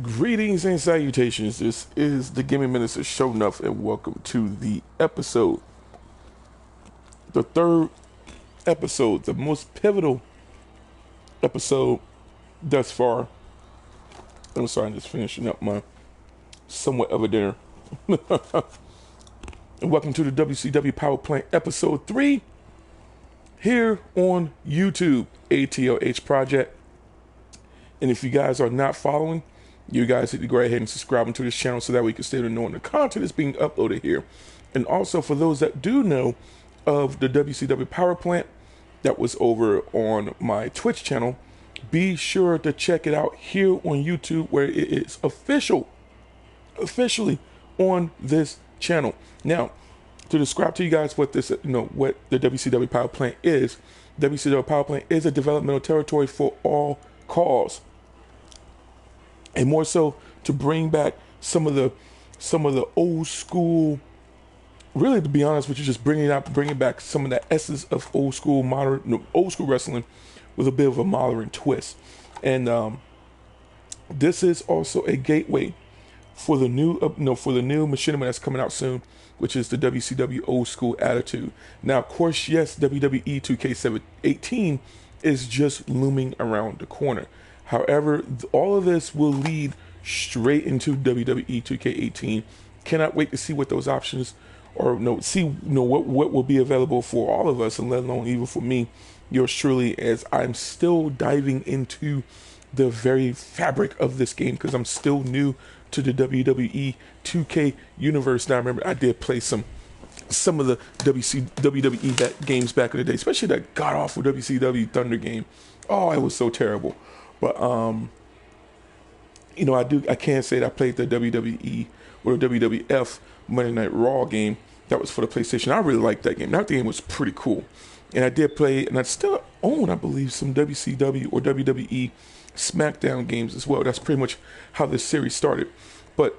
Greetings and salutations. This is the Gimme Minister Sho'Nuff, and welcome to the episode, the third episode, the most pivotal episode thus far. I'm sorry, I'm just finishing up my somewhat of a dinner. And welcome to the WCW Power Plant episode 3 here on YouTube, ATLH Project. And if you guys are not following, you guys need to go ahead and subscribe to this channel so that we can stay to know the content that's being uploaded here. And also for those that do know of the WCW Power Plant that was over on my Twitch channel, be sure to check it out here on YouTube, where it is officially on this channel. Now, to describe to you guys what this, what the WCW Power Plant is, WCW Power Plant is a developmental territory for all cause. And more so to bring back some of the old school, really, to be honest with you, just bringing back some of the essence of old school wrestling with a bit of a modern twist. And this is also a gateway for the new machinima that's coming out soon, which is the WCW Old School Attitude. Now, of course, yes, WWE 2K18 is just looming around the corner. However, all of this will lead straight into WWE 2K18. Cannot wait to see what those options, or what will be available for all of us, and let alone even for me, yours truly, as I'm still diving into the very fabric of this game, because I'm still new to the WWE 2K universe. Now, I remember I did play some of the WWE games back in the day, especially that god awful WCW Thunder game. Oh, it was so terrible. But I can't say that I played the WWE or the WWF Monday Night Raw game that was for the PlayStation. I really liked that game. That game was pretty cool. And I did play, and I still own, I believe, some WCW or WWE SmackDown games as well. That's pretty much how this series started. But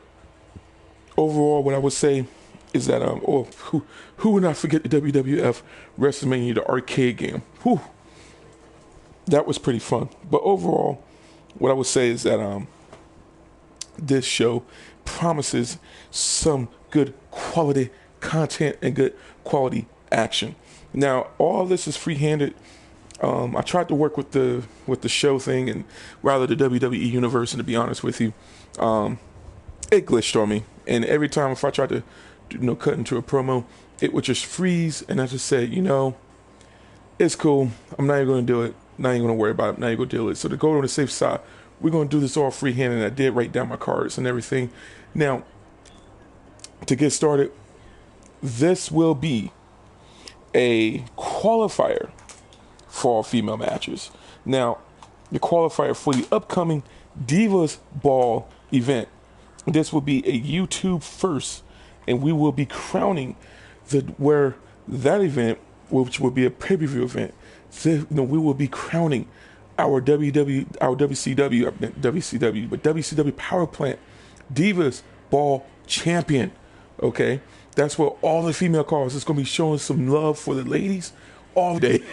overall, what I would say is that who would not forget the WWF WrestleMania, the arcade game? Whew. That was pretty fun. But overall, what I would say is that this show promises some good quality content and good quality action. Now, all this is free-handed. I tried to work with the show thing, and rather the WWE universe, and to be honest with you, it glitched on me. And every time if I tried to cut into a promo, it would just freeze, and I just said, it's cool. I'm not even going to do it. Not even going to worry about it. Not even going to deal with it. So to go on the safe side, we're going to do this all freehand, and I did write down my cards and everything. Now, to get started, this will be a qualifier for all female matches. Now, the qualifier for the upcoming Divas Ball event. This will be a YouTube first, and we will be crowning where that event, which will be a pay-per-view event. We will be crowning our WCW Power Plant Divas Ball champion. Okay, that's where all the female cars is going to be showing some love for the ladies all day.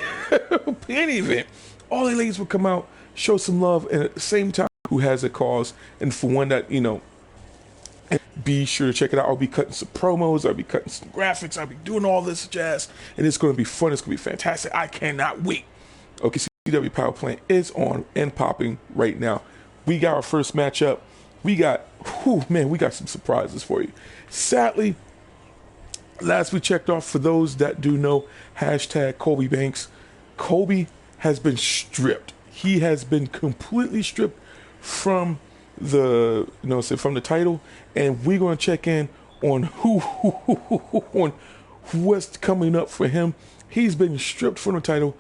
Any event, all the ladies will come out, show some love, and at the same time, who has a cause, and for one that be sure to check it out. I'll be cutting some promos. I'll be cutting some graphics. I'll be doing all this jazz. And it's going to be fun. It's going to be fantastic. I cannot wait. Okay, CW Power Plant is on and popping right now. We got our first matchup. We got some surprises for you. Sadly, last we checked off, for those that do know, hashtag Colby Banks, Colby has been stripped. He has been completely stripped from from the title, and we're going to check in on what's coming up for him. He's been stripped from the title.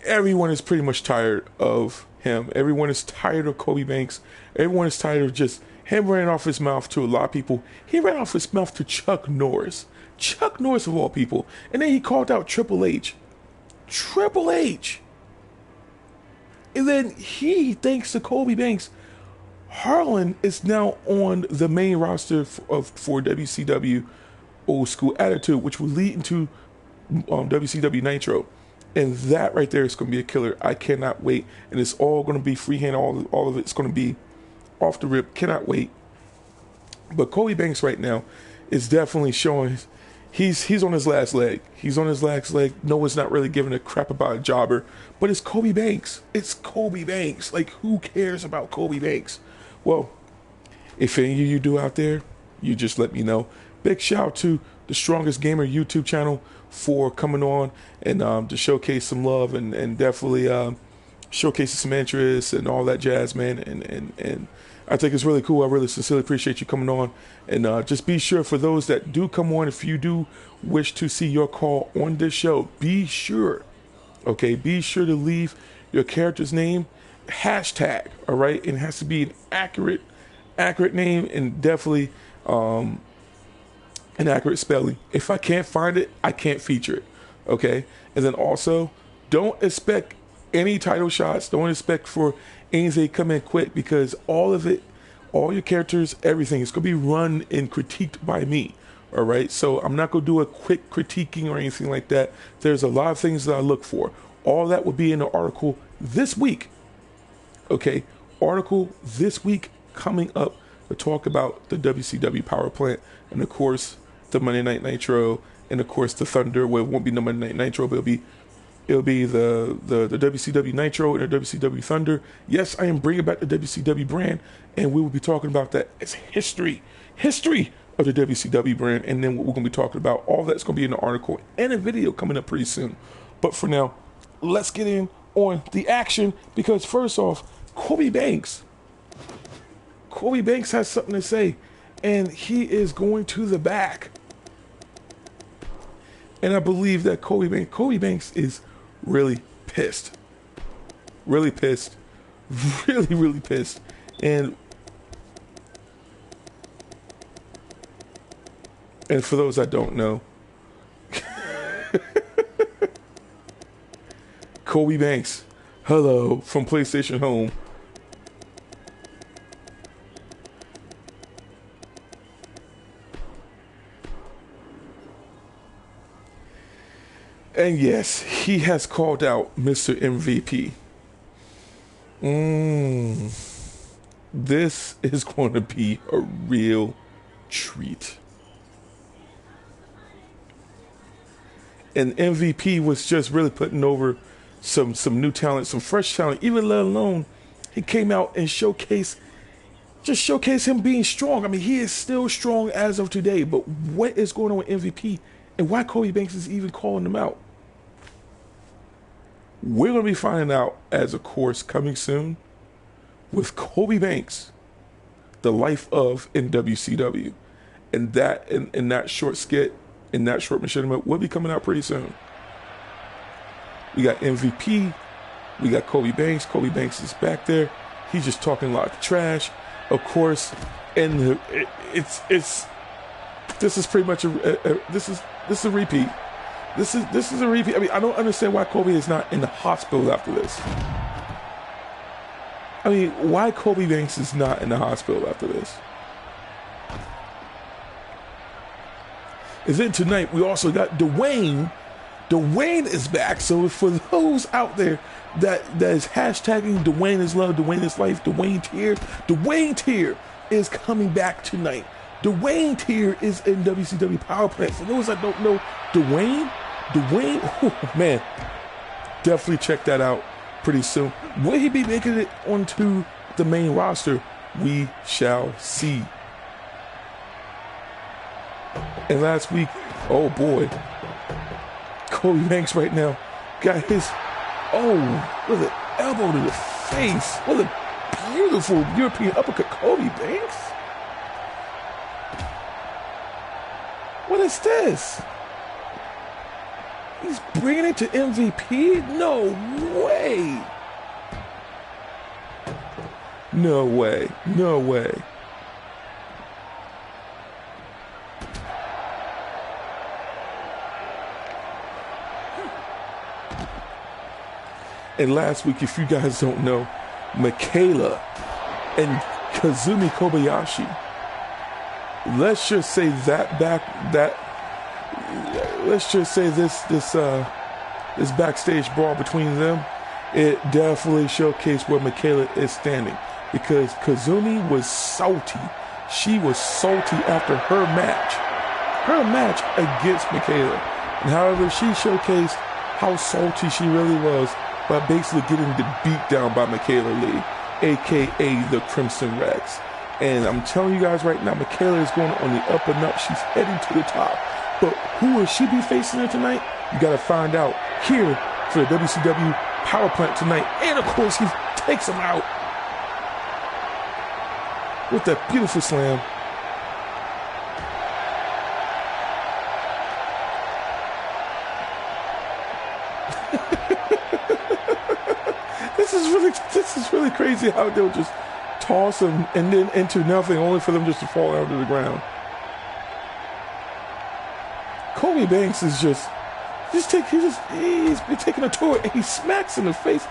Everyone is pretty much tired of him. Everyone is tired of Colby Banks. Everyone is tired of just him running off his mouth to a lot of people. He ran off his mouth to Chuck Norris of all people, and then he called out Triple H, and then he, thanks to Colby Banks, Harlan is now on the main roster for WCW Old School Attitude, which will lead into WCW Nitro. And that right there is going to be a killer. I cannot wait. And it's all going to be freehand. All of it's going to be off the rip, cannot wait. But Colby Banks right now is definitely showing he's on his last leg. He's on his last leg. No one's not really giving a crap about a jobber, but it's Colby Banks. It's Colby Banks. Like, who cares about Colby Banks? Well, if any of you do out there, you just let me know. Big shout out to the Strongest Gamer YouTube channel for coming on and to showcase some love and definitely showcasing some interest and all that jazz, man. And I think it's really cool. I really sincerely appreciate you coming on. And just be sure, for those that do come on, if you do wish to see your call on this show, be sure, okay, be sure to leave your character's name, hashtag, all right? And it has to be an accurate name, and definitely an accurate spelling. If I can't find it, I can't feature it, okay? And then also, don't expect any title shots. Don't expect for anything to come in quick, because all of it, all your characters, everything is going to be run and critiqued by me, all right? So I'm not going to do a quick critiquing or anything like that. There's a lot of things that I look for. All that will be in the article this week, okay? Article this week coming up to talk about the WCW Power Plant, and of course the Monday Night Nitro, and of course the Thunder. Well, it won't be the Monday Night Nitro, but it'll be the WCW Nitro and the WCW Thunder. Yes, I am bringing back the WCW brand, and we will be talking about that as history of the WCW brand. And then what we're going to be talking about, all that's going to be in the article and a video coming up pretty soon. But for now, let's get in on the action, because first off, Colby Banks has something to say, and he is going to the back. And I believe that Colby Banks is really pissed. Really pissed. Really pissed. And for those that don't know, Colby Banks, hello, from PlayStation Home. And yes, he has called out Mr. MVP. This is going to be a real treat. And MVP was just really putting over some new talent, some fresh talent, even let alone he came out and showcased him being strong. I mean, he is still strong as of today, but what is going on with MVP and why Colby Banks is even calling him out? We're going to be finding out as a course coming soon with Colby Banks, the life of in WCW. And that in that short skit, in that short machinima, will be coming out pretty soon. We got MVP, we got Colby Banks. Colby Banks is back there. He's just talking a lot of trash, of course. And this is pretty much this is a repeat. This is a repeat. I mean, I don't understand why Colby is not in the hospital after this. I mean, why Colby Banks is not in the hospital after this? And then tonight, we also got Dwayne. Dwayne is back. So for those out there that is hashtagging Dwayne is love, Dwayne is life, Dwayne Tier is coming back tonight. Dwayne Tier is in WCW Power Plant. For those that don't know, Dwayne, oh man, definitely check that out pretty soon. Will he be making it onto the main roster? We shall see. And last week, oh boy, Colby Banks right now got his, with an elbow to the face. What a beautiful European uppercut, Colby Banks. What is this? He's bringing it to MVP? No way. No way. No way. And last week, if you guys don't know, Mikayla and Kazumi Kobayashi, let's just say this backstage brawl between them, it definitely showcased where Mikayla is standing. because Kazumi was salty. She was salty after her match. Her match against Mikayla. And however, she showcased how salty she really was by basically getting the beat down by Mikayla Lee, aka the Crimson Rex. And I'm telling you guys right now, Mikayla is going on the up and up. She's heading to the top. But who will she be facing her tonight? You got to find out here for the WCW Power Plant tonight. And of course, he takes him out with that beautiful slam. This is really crazy how they'll just toss him and then into nothing, only for them just to fall down to the ground. Colby Banks is he's been taking a tour and he smacks in the face.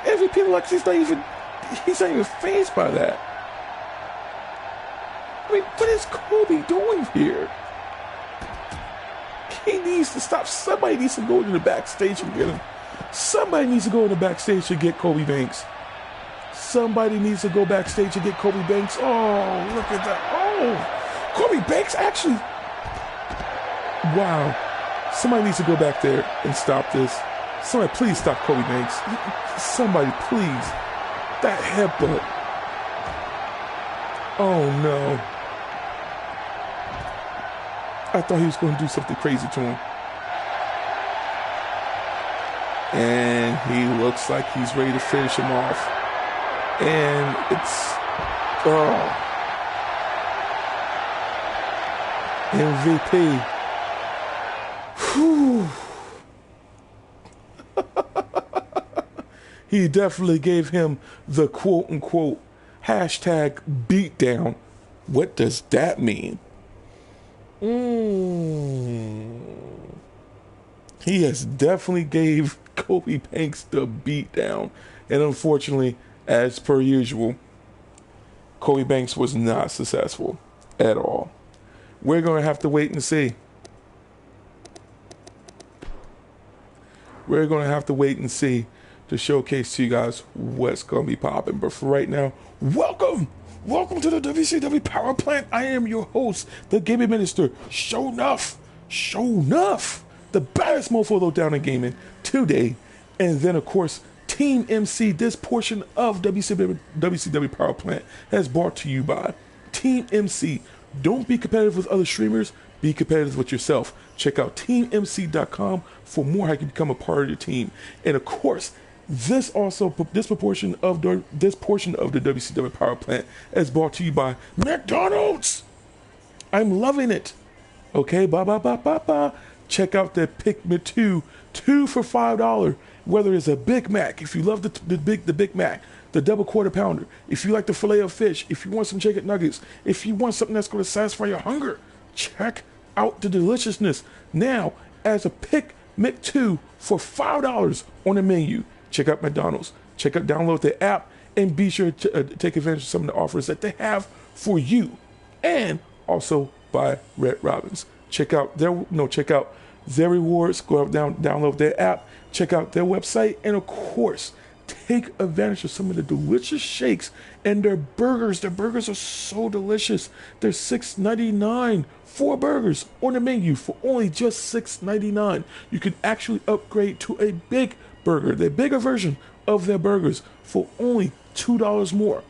Every people like he's not even fazed by that. I mean, what is Colby doing here? He needs to stop. Somebody needs to go to the backstage and get him. Somebody needs to go in the backstage to get Colby Banks. Somebody needs to go backstage to get Colby Banks. Oh, look at that. Oh, Colby Banks actually. Wow. Somebody needs to go back there and stop this. Somebody please stop Colby Banks. Somebody please. That headbutt. Oh no. I thought he was going to do something crazy to him. And he looks like he's ready to finish him off. And it's... Oh. MVP. Whew. He definitely gave him the quote-unquote hashtag beatdown. What does that mean? He has definitely gave Colby Banks the beatdown. And unfortunately, as per usual, Colby Banks was not successful at all. We're going to have to wait and see. We're going to have to wait and see to showcase to you guys what's going to be popping. But for right now, welcome to the WCW Power Plant. I am your host, the gaming minister, Sho'Nuff, the baddest mofo though down in gaming today. And then, of course, Team MC. This portion of WCW Power Plant has brought to you by Team MC. Don't be competitive with other streamers. Be competitive with yourself. Check out teammc.com for more how you can become a part of your team. And of course, this portion of the WCW Power Plant is brought to you by McDonald's. I'm loving it. Okay, check out the Pick-Me 2 for $5. Whether it's a Big Mac, if you love the Big Mac, the double quarter pounder, if you like the filet of fish, if you want some chicken nuggets, if you want something that's going to satisfy your hunger, check out the deliciousness now as a Pick-Me 2 for $5 on the menu. Check out McDonald's. Download the app and be sure to take advantage of some of the offers that they have for you. And also by Red Robin's. Check out their rewards. Go out download their app. Check out their website, and of course, take advantage of some of the delicious shakes and their burgers. Their burgers are so delicious. They're $6.99. 4 burgers on the menu for only just $6.99. You can actually upgrade to a big burger, the bigger version of their burgers, for only $2 more.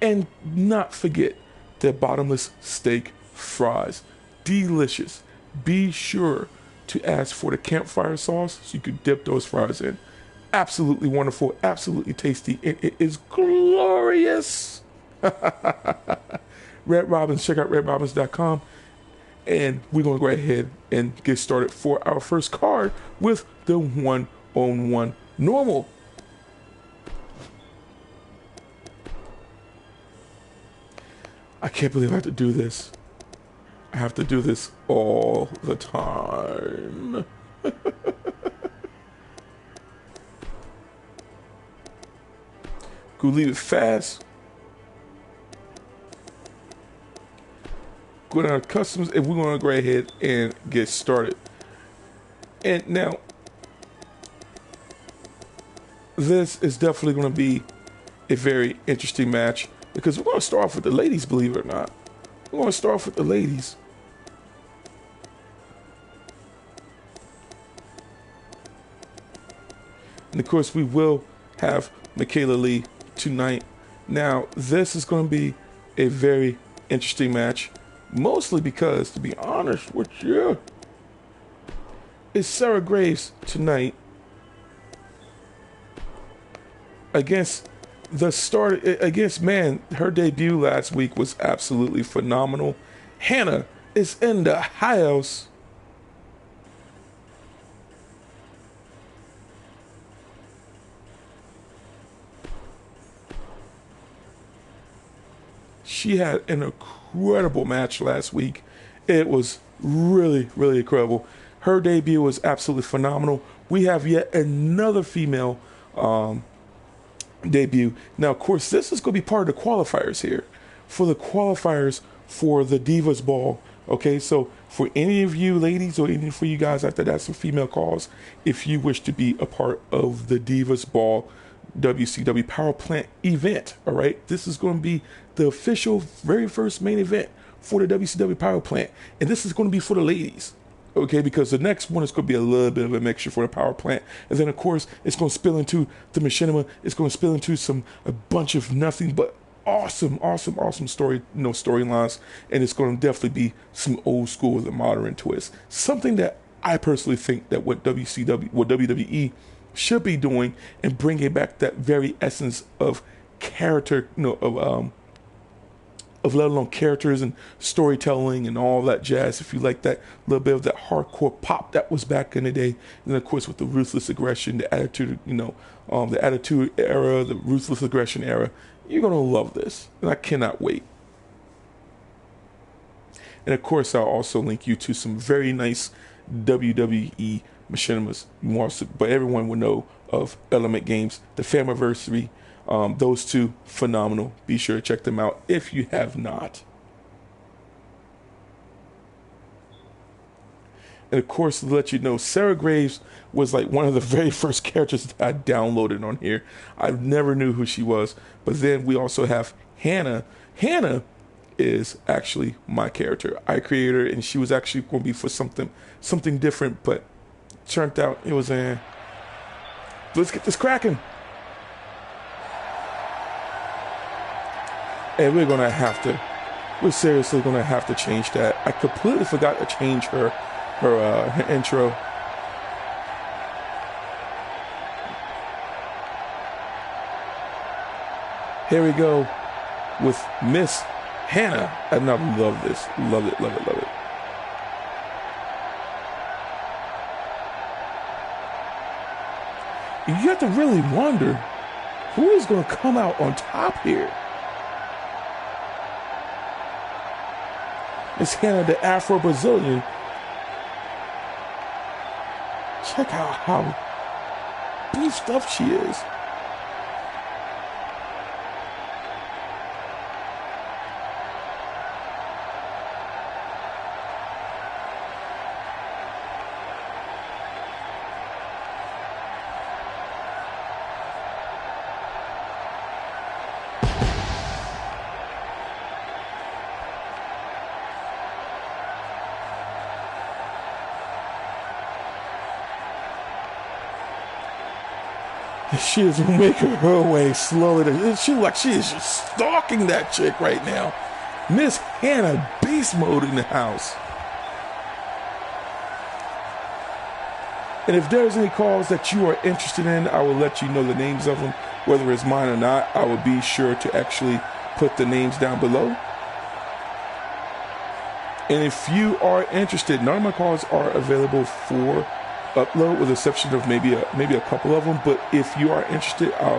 And not forget their bottomless steak fries. Delicious. Be sure to ask for the campfire sauce so you can dip those fries in. Absolutely wonderful, absolutely tasty, and it is glorious. Red Robins, check out redrobins.com. And we're going to go ahead and get started for our first card with the 1-on-1 normal. I can't believe I have to do this. I have to do this all the time. Go leave it fast. Go down to customs, and we're going to go ahead and get started. And now, this is definitely going to be a very interesting match because we're going to start off with the ladies, believe it or not. We're going to start off with the ladies. And of course, we will have Mikayla Lee tonight. Now, this is going to be a very interesting match, mostly because, to be honest with you, it's Sarah Graves tonight against her debut last week was absolutely phenomenal. Hannah is in the house. She had an incredible match last week. It was really, really incredible. Her debut was absolutely phenomenal. We have yet another female debut. Now, of course, this is going to be part of the qualifiers here. For the qualifiers for the Divas Ball. Okay, so for any of you ladies or any for you guys out there, that's some female calls. If you wish to be a part of the Divas Ball WCW Power Plant event, all right, this is going to be the official very first main event for the WCW Power Plant, and this is going to be for the ladies, okay, because the next one is going to be a little bit of a mixture for the Power Plant, and then of course it's going to spill into the machinima. It's going to spill into a bunch of nothing but awesome storylines, and it's going to definitely be some old school with a modern twist, something that I personally think that what WWE should be doing, and bringing back that very essence of character, of let alone characters and storytelling and all that jazz. If you like that little bit of that hardcore pop that was back in the day, and then of course with the ruthless aggression, the attitude, the attitude era, the ruthless aggression era, you're gonna love this, and I cannot wait. And of course, I'll also link you to some very nice WWE machinimas. But everyone will know of Element Games, the Famiversary. Those two, phenomenal. Be sure to check them out if you have not. And of course, to let you know, Sarah Graves was like one of the very first characters that I downloaded on here. I never knew who she was. But then we also have Hannah. Hannah is actually my character. I created her, and she was actually going to be for something different, but turned out it was let's get this cracking. And we're seriously gonna have to change that. I completely forgot to change her intro. Here we go with Miss Hannah. And I love this. Love it. You have to really wonder who is going to come out on top here. It's Hannah, the Afro-Brazilian. Check out how beefed up she is. She is making her way slowly. She is just stalking that chick right now. Miss Hannah, beast mode in the house. And if there's any calls that you are interested in, I will let you know the names of them. Whether it's mine or not, I will be sure to actually put the names down below. And if you are interested, none of my calls are available for upload, with the exception of maybe a couple of them. But if you are interested, I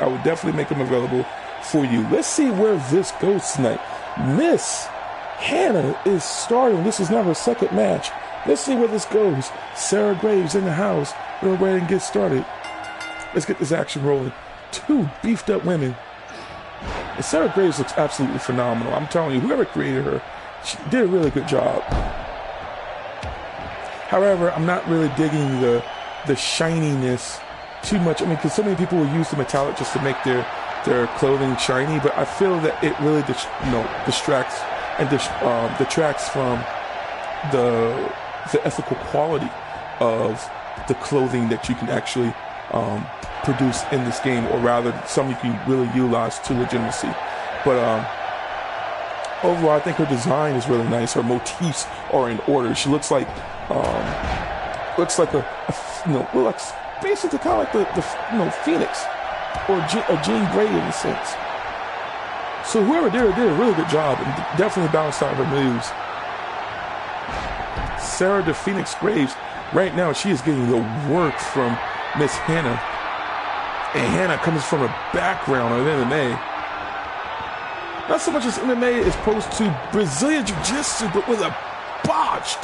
would definitely make them available for you. Let's see where this goes tonight. Miss Hannah is starting. This is now her second match. Let's see where this goes. Sarah Graves in the house. We're ready to get started. Let's get this action rolling. Two beefed up women. And Sarah Graves looks absolutely phenomenal. I'm telling you, whoever created her, she did a really good job. However, I'm not really digging the shininess too much. I mean, because so many people will use the metallic just to make their their clothing shiny, but I feel that it really distracts and detracts from the ethical quality of the clothing that you can actually produce in this game, or rather something you can really utilize to legitimacy. But overall, I think her design is really nice. Her motifs are in order. She looks like basically kind of like the Phoenix or Jean Grey in a sense. So whoever did it did a really good job and definitely balanced out her moves. Sarah the Phoenix Graves, right now she is getting the work from Miss Hannah. And Hannah comes from a background of MMA. Not so much as MMA as opposed to Brazilian Jiu-Jitsu, but with a botched.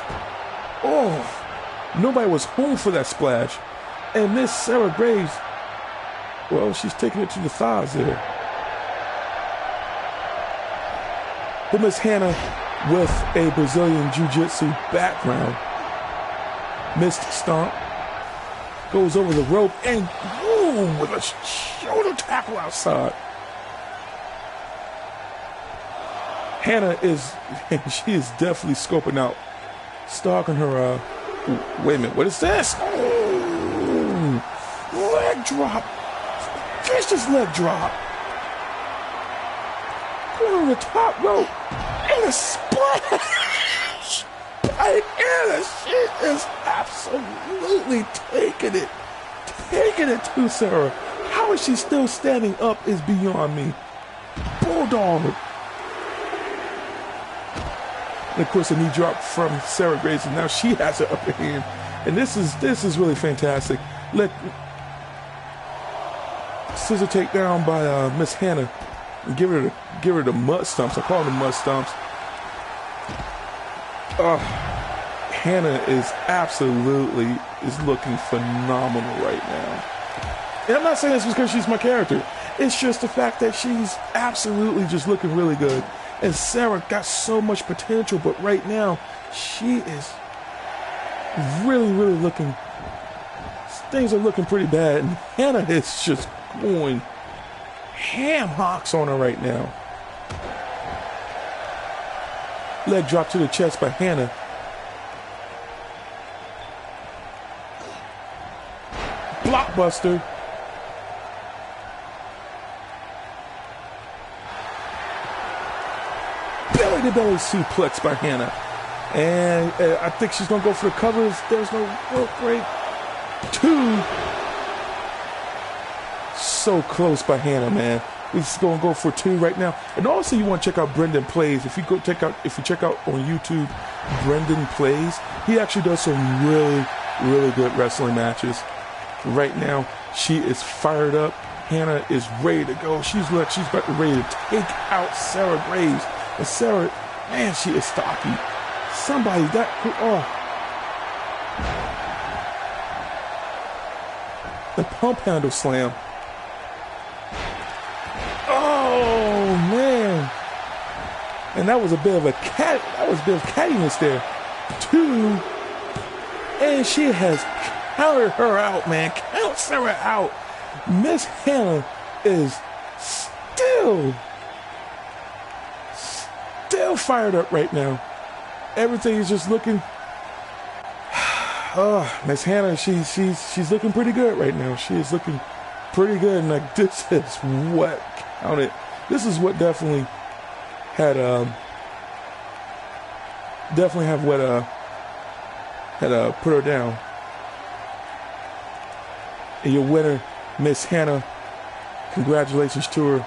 Oh, nobody was home for that splash. And Miss Sarah Graves, well, she's taking it to the thighs there. But Miss Hannah, with a Brazilian Jiu-Jitsu background, missed stomp, goes over the rope, and boom, with a shoulder tackle outside. Hannah she is definitely scoping out, stalking her, wait a minute, what is this? Oh, leg drop. Vicious leg drop. Going on the top rope. And a splash by Anna. She is absolutely taking it to Sarah. How is she still standing up is beyond me. Bulldog. And of course, a knee drop from Sarah Graves, and now she has her upper hand. And this is really fantastic. Scissor takedown by Miss Hannah. And give her the mud stumps. I call them the mud stumps. Hannah is looking phenomenal right now. And I'm not saying this because she's my character. It's just the fact that she's absolutely just looking really good. And Sarah got so much potential, but right now she is really, really looking. Things are looking pretty bad, and Hannah is just going ham hocks on her right now. Leg drop to the chest by Hannah. Blockbuster. Belly to belly suplex by Hannah. And I think she's going to go for the cover if there's no rope break. 2. So close by Hannah, man. We're just going to go for 2 right now. And also, you want to check out Brendan Plays. If you check out on YouTube, Brendan Plays, he actually does some really, really good wrestling matches. Right now, she is fired up. Hannah is ready to go. She's ready to take out Sarah Graves. And Sarah, man, she is stocky. Somebody the pump handle slam. Oh man. And that was a bit of cattiness there. 2. And she has counted her out, man. Count Sarah out. Miss Hannah is still fired up right now. Everything is just looking. Miss Hannah, she's looking pretty good right now. She is looking pretty good, and like this is what counted. This is what definitely had put her down. And your winner, Miss Hannah. Congratulations to her.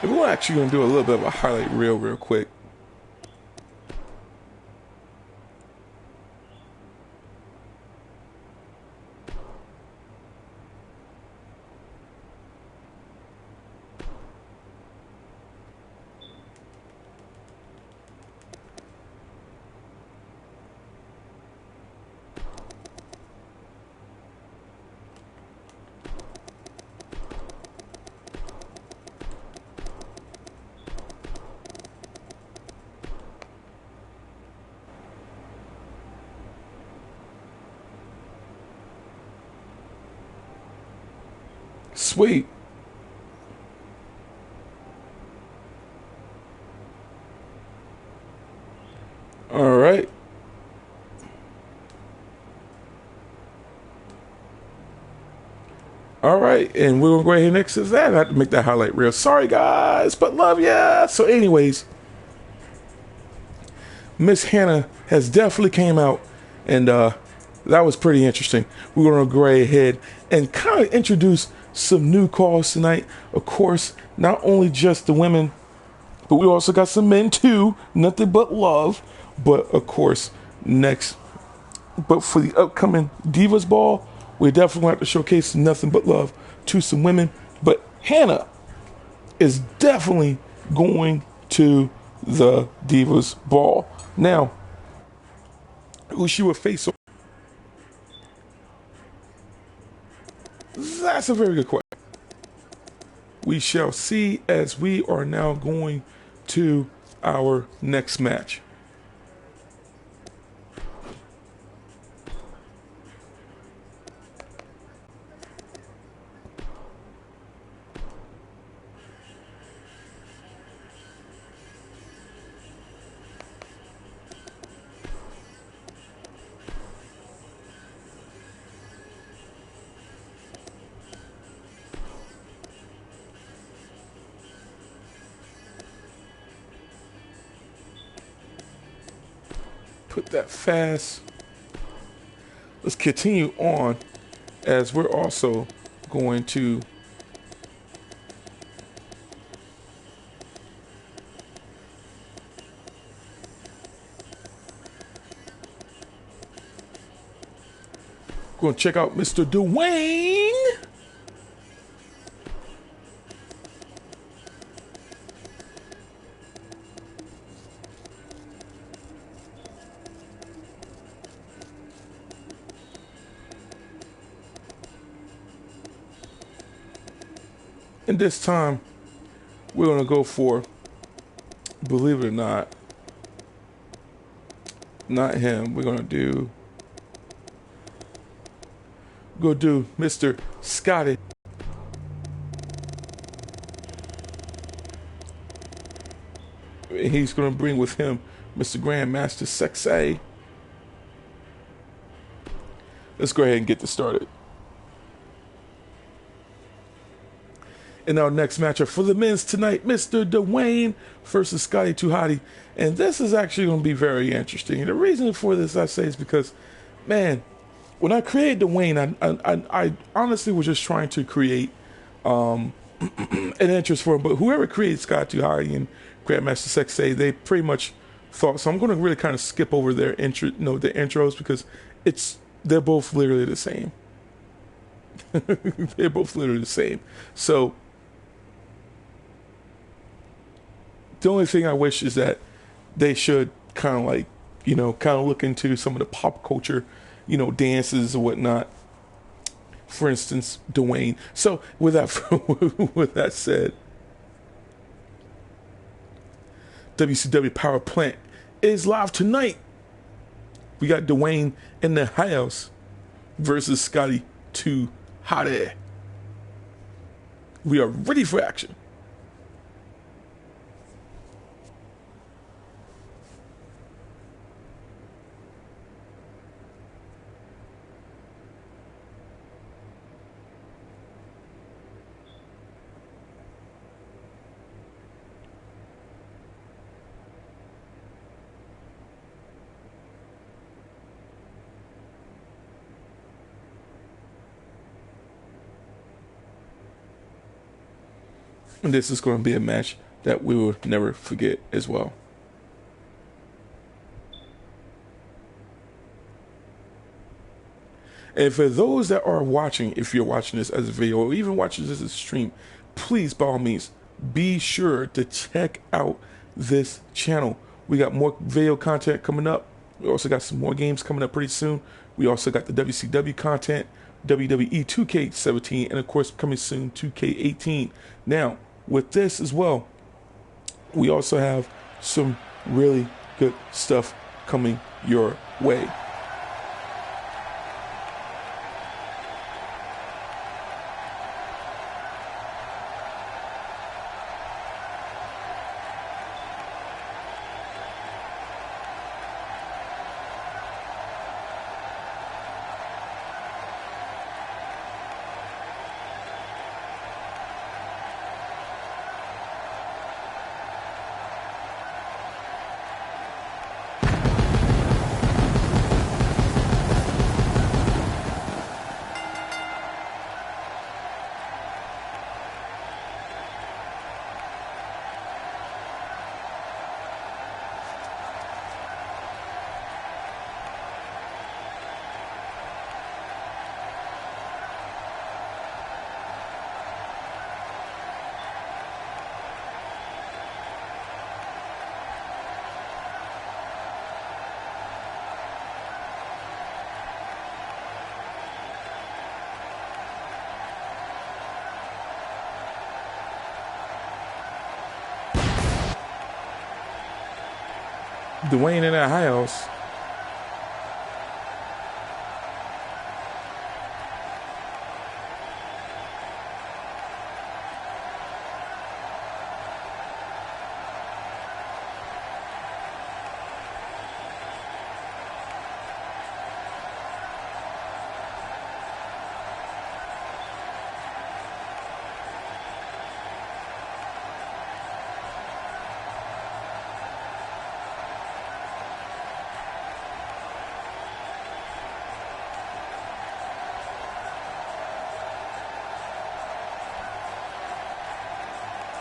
We're actually going to do a little bit of a highlight reel real quick. Sweet. All right. All right, and we're gonna go ahead next to that. I have to make that highlight reel. Sorry, guys, but love ya. So, anyways, Miss Hannah has definitely came out, and that was pretty interesting. We're gonna go ahead and kind of introduce some new calls tonight. Of course, not only just the women, but we also got some men too. Nothing but love. But of course, next, but for the upcoming Divas Ball, we definitely have to showcase nothing but love to some women. But Hannah is definitely going to the Divas Ball. Now, who she will face? That's a very good question. We shall see as we are now going to our next match. Put that fast. Let's continue on as we're also going to check out Mr. Dwayne. And this time, we're going to go for, believe it or not him. We're going to do Mr. Scotty. He's going to bring with him Mr. Grandmaster Sexay. Let's go ahead and get this started. In our next matchup for the men's tonight, Mr. Dwayne versus Scotty 2 Hotty. And this is actually going to be very interesting. And the reason for this, I say, is because, man, when I created Dwayne, I honestly was just trying to create an interest for him. But whoever created Scotty 2 Hotty and Grandmaster Sexay, they pretty much thought. So I'm going to really kind of skip over their their intros because they're both literally the same. They're both literally the same. So the only thing I wish is that they should kind of like, kind of look into some of the pop culture, dances or whatnot. For instance, Dwayne. So with that said, WCW Power Plant is live tonight. We got Dwayne in the house versus Scotty 2 Hotty. We are ready for action. And this is going to be a match that we will never forget as well. And for those that are watching, if you're watching this as a video or even watching this as a stream, please, by all means, be sure to check out this channel. We got more video content coming up. We also got some more games coming up pretty soon. We also got the WCW content, WWE 2K17, and of course, coming soon, 2K18. Now, with this as well, we also have some really good stuff coming your way. Dwayne in that house.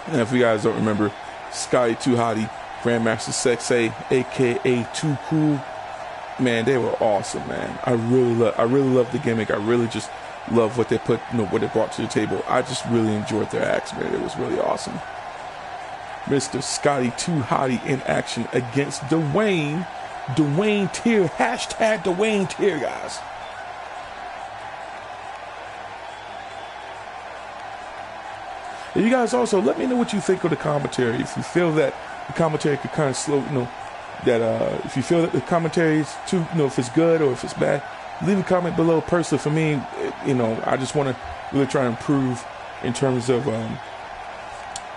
And if you guys don't remember, Scotty 2 Hotty, Grandmaster Sexay, aka Too Cool, man, they were awesome, man. I really love the gimmick. I really just love what they put, what they brought to the table. I just really enjoyed their acts, man. It was really awesome. Mr. Scotty 2 Hotty in action against Dwayne Tier, hashtag Dwayne Tier, guys. And you guys also let me know what you think of the commentary. If you feel that the commentary could kind of slow, if you feel that the commentary is too, if it's good or if it's bad, leave a comment below. Personally, for me, I just want to really try to improve in terms of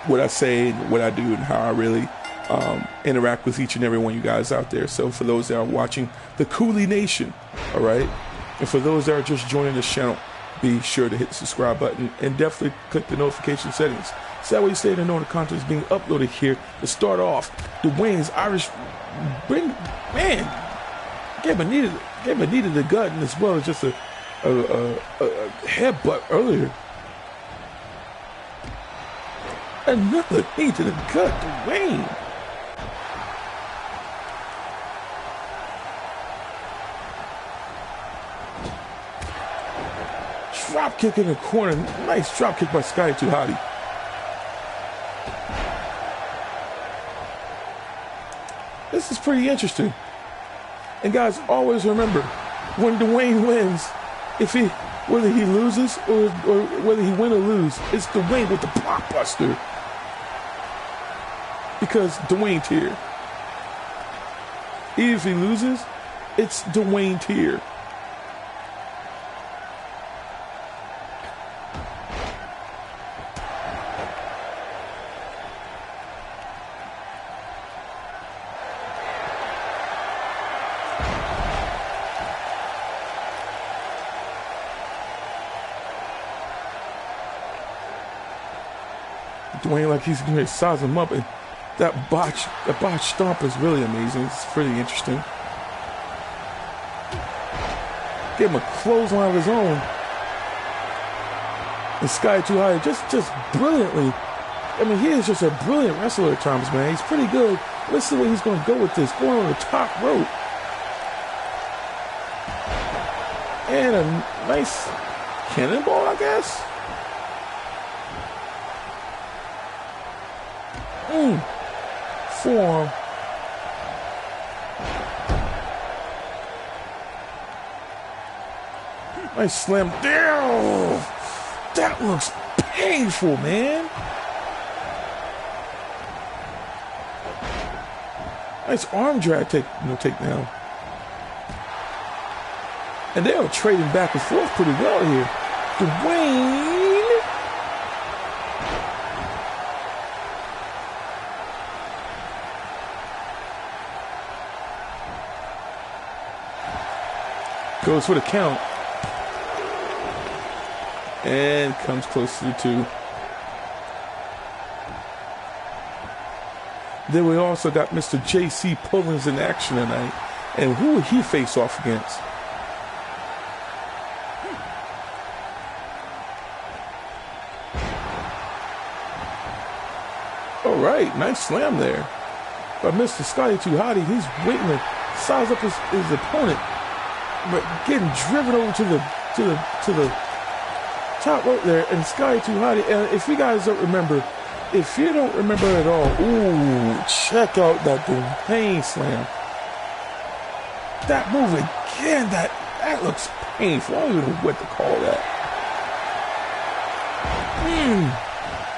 what I say, what I do, and how I really interact with each and every one of you guys out there. So for those that are watching the Cooley Nation, all right, and for those that are just joining this channel, be sure to hit the subscribe button and definitely click the notification settings. So that way you stay to know the content is being uploaded here. To start off, Dwayne's Irish gave Anita the gut, and as well as just a headbutt earlier. Another knee to the gut, Dwayne. Drop kick in the corner. Nice drop kick by Scotty 2 Hotty. This is pretty interesting. And guys, always remember, when Dwayne wins, whether he loses or whether he win or lose, it's Dwayne with the blockbuster. Because Dwayne Tier. Even if he loses, it's Dwayne Tier. Dwayne like he's going to size him up, and that botch stomp is really amazing. It's pretty interesting. Give him a clothesline of his own. And Sky 2 Hotty just brilliantly. I mean, he is just a brilliant wrestler at times, man. He's pretty good. Let's see where he's going to go with this. Going on the top rope. And a nice cannonball, I guess. Forearm. Nice slam down. That looks painful, man. Nice arm drag takedown. And they are trading back and forth pretty well here. Dwayne. Goes for the count. And comes close to the 2. Then we also got Mr. J.C. Pullins in action tonight. And who would he face off against? All right, nice slam there. But Mr. Scotty 2 Hotty, he's waiting to size up his opponent. But getting driven over to the top rope there, and Sky 2 Hotty. And if you guys don't remember, at all, ooh, check out that Dwayne slam. That move again, that looks painful. I don't even know what to call that.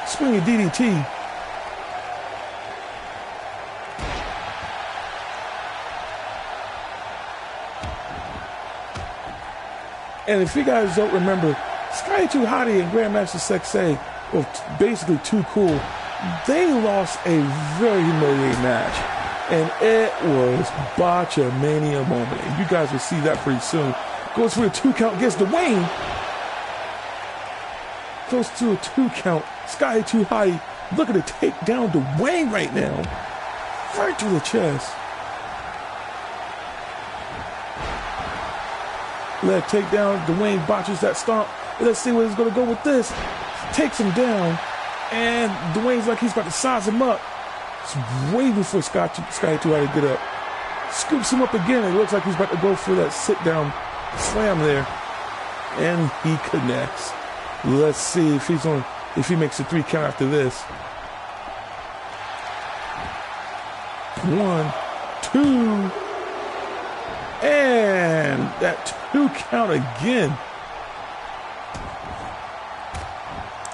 Swinging DDT. And if you guys don't remember, Scotty 2 Hotty and Grandmaster Sexay, well, basically Too Cool, they lost a very humiliating match. And it was Botchamania moment. And you guys will see that pretty soon. Goes for a 2 count, gets Dwayne. Close to a 2 count. Scotty 2 Hotty looking to take down Dwayne right now. Right to the chest. Let take down. Dwayne botches that stomp. Let's see where he's going to go with this. Takes him down. And Dwayne's like he's about to size him up. It's waiting for Scotty 2 Hotty to get up. Scoops him up again. It looks like he's about to go for that sit-down slam there. And he connects. Let's see if he makes a 3 count after this. 1, 2, and that 2 count again.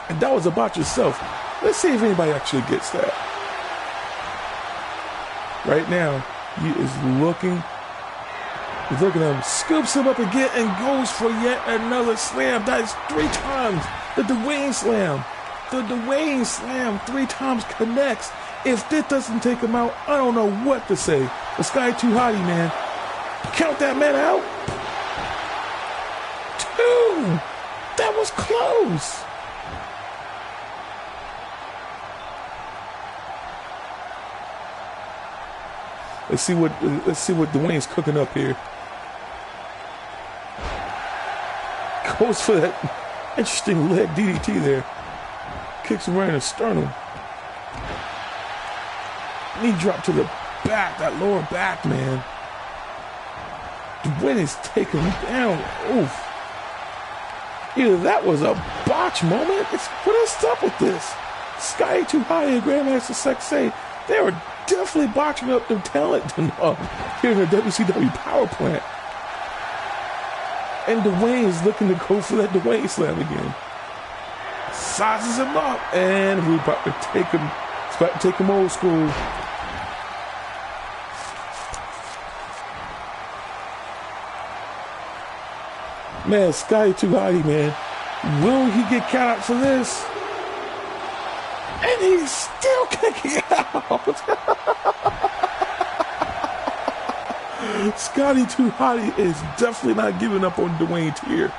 And that was about yourself. Let's see if anybody actually gets that. Right now, he is looking at him, scoops him up again, and goes for yet another slam. That is 3 times. The Dwayne slam. The Dwayne slam 3 times connects. If this doesn't take him out, I don't know what to say. The Scotty 2 Hotty, man. Count that man out. 2. That was close. Let's see what Dwayne's cooking up here. Goes for that interesting leg DDT there. Kicks him right in the sternum. Knee drop to the back, that lower back, man. Dwayne is taking him down. Oof. Either that was a botch moment. What is up with this? Scotty 2 Hotty and Grandmaster Sexay, they were definitely botching up their talent here in the WCW Power Plant. And Dwayne is looking to go for that Dwayne slam again. Sizes him up, and we're about to take him. It's about to take him old school. Man, Scotty 2 Hotty, man. Will he get count out for this? And he's still kicking out. Scotty 2 Hotty is definitely not giving up on Dwayne Tier.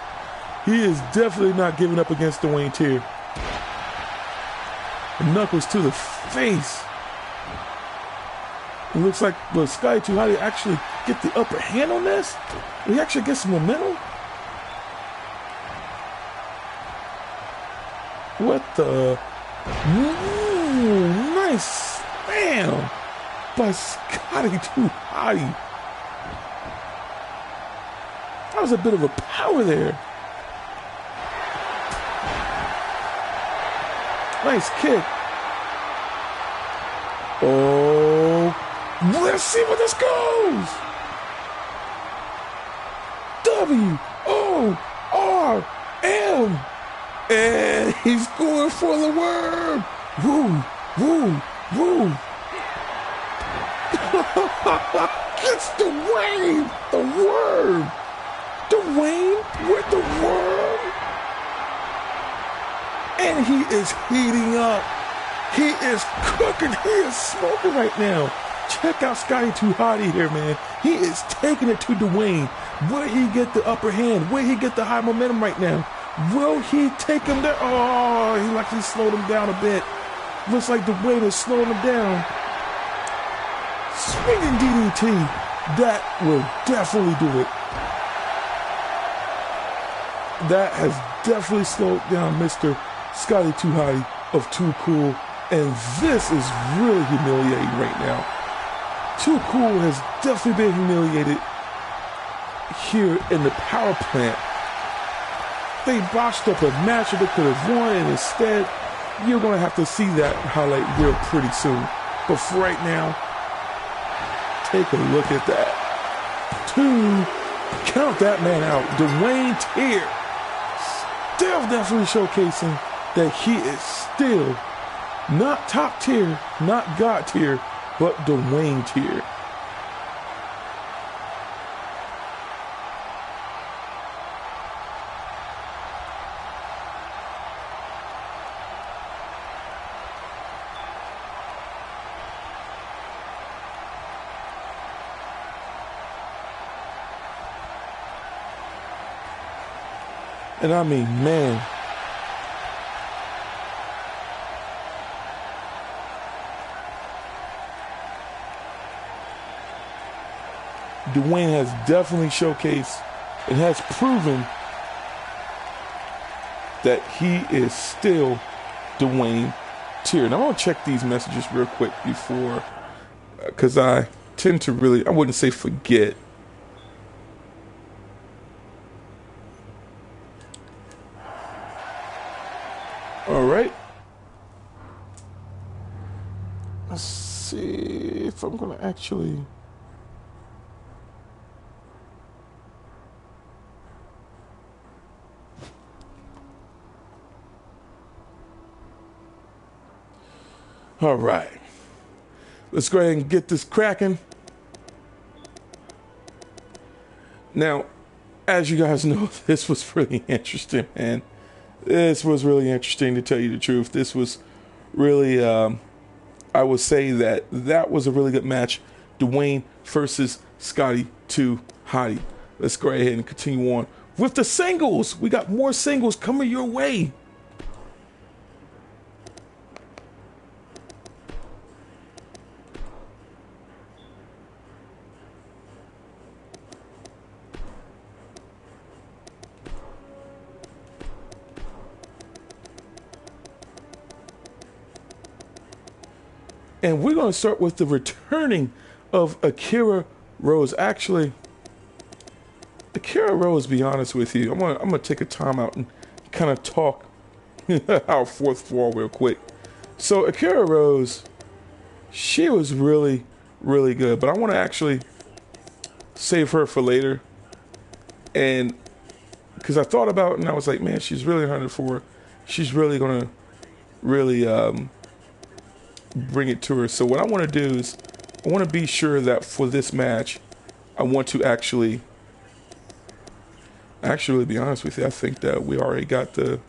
He is definitely not giving up against Dwayne Tier. Knuckles to the face. It looks like Scotty 2 Hotty actually get the upper hand on this. Will he actually get some momentum? What the? Ooh, nice slam by Scotty 2 Hotty. That was a bit of a power there. Nice kick. Oh, let's see where this goes. W-O-R-M. And he's going for the worm. Woo, woo, woo. It's Dwayne, the worm. Dwayne with the worm. And he is heating up. He is cooking. He is smoking right now. Check out Scotty 2 Hotty here, man. He is taking it to Dwayne. Will he get the upper hand? Will he get the high momentum right now? Will he take him there? Oh, he actually slowed him down a bit. Looks like Dwayne is slowing him down. Swinging DDT. That will definitely do it. That has definitely slowed down Mr. Scotty 2 Hotty of Too Cool. And this is really humiliating right now. Too Cool has definitely been humiliated here in the Power Plant. They botched up a match that they could have won, and instead, you're going to have to see that highlight real pretty soon. But for right now, take a look at that. 2, count that man out. Dwayne Tier, still definitely showcasing that he is still not top tier, not God tier, but Dwayne Tier. And I mean, man, Dwayne has definitely showcased and has proven that he is still Dwayne Tier. Now, I want to check these messages real quick before, because I tend to really, I wouldn't say forget. All right. Let's see if I'm going to actually... All right, let's go ahead and get this cracking. Now, as you guys know, this was really interesting, man. This was really interesting, to tell you the truth. This was really, I would say that was a really good match. Dwayne versus Scotty 2 Hottie. Let's go ahead and continue on with the singles. We got more singles coming your way. And we're going to start with the returning of Akira Rose. Actually, Akira Rose, be honest with you, I'm gonna take a time out and kind of talk our fourth floor real quick. So Akira Rose, she was really, really good. But I want to actually save her for later. And because I thought about it and I was like, man, she's really 104. She's really going to really... bring it to her. So what I want to do is I want to be sure that for this match I want to actually be honest with you, I think that we already got the...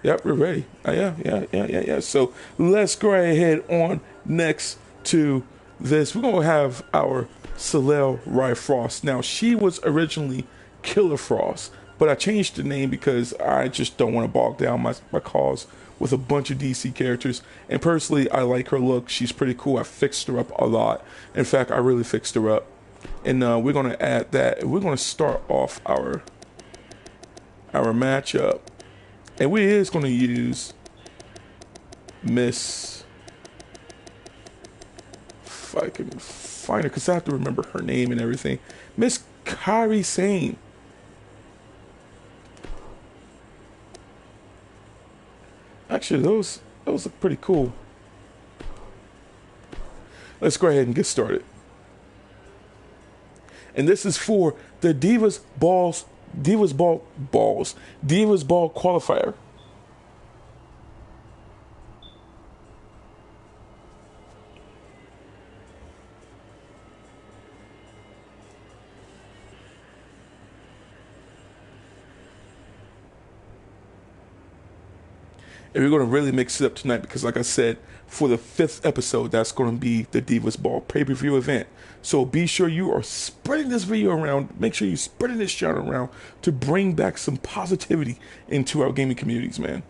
Yep, we're ready. Yeah. So let's go ahead on next to this. We're going to have our Soiel Rye Frost. Now, she was originally Killer Frost, but I changed the name because I just don't want to bog down my cause with a bunch of DC characters. And personally, I like her look. She's pretty cool. I fixed her up a lot. In fact, I really fixed her up. And we're going to add that. We're going to start off our matchup. And we is going to use Miss... If I can find her, because I have to remember her name and everything. Miss Kairi Sane. Actually, those look pretty cool. Let's go ahead and get started. And this is for the Divas Ball qualifier. And we're going to really mix it up tonight because, like I said, for the 5th episode, that's going to be the Divas Ball pay-per-view event. So be sure you are spreading this video around. Make sure you're spreading this channel around to bring back some positivity into our gaming communities, man.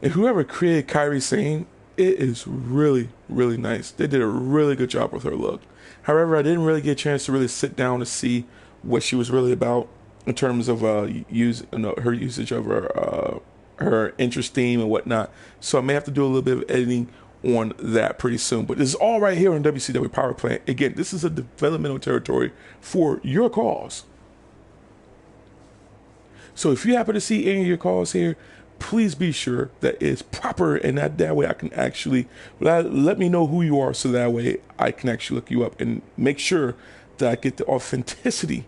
And whoever created Kairi Sane, it is really, really nice. They did a really good job with her look. However, I didn't really get a chance to really sit down to see what she was really about in terms of her usage of her interest theme and whatnot. So I may have to do a little bit of editing on that pretty soon. But this is all right here on WCW Power Plant. Again, this is a developmental territory for your cause. So if you happen to see any of your calls here, please be sure that it's proper, and that way I can actually let me know who you are, so that way I can actually look you up and make sure that I get the authenticity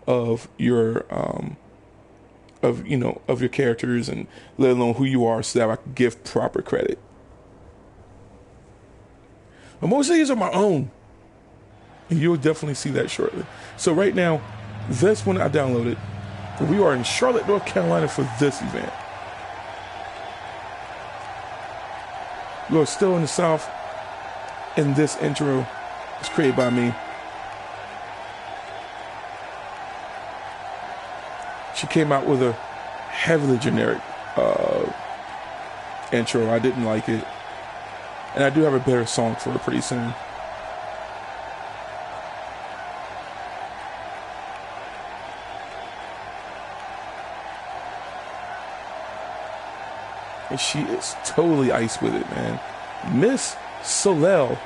of your of your characters, and let alone who you are, so that I can give proper credit. And most of these are my own. And you'll definitely see that shortly. So right now, this one I downloaded. We are in Charlotte, North Carolina for this event. We're still in the South. And this intro is created by me. She came out with a heavily generic intro. I didn't like it. And I do have a better song for her pretty soon. And she is totally ice with it, man. Miss Soiel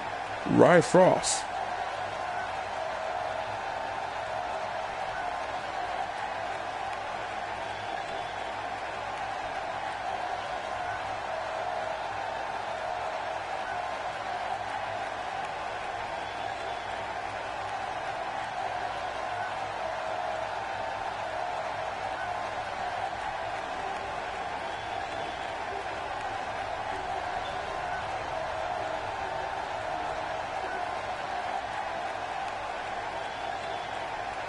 Rye Frost.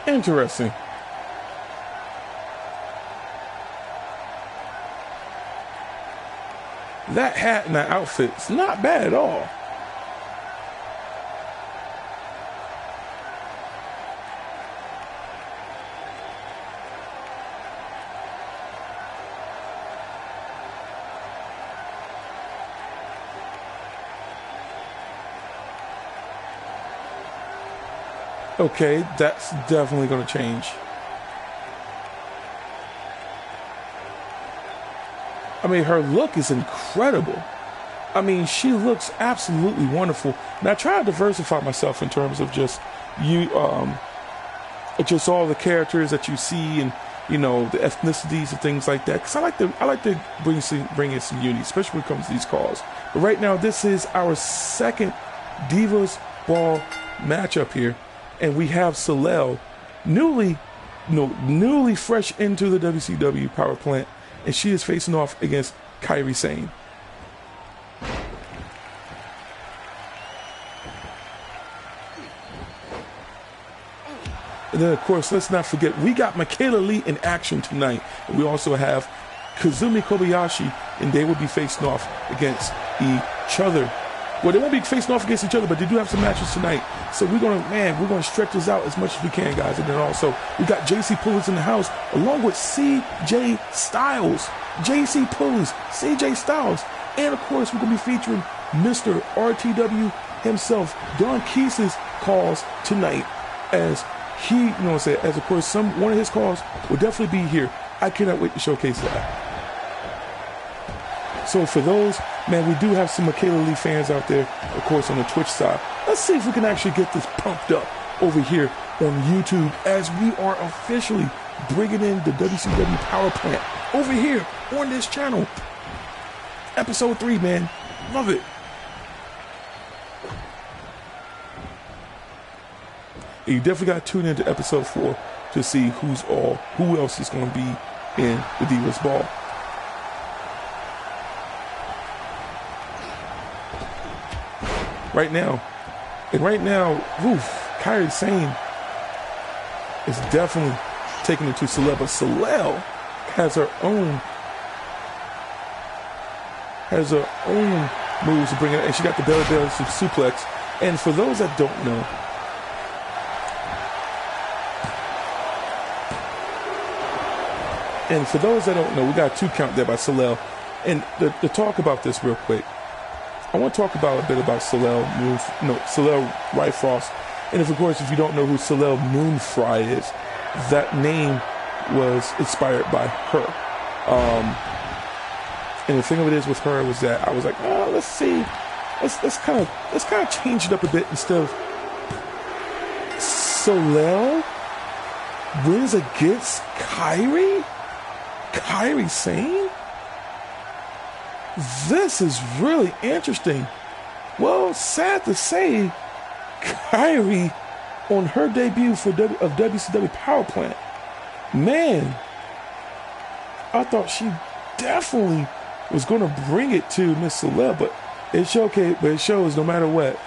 Interesting. That hat and that outfit's not bad at all. Okay, that's definitely going to change. I mean, her look is incredible. I mean, she looks absolutely wonderful. And I try to diversify myself in terms of just just all the characters that you see, and you know, the ethnicities and things like that. Because I like to bring in some unity, especially when it comes to these calls. But right now, this is our second Divas Ball matchup here. And we have Soiel, newly fresh into the WCW Power Plant, and she is facing off against Kairi Sane. And then, of course, let's not forget, we got Mikayla Lee in action tonight. And we also have Kazumi Kobayashi, and they will be facing off against each other. Well, they won't be facing off against each other, but they do have some matches tonight. So we're gonna stretch this out as much as we can, guys. And then also, we got JC Pullers in the house, along with CJ Styles. JC Pullers, CJ Styles. And of course, we're gonna be featuring Mr. RTW himself, Don Keese's calls tonight. As he, you know what I'm saying, as of course, one of his calls will definitely be here. I cannot wait to showcase that. So for those, man, we do have some Mikayla Lee fans out there, of course, on the Twitch side. Let's see if we can actually get this pumped up over here on YouTube, as we are officially bringing in the WCW Power Plant over here on this channel. Episode 3, man. Love it. And you definitely got to tune into episode 4 to see who else is going to be in the Divas Ball. Right now, Kairi Sane is definitely taking it to Soiel, but Soiel has her own moves to bring it, and she got the belly suplex. And for those that don't know, we got a 2 count there by Soiel. And to talk about this real quick, I want to talk about a bit about Soiel Rye Frost. And of course, if you don't know who Soiel Moonfry is, that name was inspired by her. And the thing of it is with her was that I was like, oh, let's see, let's kind of change it up a bit. Instead of Soiel wins against Kairi Sane. This is really interesting. Well, sad to say, Kairi on her debut of WCW Power Plant, man, I thought she definitely was going to bring it to Miss Soiel, but it shows no matter what.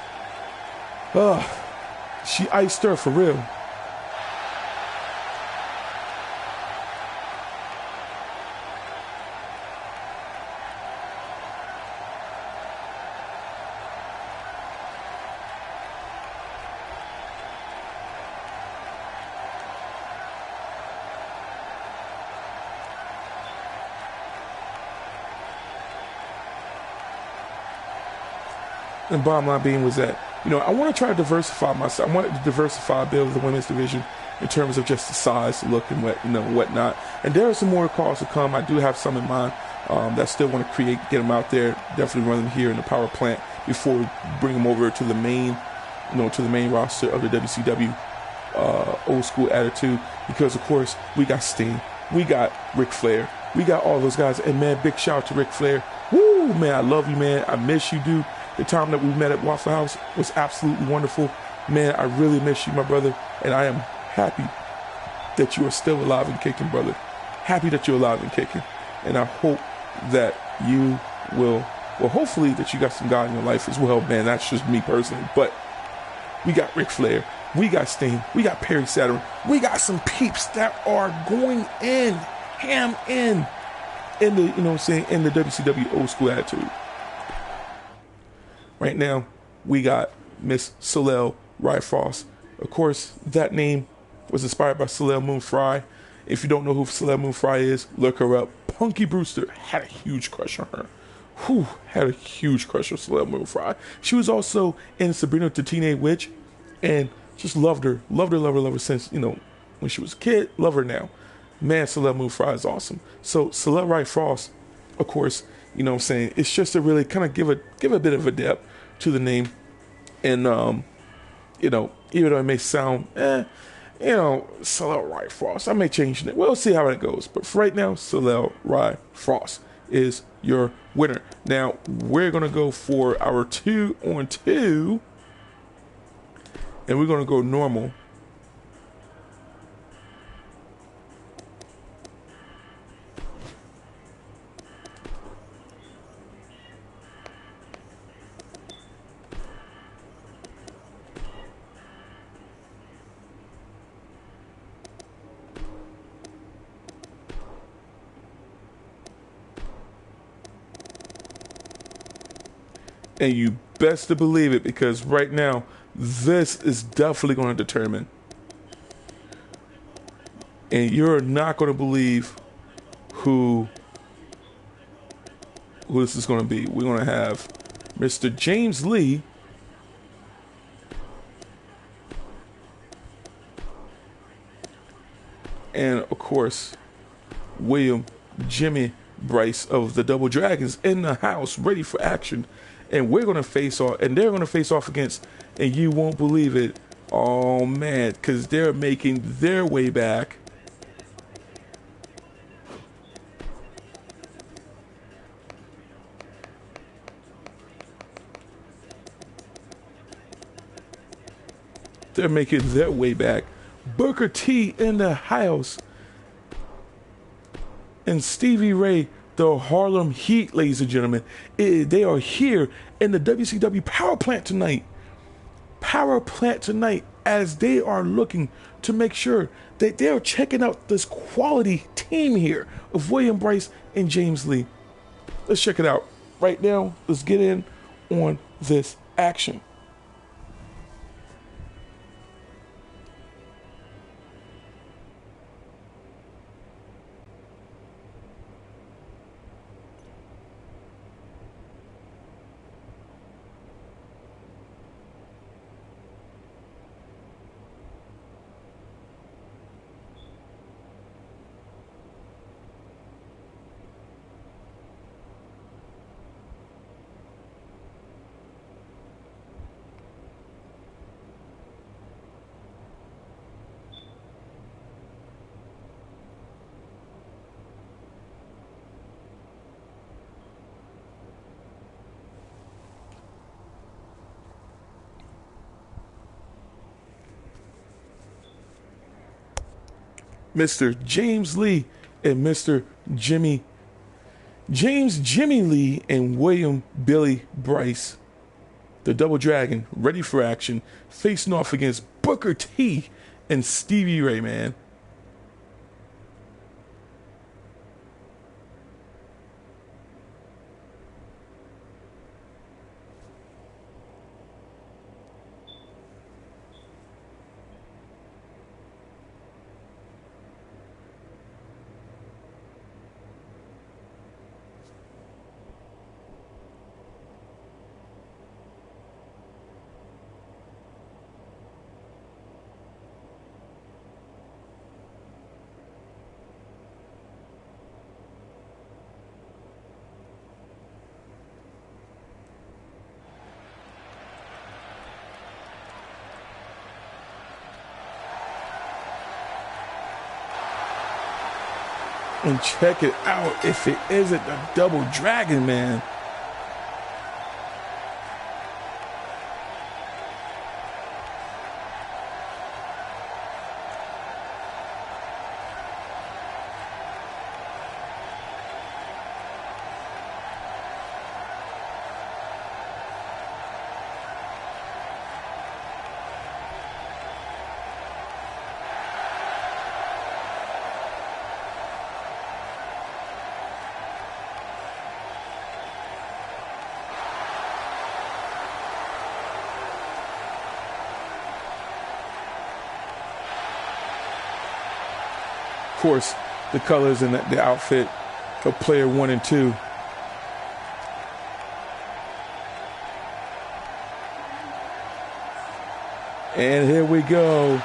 She iced her for real. And bottom line being was that, I want to try to diversify myself. I want to diversify a bit of the women's division in terms of just the size, look, and whatnot. And there are some more calls to come. I do have some in mind that still want to get them out there. Definitely run them here in the Power Plant before we bring them over to the main, to the main roster of the WCW Old School Attitude. Because of course we got Sting, we got Ric Flair, we got all those guys. And man, big shout out to Ric Flair. Woo, man, I love you, man. I miss you, dude. The time that we met at Waffle House was absolutely wonderful. Man, I really miss you, my brother. And I am happy that you are still alive and kicking, brother. Happy that you're alive and kicking. And I hope that you will, hopefully that you got some God in your life as well, man. That's just me personally. But we got Ric Flair. We got Sting. We got Perry Saturn. We got some peeps that are going in, ham in the, in the WCW Old School Attitude. Right now, we got Miss Soiel Rye Frost. Of course, that name was inspired by Soleil Moon Frye. If you don't know who Soleil Moon Frye is, look her up. Punky Brewster had a huge crush on her. Had a huge crush on Soleil Moon Frye. She was also in Sabrina the Teenage Witch, and just loved her since, when she was a kid. Love her now. Man, Soleil Moon Frye is awesome. So Soiel Rye Frost, of course, it's just to really kind of give a bit of a depth to the name. And, even though it may sound, Soiel Rye Frost, I may change it. We'll see how it goes. But for right now, Soiel Rye Frost is your winner. Now, we're going to go for our 2-on-2. And we're going to go normal. And you best to believe it, because right now, this is definitely going to determine. And you're not going to believe who this is going to be. We're going to have Mr. James Lee and, of course, William Jimmy Bryce of the Double Dragons in the house, ready for action. And we're going to face off, and they're going to face off against, and you won't believe it, oh man, because they're making their way back. They're making their way back. Booker T in the house. And Stevie Ray, the Harlem Heat, ladies and gentlemen. They are here in the WCW Power Plant tonight. Power Plant tonight, as they are looking to make sure that they are checking out this quality team here of William Bryce and James Lee. Let's check it out. Right now, let's get in on this action. Mr. James Lee and Mr. Jimmy Lee and William Billy Bryce, the Double Dragon, ready for action, facing off against Booker T and Stevie Ray, man. And check it out if it isn't the double dragon, man. Of course, the colors and the outfit of player 1 and 2. And here we go.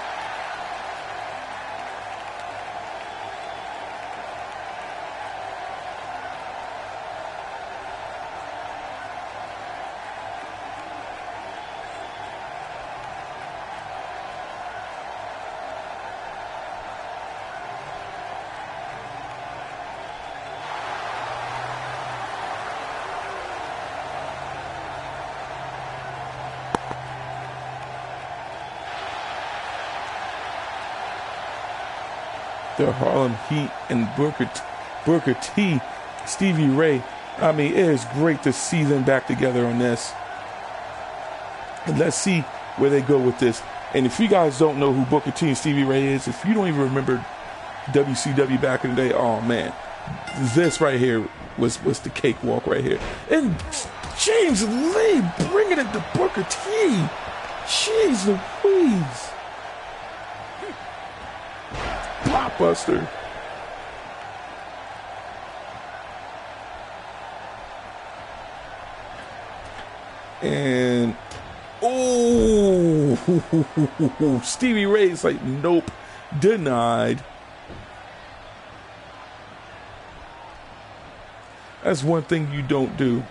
The Harlem Heat and Booker T, Stevie Ray. I mean, it is great to see them back together on this. And let's see where they go with this. And if you guys don't know who Booker T and Stevie Ray is, if you don't even remember WCW back in the day, oh man, this right here was the cakewalk right here. And James Lee bringing it to Booker T. Jeez Louise. Blockbuster. And oh, Stevie Ray's like, nope, denied. That's one thing you don't do.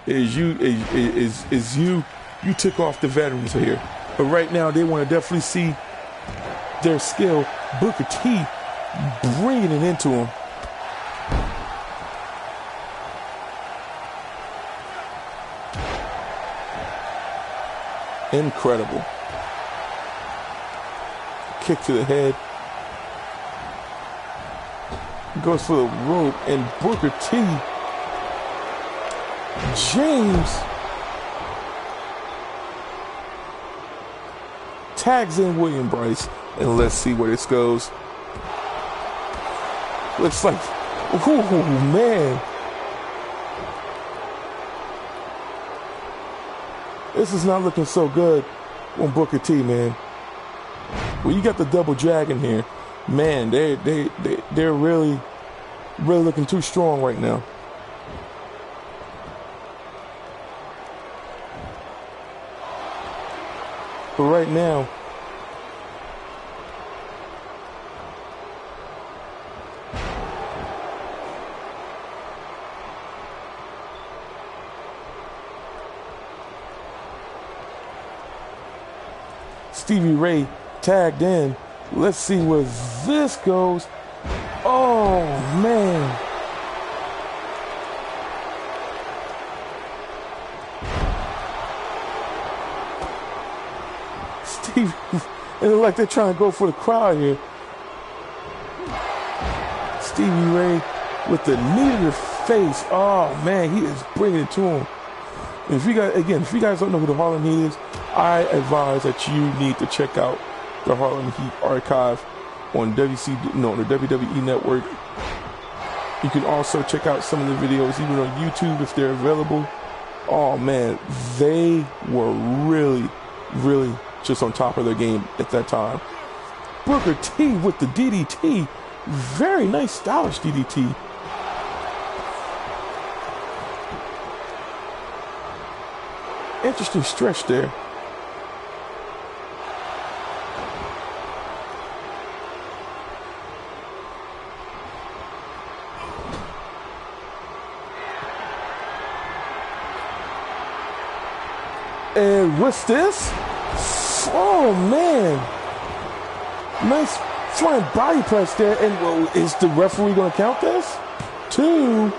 Is you took off the veterans here, but right now they want to definitely see their skill. Booker T bringing it into him. Incredible. Kick to the head. Goes for the rope, and Booker T. James tags in William Bryce, and let's see where this goes. Looks like, oh man, this is not looking so good on Booker T, man. Well, you got the double dragon here, man. They're really looking too strong right now. But right now, Stevie Ray tagged in. Let's see where this goes. Oh, man. Stevie, it looks like they're trying to go for the crowd here. Stevie Ray with the knee to the face. Oh, man, he is bringing it to him. And if you guys don't know who the Harlem Heat is, I advise that you need to check out the Harlem Heat archive on the WWE Network. You can also check out some of the videos even on YouTube if they're available. Oh man, they were really, really just on top of their game at that time. Booker T with the DDT. Very nice, stylish DDT. Interesting stretch there. And what's this? Oh man. Nice flying body press there. And well, is the referee going to count this? 2.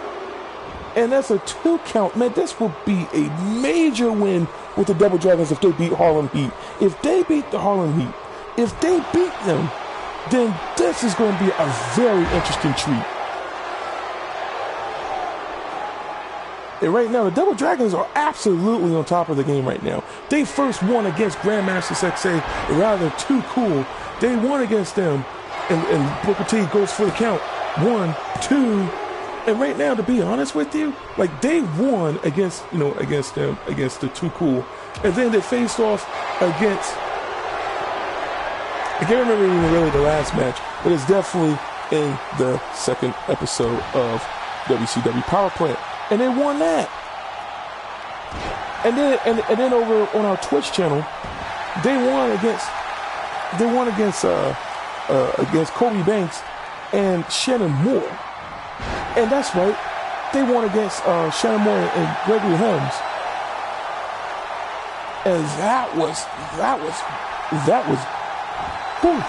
And that's a 2 count. Man, this will be a major win with the Double Dragons if they beat Harlem Heat. If they beat the Harlem Heat, if they beat them, then this is going to be a very interesting treat. And right now, the Double Dragons are absolutely on top of the game right now. They first won against Grandmaster Sexay, rather too cool. They won against them, and Booker T goes for the count. 1, 2, and right now, to be honest with you, like they won against them, against the Too Cool, and then they faced off against. I can't remember even really the last match, but it's definitely in the second episode of WCW Power Plant. And they won that. And then over on our Twitch channel, they won against Colby Banks and Shannon Moore. And that's right, they won against Shannon Moore and Gregory Helms. And that was whew.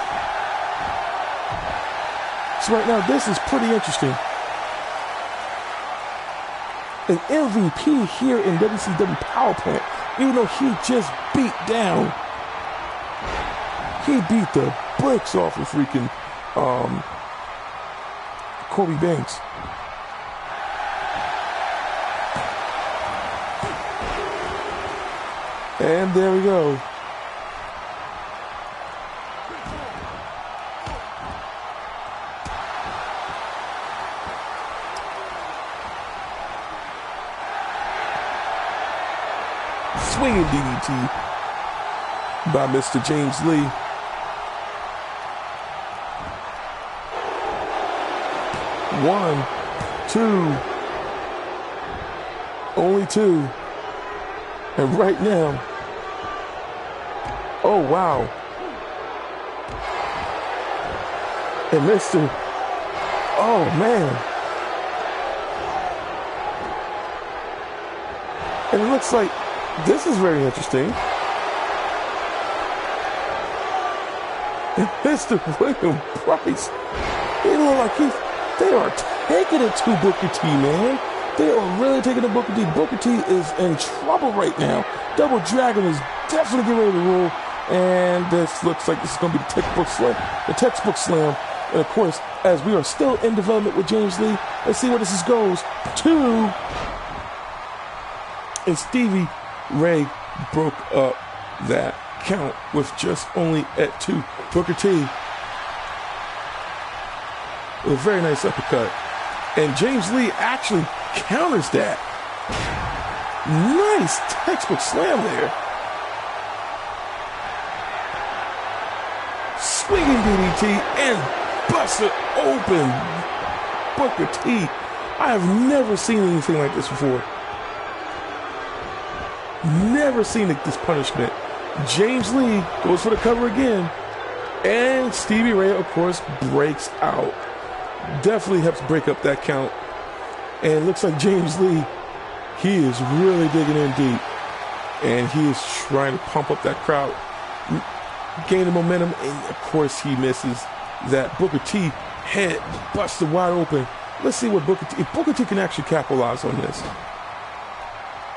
So right now this is pretty interesting. An MVP here in WCW Power Plant, even though he just beat the bricks off of freaking Colby Banks. And there we go. Swinging DDT by Mr. James Lee. One, two, only 2. And right now, oh wow. And Mr. Oh man. And it looks like this is very interesting. And Mr. William Price, they look like they are taking it to Booker T, man. They are really taking it to Booker T. Booker T is in trouble right now. Double Dragon is definitely getting ready to roll. And this looks like this is going to be the textbook slam. And of course, as we are still in development with James Lee, let's see where this goes. 2. And Stevie Ray broke up that count with just only at 2. Booker T with a very nice uppercut. And James Lee actually counters that. Nice textbook slam there. Swinging DDT and busts it open. Booker T. I have never seen anything like this before. Never seen this punishment. James Lee goes for the cover again. And Stevie Ray, of course, breaks out. Definitely helps break up that count. And it looks like James Lee, he is really digging in deep. And he is trying to pump up that crowd. Gaining momentum. And, of course, he misses that. Booker T head busted wide open. Let's see what if Booker T can actually capitalize on this.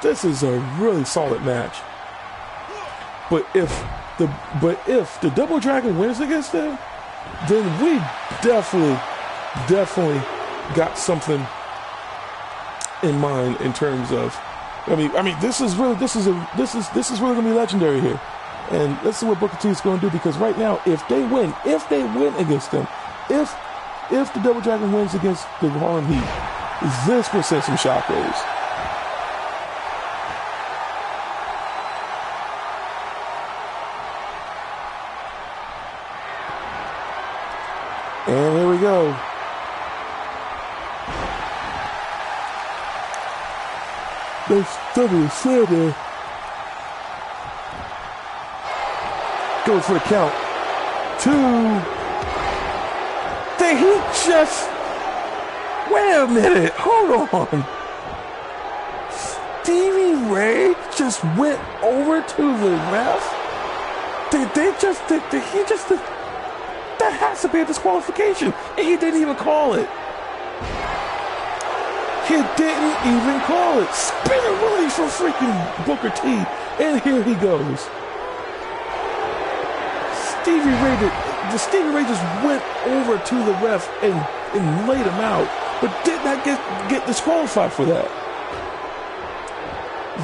This is a really solid match. But if the Double Dragon wins against them, then we definitely got something in mind in terms of I mean, this is really gonna be legendary here, and let's see what Booker T is gonna do, because right now, if they win against them, if the Double Dragon wins against the Harlem Heat, this will send some shockwaves. And here we go. They double slid there. Goes for the count. 2. Did he just... Wait a minute. Hold on. Stevie Ray just went over to the ref? Did he just... That has to be a disqualification. And he didn't even call it. He didn't even call it. Spinner release from freaking Booker T. And here he goes. Stevie Ray just went over to the ref and laid him out, but did not get disqualified for that.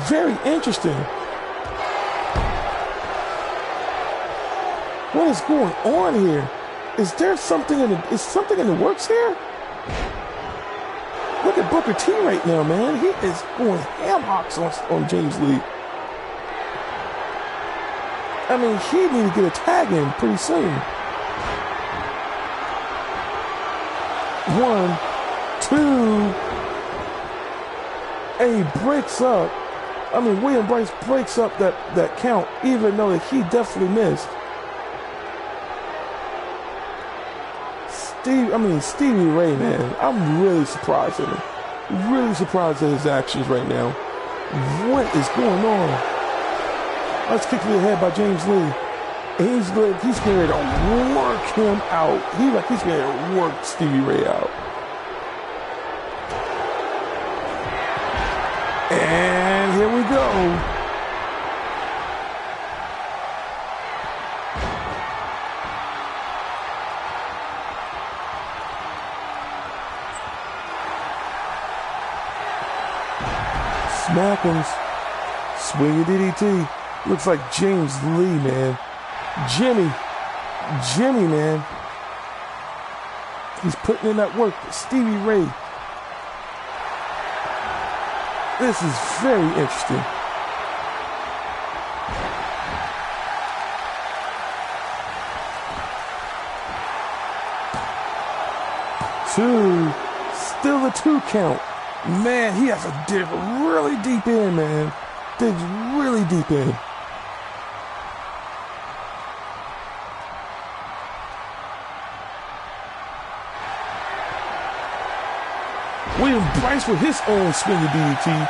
Very interesting. What is going on here? Is there something in the works here? Look at Booker T right now, man. He is going ham hocks on James Lee. I mean, he needs to get a tag in pretty soon. 1, 2, and he breaks up. I mean, William Bryce breaks up that count, even though he definitely missed. Stevie Ray, man, I'm really surprised at him. Really surprised at his actions right now. What is going on? Let's kick to the head by James Lee. And he's ready to work him out. He's ready to work Stevie Ray out. And here we go. Smackums, swinging DDT. Looks like James Lee, man. Jimmy, man. He's putting in that work. Stevie Ray. This is very interesting. Still a 2 count. Man, he has to dig really deep in, man. Digs really deep in. William Bryce with his own swinging DDT.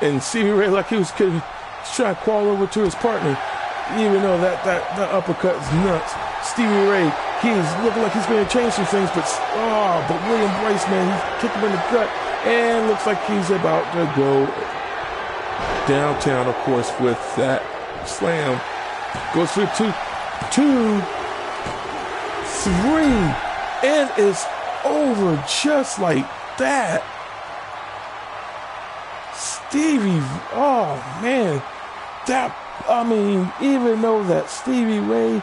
And Stevie Ray, like he was kidding, trying to crawl over to his partner. Even though that uppercut is nuts. Stevie Ray, he's looking like he's going to change some things, but William Bryce, man, he kicked him in the gut, and looks like he's about to go downtown, of course, with that slam. Goes for 2, 3, and it's over just like that. Stevie, oh man, even though that Stevie Ray,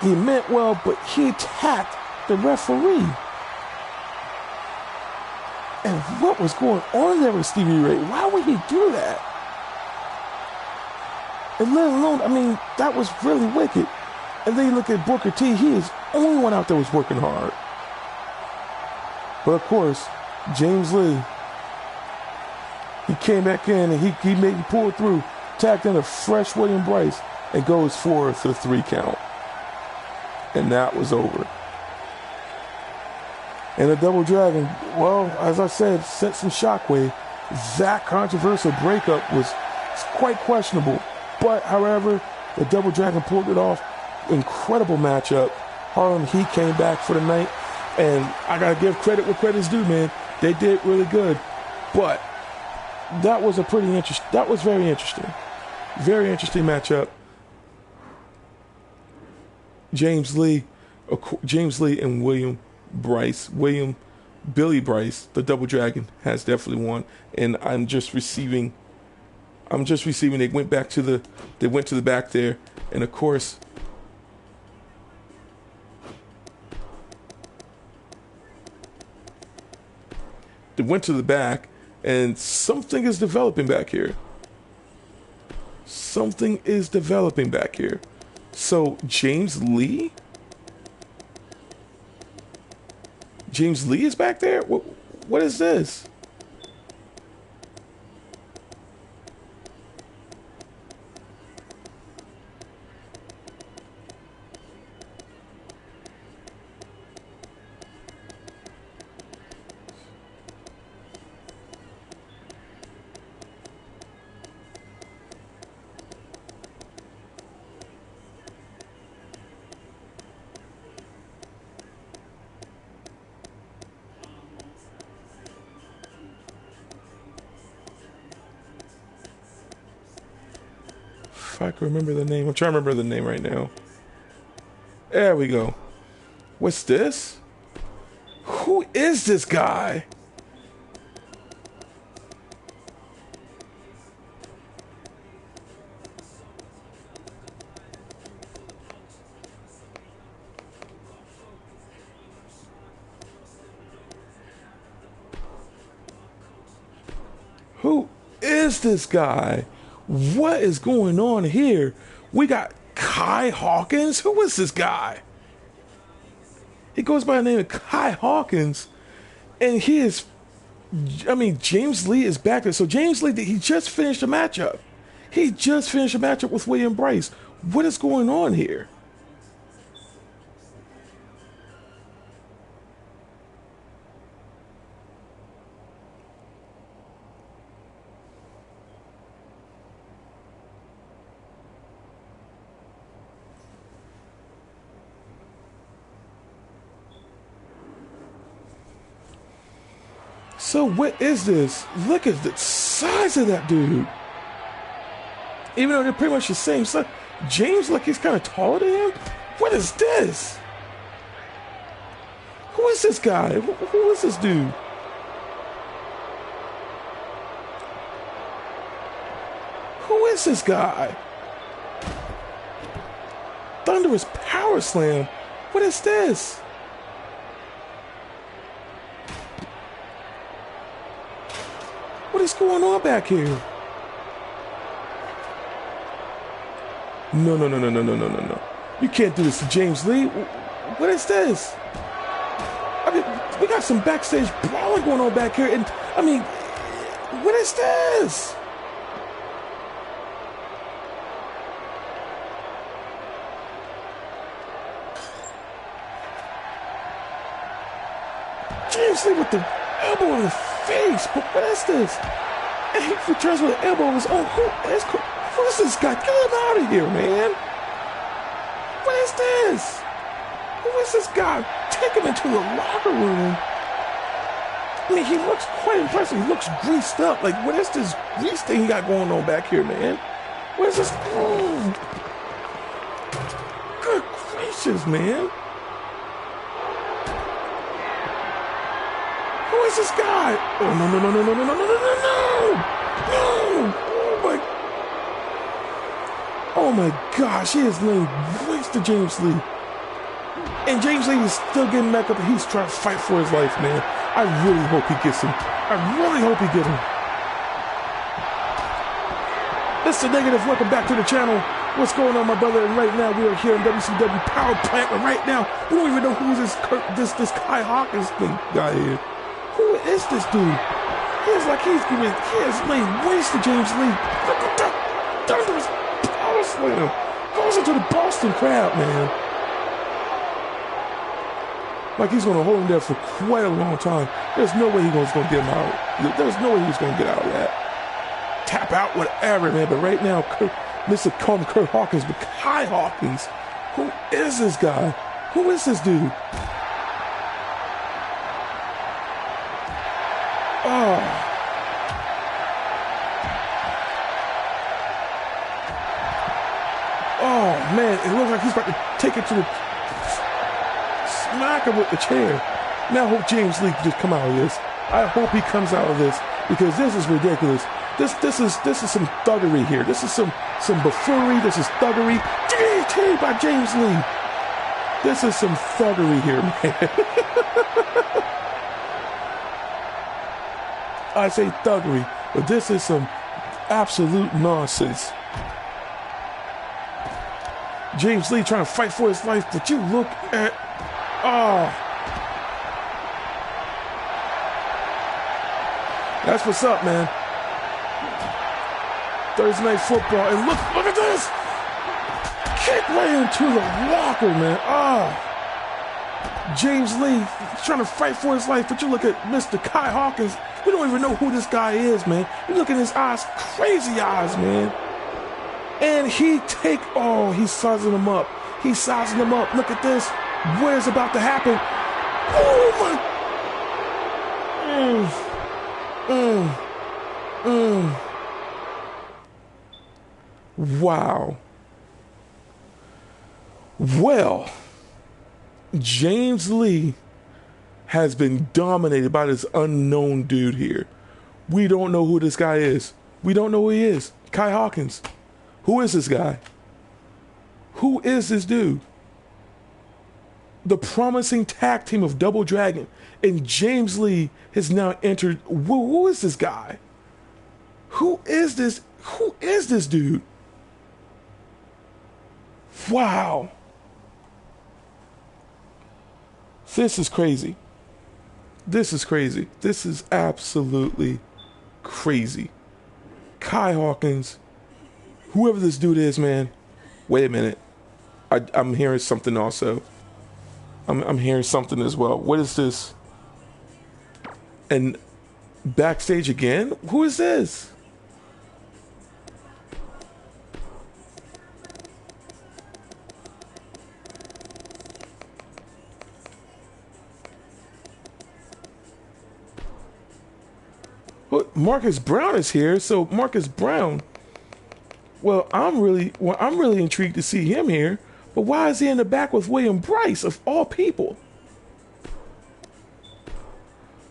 he meant well, but he attacked the referee. And what was going on there with Stevie Ray? Why would he do that? And let alone, that was really wicked. And then you look at Booker T, he is the only one out there was working hard. But of course, James Lee, he came back in and he pulled through, tacked in a fresh William Bryce, and goes for the 3 count. And that was over. And the Double Dragon, well, as I said, sent some shockwave. That controversial breakup was quite questionable. But, however, the Double Dragon pulled it off. Incredible matchup. Harlem Heat came back for the night. And I got to give credit where credit's due, man. They did really good. But that was very interesting. Very interesting matchup. James Lee, and Billy Bryce, the Double Dragon, has definitely won, and I'm just receiving. They went to the back there, and of course, they went to the back, and something is developing back here. Something is developing back here. So James Lee is back there? What is this? If I can remember the name. I'm trying to remember the name right now. There we go. What's this? Who is this guy? Who is this guy? What is going on here? We got Kai Hawkins. Who is this guy? He goes by the name of Kai Hawkins, and James Lee is back there. So James Lee, he just finished a matchup. He just finished a matchup with William Bryce. What is going on here? So what is this? Look at the size of that dude. Even though they're pretty much the same size. James, like he's kind of taller than him. What is this? Who is this guy? Who is this dude? Who is this guy? Thunderous Power Slam. What is this? What is going on back here? No. You can't do this to James Lee. What is this? I mean, we got some backstage brawling going on back here. And, I mean, what is this? James Lee with the elbow in the face, but what is this? And he returns with an elbow on his own. Who is this guy? Get him out of here, man. What is this? Who is this guy? Take him into the locker room. I mean, he looks quite impressive. He looks greased up. Like, what is this grease thing he got going on back here, man? What is this? Oh. Good gracious, man. Who is this guy? Oh, no. Oh my gosh, he is laying waste to James Lee. And James Lee is still getting back up and he's trying to fight for his life, man. I really hope he gets him. I really hope he gets him. This is Negative. Welcome back to the channel. What's going on, my brother? And right now we are here in WCW Power Plant. And right now, we don't even know who this Kai Hawkins guy is. Who is this dude? He is laying waste to James Lee. Look at that thunderous power slam. Goes into the Boston crowd, man. Like he's going to hold him there for quite a long time. There's no way he's going to get him out. There's no way he's going to get out of that. Tap out, whatever, man. But right now, Mr. Call him Kurt Hawkins, but Kai Hawkins. Who is this guy? Who is this dude? Oh man, it looks like he's about to take it to the smack him with the chair. Now I hope James Lee can just come out of this. I hope he comes out of this because this is ridiculous. This is some thuggery here. This is some buffoonery. This is thuggery. DDT by James Lee. This is some thuggery here, man. I say thuggery, but this is some absolute nonsense. James Lee trying to fight for his life, but you look at, that's what's up, man. Thursday Night Football, and look at this! Kick right into the locker, man. James Lee trying to fight for his life, but you look at Mr. Kai Hawkins. We don't even know who this guy is, man. You look at his eyes, crazy eyes, man. And he's sizing him up. He's sizing him up. Look at this. What is about to happen? Oh my. Wow. Well, James Lee has been dominated by this unknown dude here. We don't know who this guy is. We don't know who he is. Kai Hawkins. Who is this guy? Who is this dude? The promising tag team of Double Dragon and James Lee has now entered. Who is this guy? Who is this? Who is this dude? Wow. This is crazy. This is crazy. This is absolutely crazy. Kai Hawkins, whoever this dude is, man. Wait a minute. I'm hearing something also. I'm hearing something as well. What is this? And backstage again? Who is this? Marcus Brown is here, so Marcus Brown. Well, I'm really intrigued to see him here. But why is he in the back with William Bryce of all people?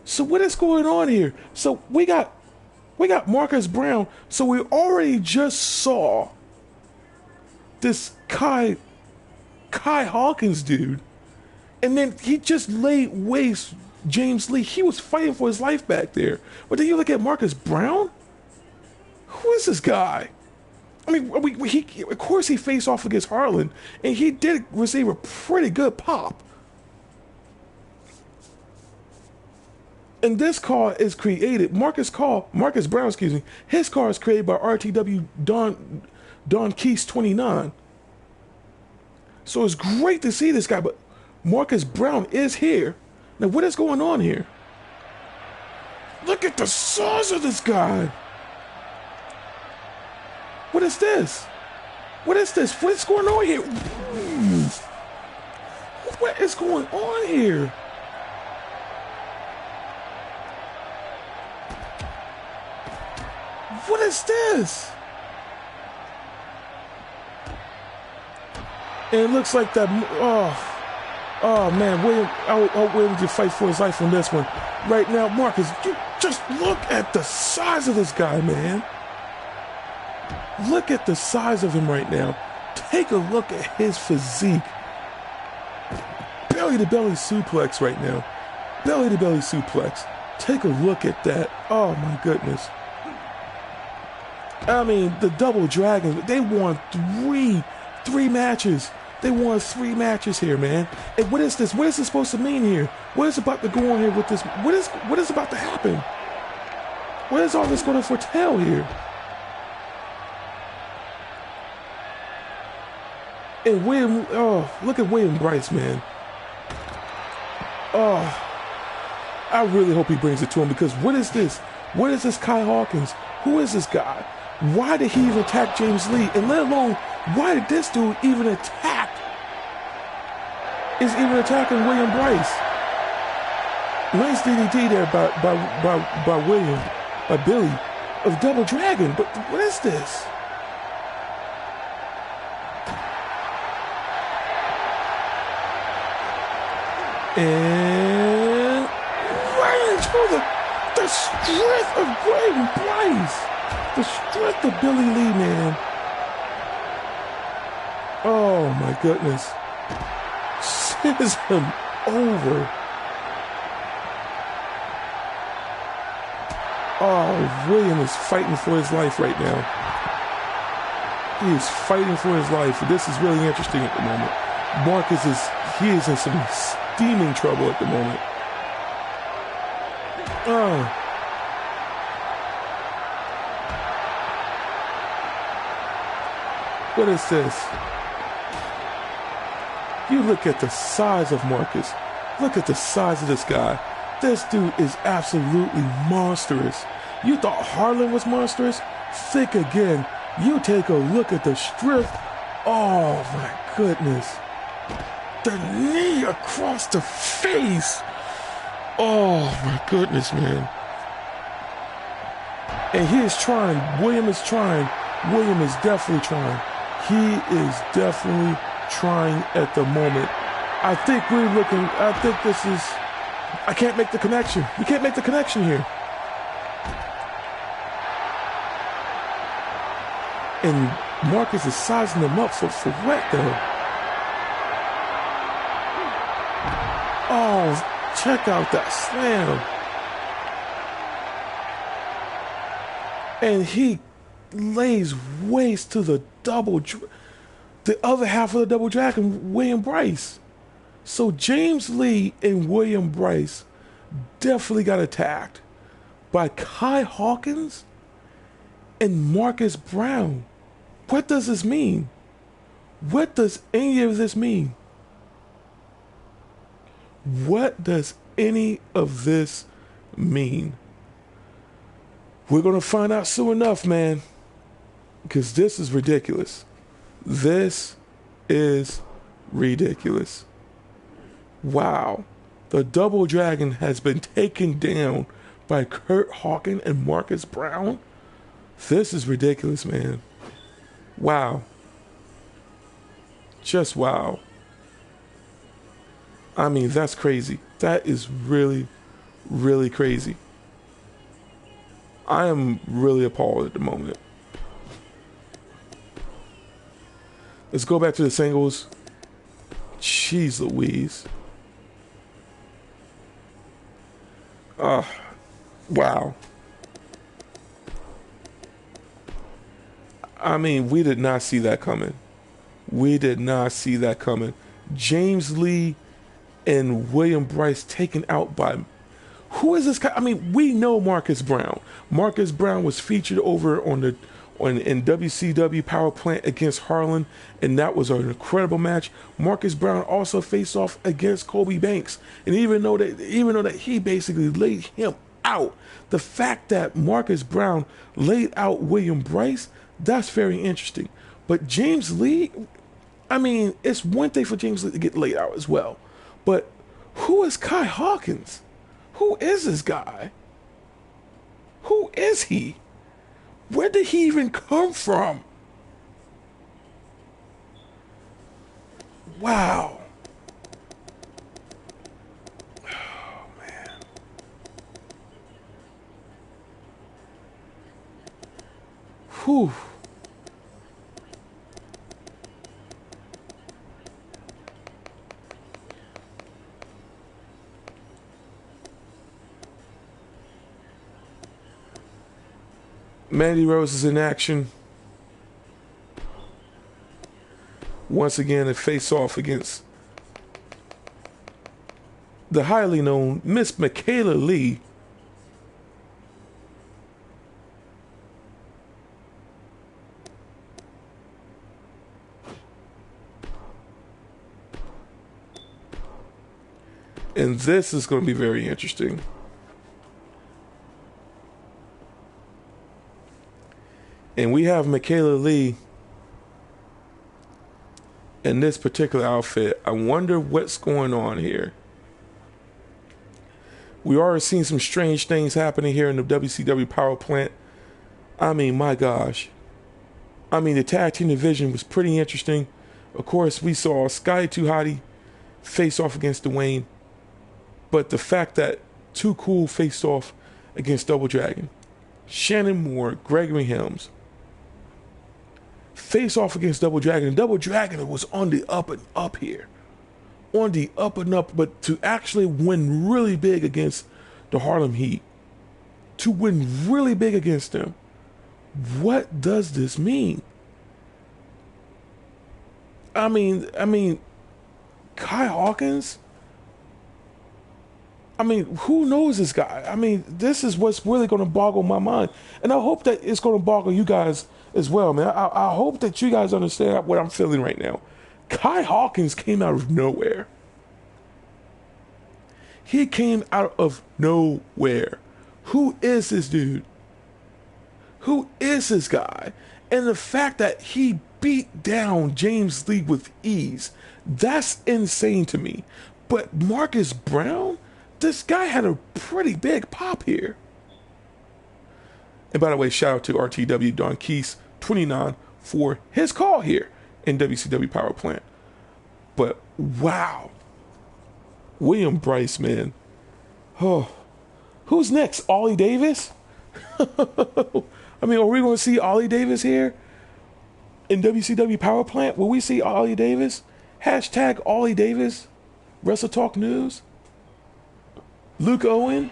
So what is going on here? So we got Marcus Brown. So we already just saw this Kai Hawkins dude, and then he just laid waste James Lee. He was fighting for his life back there. But then you look at Marcus Brown. Who is this guy? I mean, of course he faced off against Harlan, and he did receive a pretty good pop. And this car is created, Marcus Brown, excuse me, his car is created by RTW Don Keese 29. So it's great to see this guy, but Marcus Brown is here. Now what is going on here? Look at the size of this guy. What is this? What is this? What is going on here? What is going on here? What is this? And it looks like that. Oh man, William to fight for his life on this one. Right now, Marcus, you just look at the size of this guy, man. Look at the size of him right now. Take a look at his physique. Belly to belly suplex right now. Belly to belly suplex. Take a look at that. Oh my goodness. I mean, the Double Dragons, they won three matches. They won 3 matches here, man. And what is this? What is this supposed to mean here? What is about to go on here with this? What is about to happen? What is all this going to foretell here? And William, look at William Bryce, man. I really hope he brings it to him, because what is this? What is this Kai Hawkins? Who is this guy? Why did he even attack James Lee? And let alone, why did this dude even attacking William Bryce? Nice DDT there by William, by Billy of Double Dragon. But what is this? And right into the strength of William Bryce. The strength of Billy Lee, man. Oh my goodness. Sends him over. Oh, William is fighting for his life right now. He is fighting for his life. This is really interesting at the moment. Marcus is in some steaming trouble at the moment. Oh. What is this? You look at the size of Marcus. Look at the size of this guy. This dude is absolutely monstrous. You thought Harlem was monstrous? Think again. You take a look at the strength. Oh my goodness. The knee across the face. Oh my goodness, man. And he is trying. William is trying. William is definitely trying. He is definitely trying at the moment. I think this is, I can't make the connection. We can't make the connection here. And Marcus is sizing them up for what though? Oh, check out that slam. And he lays waste to the other half of the double dragon, William Bryce. So James Lee and William Bryce definitely got attacked by Kai Hawkins and Marcus Brown. What does this mean? What does any of this mean? What does any of this mean? We're going to find out soon enough, man. Because this is ridiculous. This is ridiculous. Wow. The Double Dragon has been taken down by Kurt Hawkins and Marcus Brown. This is ridiculous, man. Wow. Just wow. I mean, that's crazy. That is really, really crazy. I am really appalled at the moment. Let's go back to the singles. Jeez Louise. Wow. I mean, we did not see that coming. We did not see that coming. James Lee and William Bryce taken out by... Who is this guy? I mean, we know Marcus Brown. Marcus Brown was featured over in WCW Power Plant against Harlem, and that was an incredible match. Marcus Brown also faced off against Colby Banks, and even though that he basically laid him out, the fact that Marcus Brown laid out William Bryce, that's very interesting. But James Lee, I mean, it's one thing for James Lee to get laid out as well, but who is Kai Hawkins? Who is this guy? Who is he? Where did he even come from? Wow. Oh, man. Whew. Mandy Rose is in action. Once again, a face-off against the highly known Miss Mikayla Lee. And this is going to be very interesting. And we have Mikayla Lee in this particular outfit. I wonder what's going on here. We already seen some strange things happening here in the WCW Power Plant. I mean, my gosh. I mean, the tag team division was pretty interesting. Of course, we saw Sky 2 Hottie face off against Dwayne. But the fact that Too Cool faced off against Double Dragon, Shannon Moore, Gregory Helms face off against Double Dragon. Double Dragon was on the up and up here. On the up and up, but to actually win really big against the Harlem Heat, to win really big against them, what does this mean? I mean, Kai Hawkins? I mean, who knows this guy? I mean, this is what's really going to boggle my mind. And I hope that it's going to boggle you guys as well, man. I hope that you guys understand what I'm feeling right now. Kai Hawkins came out of nowhere. He came out of nowhere. Who is this dude? Who is this guy? And the fact that he beat down James Lee with ease, that's insane to me. But Marcus Brown, this guy had a pretty big pop here. And by the way, shout out to RTW Don Keese 29 for his call here in WCW Power Plant. But wow, William Bryce, man. Oh, who's next? Ollie Davis? I mean, are we going to see Ollie Davis here in WCW Power Plant? Will we see Ollie Davis? Hashtag Ollie Davis. Wrestle Talk News. Luke Owens.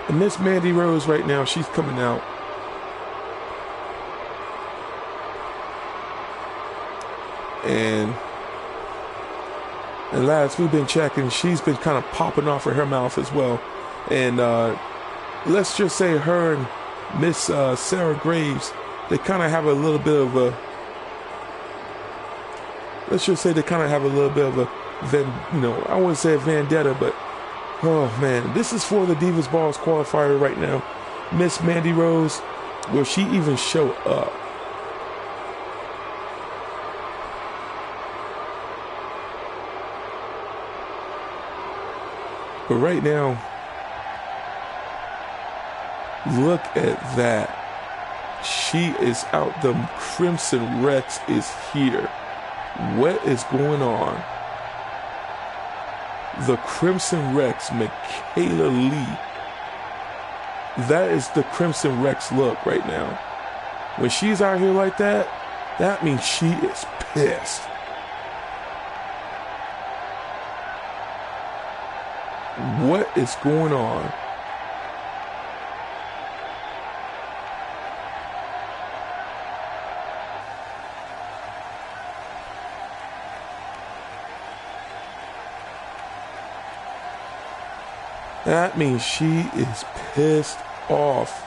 And Miss Mandy Rose right now, she's coming out. And lads, we've been checking. She's been kind of popping off of her mouth as well. And let's just say her and Miss Sarah Graves, they kind of have a little bit of a. Let's just say they kind of have a little bit of a, I wouldn't say a vendetta, but oh man, this is for the Divas Balls qualifier right now. Miss Mandy Rose, will she even show up? But right now, look at that. She is out. The Crimson Rex is here. What is going on? The Crimson Rex, Mikayla Lee. That is the Crimson Rex look right now. When she's out here like that, that means she is pissed. What is going on? That means she is pissed off.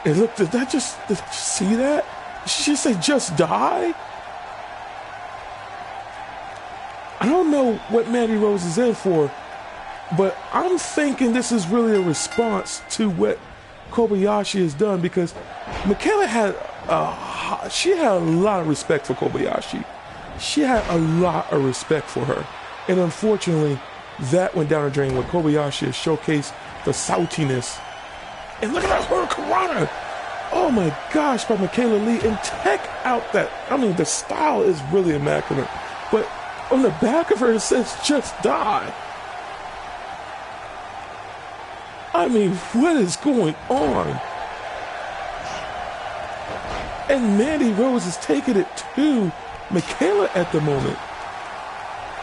And look, did you see that? Did she just say just die? I don't know what Mandy Rose is in for, but I'm thinking this is really a response to what Kobayashi has done, because Mikayla had a lot of respect for Kobayashi. She had a lot of respect for her. And unfortunately, that went down the drain when Kobayashi has showcased the saltiness. And look at that Hurricanrana. Oh my gosh, by Mikayla Lee. And check out that, the style is really immaculate. But on the back of her, it says just die. What is going on? And Mandy Rose is taking it to Mikayla at the moment.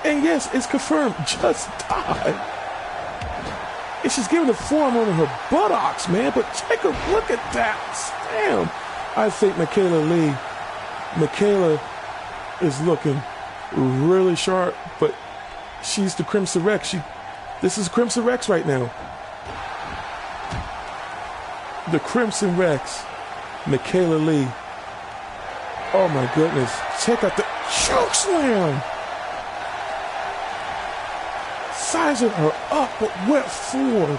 And yes, it's confirmed, just die. And she's giving the forearm on her buttocks, man. But take a look at that. Damn. I think Mikayla is looking really sharp, but she's the Crimson Rex. This is Crimson Rex right now. The Crimson Rex, Mikayla Lee. Oh my goodness. Check out the choke slam. Sizing her up, but went forward.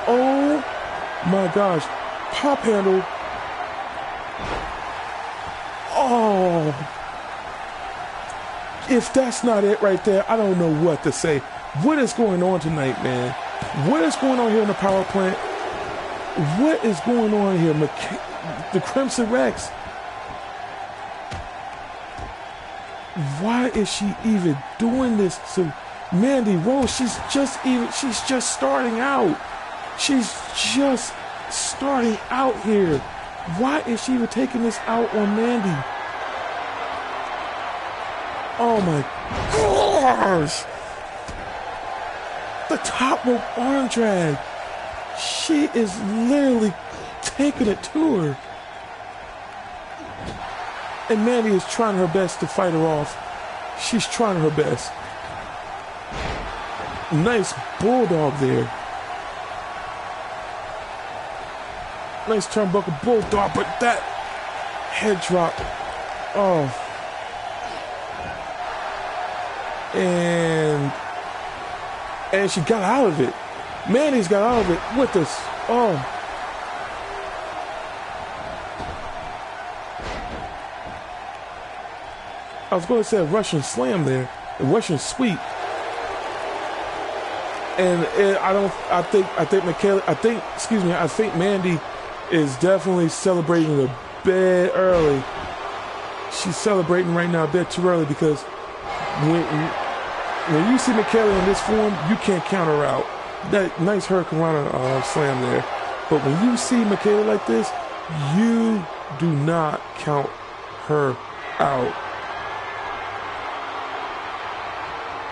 Oh My gosh. Pop handle. Oh. If that's not it right there, I don't know what to say. What is going on tonight, man? What is going on here in the power plant? What is going on here? The Crimson Rex. Why is she even doing this to Mandy Rose? She's just starting out. She's just starting out here. Why is she even taking this out on Mandy? Oh my gosh. The top rope arm drag. She is literally taking it to her. And Mandy is trying her best to fight her off. She's trying her best. Nice bulldog there. Nice turnbuckle bulldog, but that head drop. Oh. And she got out of it. Mandy's got out of it with this. Oh. I was going to say a Russian slam there, a Russian sweep. And I think Mandy is definitely celebrating a bit early. She's celebrating right now a bit too early because when you see Mikayla in this form, you can't count her out. That nice Hurricane slam there. But when you see Mikayla like this, you do not count her out.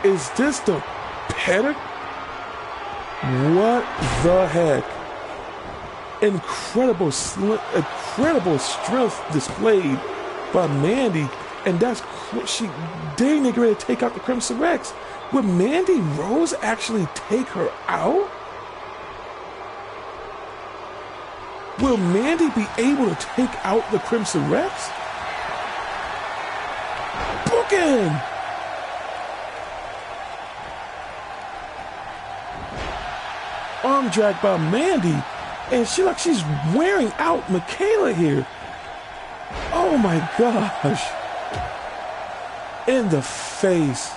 Is this the pedigree? What the heck? Incredible strength displayed by Mandy, and that's she dang near ready to take out the Crimson Rex. Would Mandy Rose actually take her out? Will Mandy be able to take out the Crimson Rex? Booking! Arm drag by Mandy, and she's wearing out Mikayla here. Oh my gosh. In the face.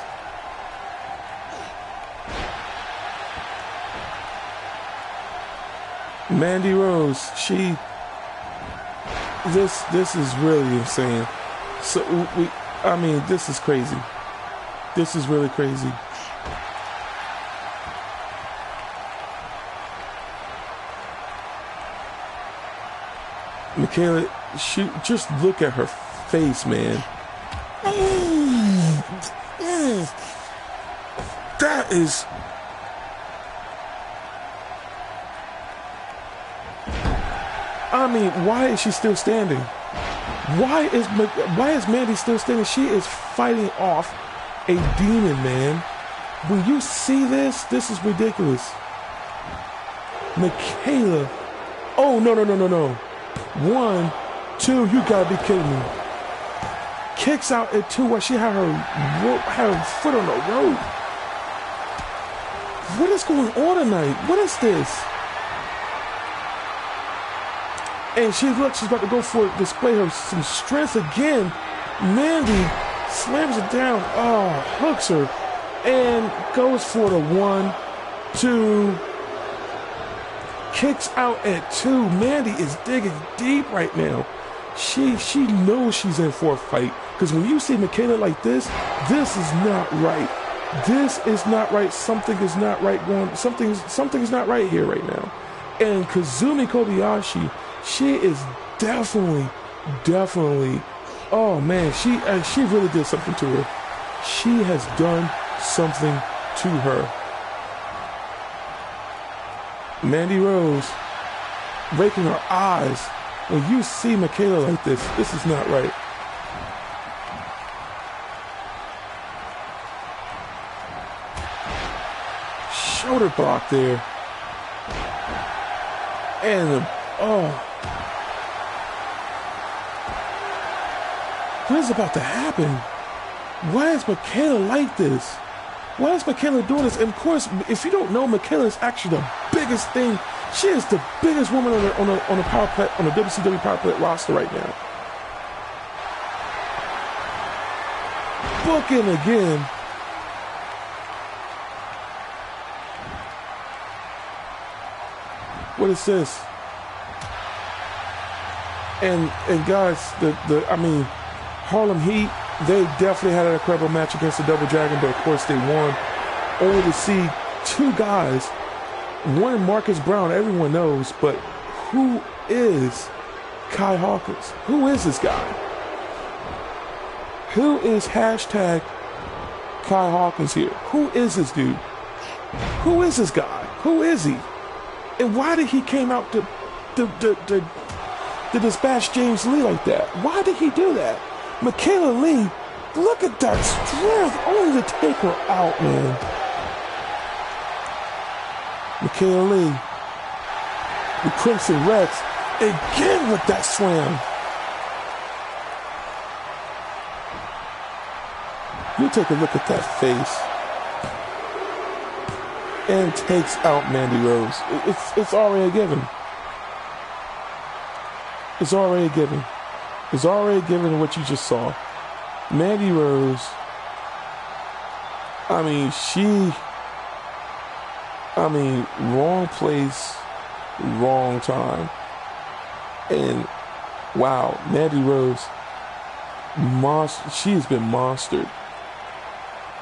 Mandy Rose, this is really insane. So this is crazy. This is really crazy. Mikayla, just look at her face, man. That is... why is she still standing? Why is Mandy still standing? She is fighting off a demon, man. When you see this is ridiculous. Mikayla. Oh, no. 1, 2, you gotta be kidding me. Kicks out at 2 while she had her foot on the rope. What is going on tonight? What is this? And she's about to go for it, display some strength again. Mandy slams it down, hooks her, and goes for the 1, 2, kicks out at 2. Mandy is digging deep right now. She knows she's in for a fight. Because when you see Mikayla like this is not right. This is not right. Something is not right something is not right here right now. And Kazumi Kobayashi, she is definitely, oh man, she really did something to her. She has done something to her. Mandy Rose, raking her eyes. When you see Mikayla like this is not right. Shoulder block there. And, what is about to happen? Why is Mikayla like this? Why is Mikayla doing this? And of course, if you don't know, Mikayla is actually the biggest thing. She is the biggest woman on the power plant, on the WCW Power Plant roster right now. Booking again. What is this? And guys, I mean, Harlem Heat, they definitely had an incredible match against the Double Dragon, but of course they won. Only to see two guys, one Marcus Brown, everyone knows, but who is Kai Hawkins? Who is this guy? Who is hashtag Kai Hawkins here? Who is this dude? Who is this guy? Who is he? And why did he came out to dispatch James Lee like that? Why did he do that? Mikayla Lee, look at that strength, only to take her out, man. Mikayla Lee, the Crimson Reds, again with that slam. You take a look at that face. And takes out Mandy Rose. It's already a given. It's already a given. It's already a given what you just saw. Mandy Rose, wrong place, wrong time. And wow, Mandy Rose, she has been monstered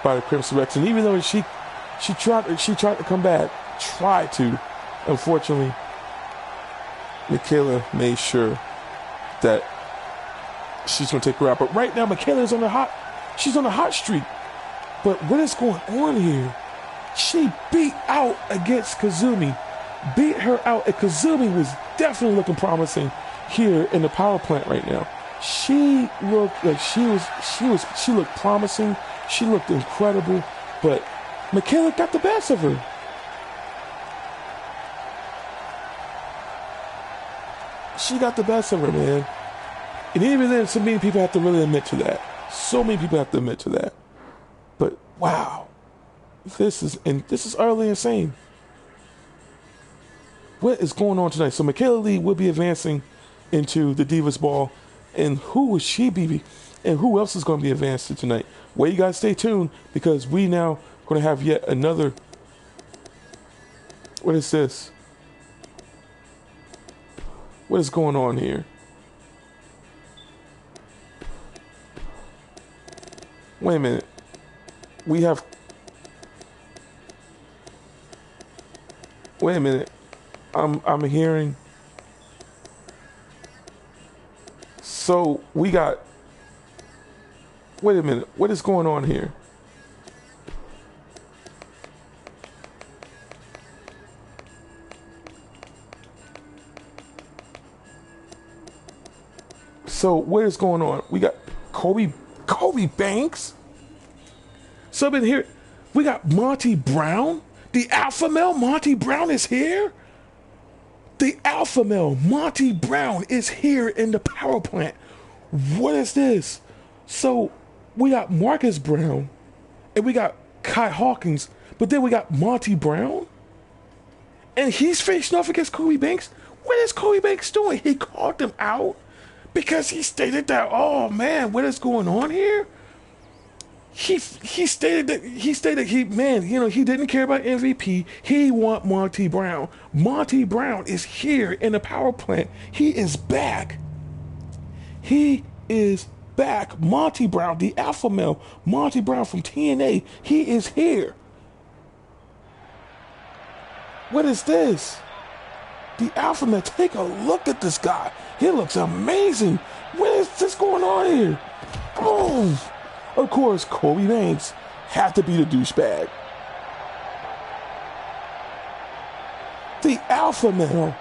by the Crimson Rex. And even though she tried to come back, unfortunately, Mikayla made sure that she's going to take her out. But right now, Mikayla is on the hot streak. But what is going on here? She beat out against Kazumi. Beat her out. And Kazumi was definitely looking promising here in the power plant right now. She looked like she looked promising. She looked incredible. But Mikayla got the best of her. She got the best of her, man. And even then, so many people have to really admit to that. So many people have to admit to that. But wow, this is utterly insane. What is going on tonight? So Mikayla Lee will be advancing into the Divas Ball, and who will she be? And who else is going to be advancing tonight? Well, you guys stay tuned, because we now going to have yet another. What is this? What is going on here? Wait a minute. We have. Wait a minute. I'm hearing. So we got. Wait a minute. What is going on here? So what is going on? We got Colby Banks. So I've been here. We got Monty Brown. The alpha male Monty Brown is here. The alpha male Monty Brown is here in the power plant. What is this? So we got Marcus Brown and we got Kai Hawkins, but then we got Monty Brown and he's facing off against Colby Banks. What is Colby Banks doing? He called them out because he stated that, oh man, what is going on here? He stated he didn't care about MVP. He want Monty Brown. Monty Brown is here in the power plant. He is back. He is back. Monty Brown, the alpha male, Monty Brown from TNA. He is here. What is this? The alpha male. Take a look at this guy. He looks amazing. What is this going on here? Boom. Of course, Colby Banks had to be the douchebag. The alpha male.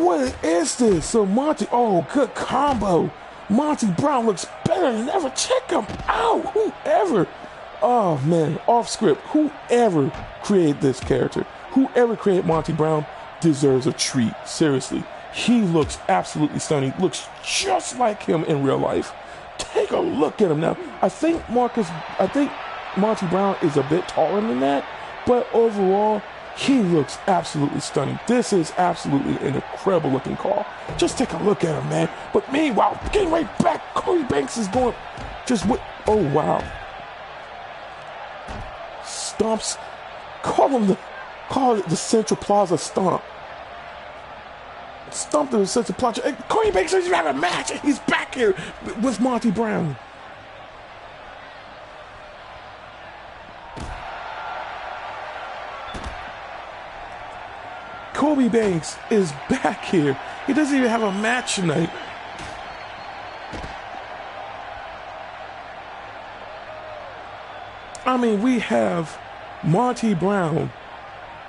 What is this? So Monty, oh, good combo. Monty Brown looks better than ever. Check him out. Whoever. Oh man, off script. Whoever created this character, Whoever created Monty Brown deserves a treat. Seriously. He looks absolutely stunning. Looks just like him in real life. Take a look at him now. I think Monty Brown is a bit taller than that, but overall, he looks absolutely stunning. This is absolutely an incredible looking car. Just take a look at him, man. But meanwhile, getting right back, Colby Banks is going just what? Oh, wow. Stomps. Call it the Central Plaza Stomp. Stomped in the Central Plaza. Hey, Colby Banks is having a match. He's back here with Monty Brown. Colby Banks is back here. He doesn't even have a match tonight. I mean, we have Monty Brown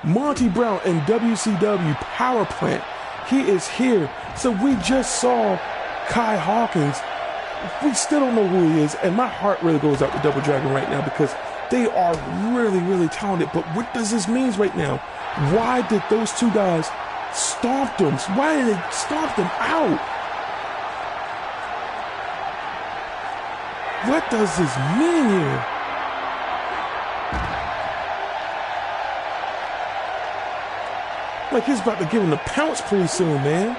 in WCW Power Plant. He is here. So we just saw Kai Hawkins. We still don't know who he is, and my heart really goes out to Double Dragon right now because they are really, really talented. But what does this mean right now? Why did those two guys stomp them? Why did they stomp them out? What does this mean here? Like he's about to give him the pounce pretty soon, man.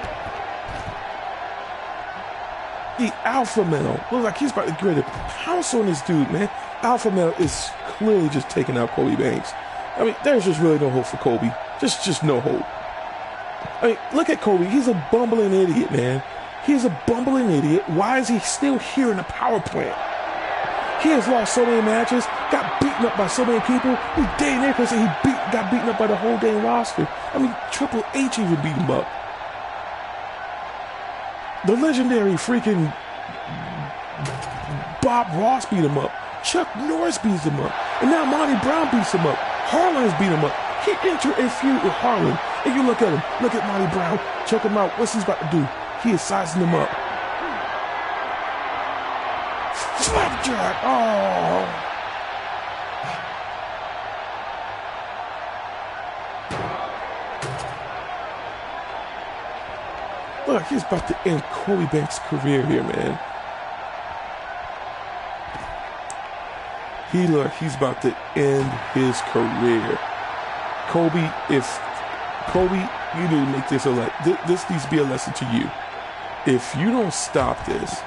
The alpha male looks like he's about to get ready to pounce on this dude, man. Alpha male is clearly just taking out Colby Banks. I mean, there's just really no hope for Colby. Just no hope. I mean, look at Colby. He's a bumbling idiot, man. He's a bumbling idiot. Why is he still here in the power plant? He has lost so many matches, got beaten up by so many people. He dang near person got beaten up by the whole dang roster. I mean, Triple H even beat him up. The legendary freaking Bob Ross beat him up. Chuck Norris beats him up. And now Monty Brown beats him up. Harlan has beat him up. He entered a feud with Harlan. And you look at him. Look at Monty Brown. Check him out. What's he about to do? He is sizing him up. Flapjack! Oh! Look, he's about to end Colby Banks' career here, man. He's about to end his career. Colby, you need to make this this needs to be a lesson to you. If you don't stop this,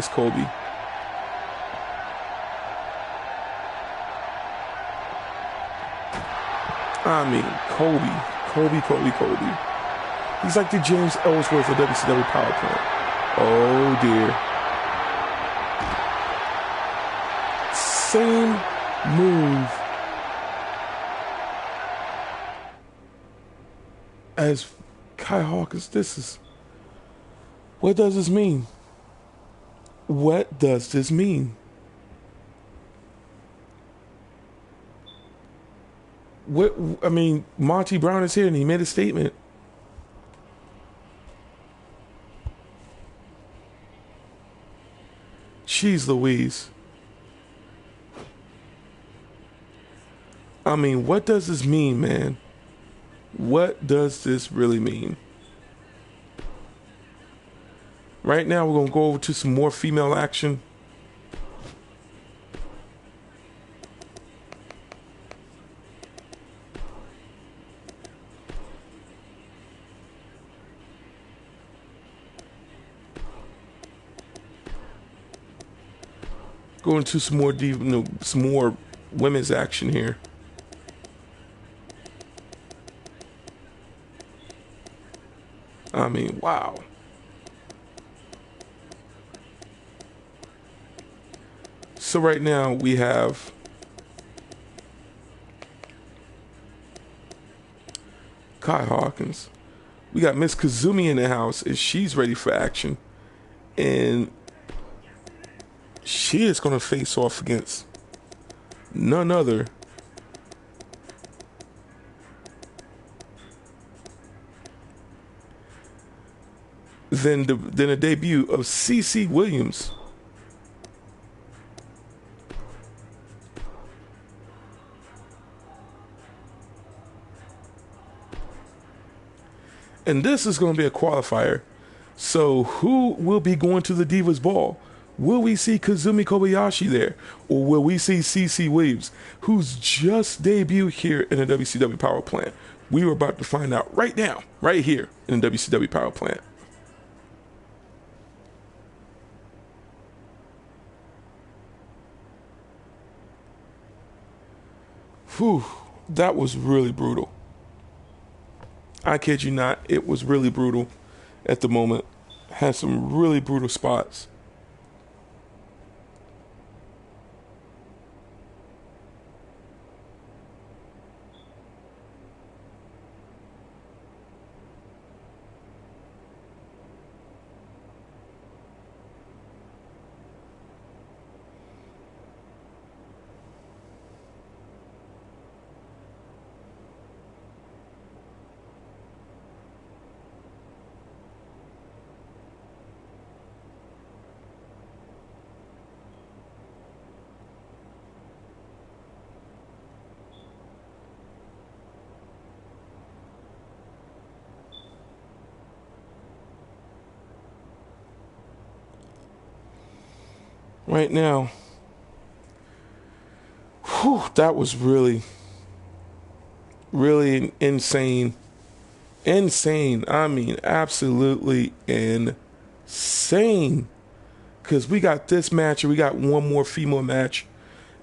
Colby, I mean, Colby. He's like the James Ellsworth of WCW Power Plant. Oh dear. Same move as Kai Hawkins. What does this mean? What does this mean? Monty Brown is here and he made a statement. Jeez Louise. I mean, what does this mean, man? What does this really mean? Right now, we're going to go over to some more female action. Going to some more women's action here. I mean, wow. So right now we have Kai Hawkins. We got Miss Kazumi in the house, and she's ready for action. And she is going to face off against none other than the debut of CC Williams. And this is going to be a qualifier. So who will be going to the Divas Ball? Will we see Kazumi Kobayashi there? Or will we see CC Williams, who's just debuted here in the WCW Power Plant? We were about to find out right now, right here in the WCW Power Plant. Whew, that was really brutal. I kid you not, it was really brutal at the moment. Had some really brutal spots. Right now, whew, that was really, really insane. Insane. I mean, absolutely insane. Because we got this match and we got one more female match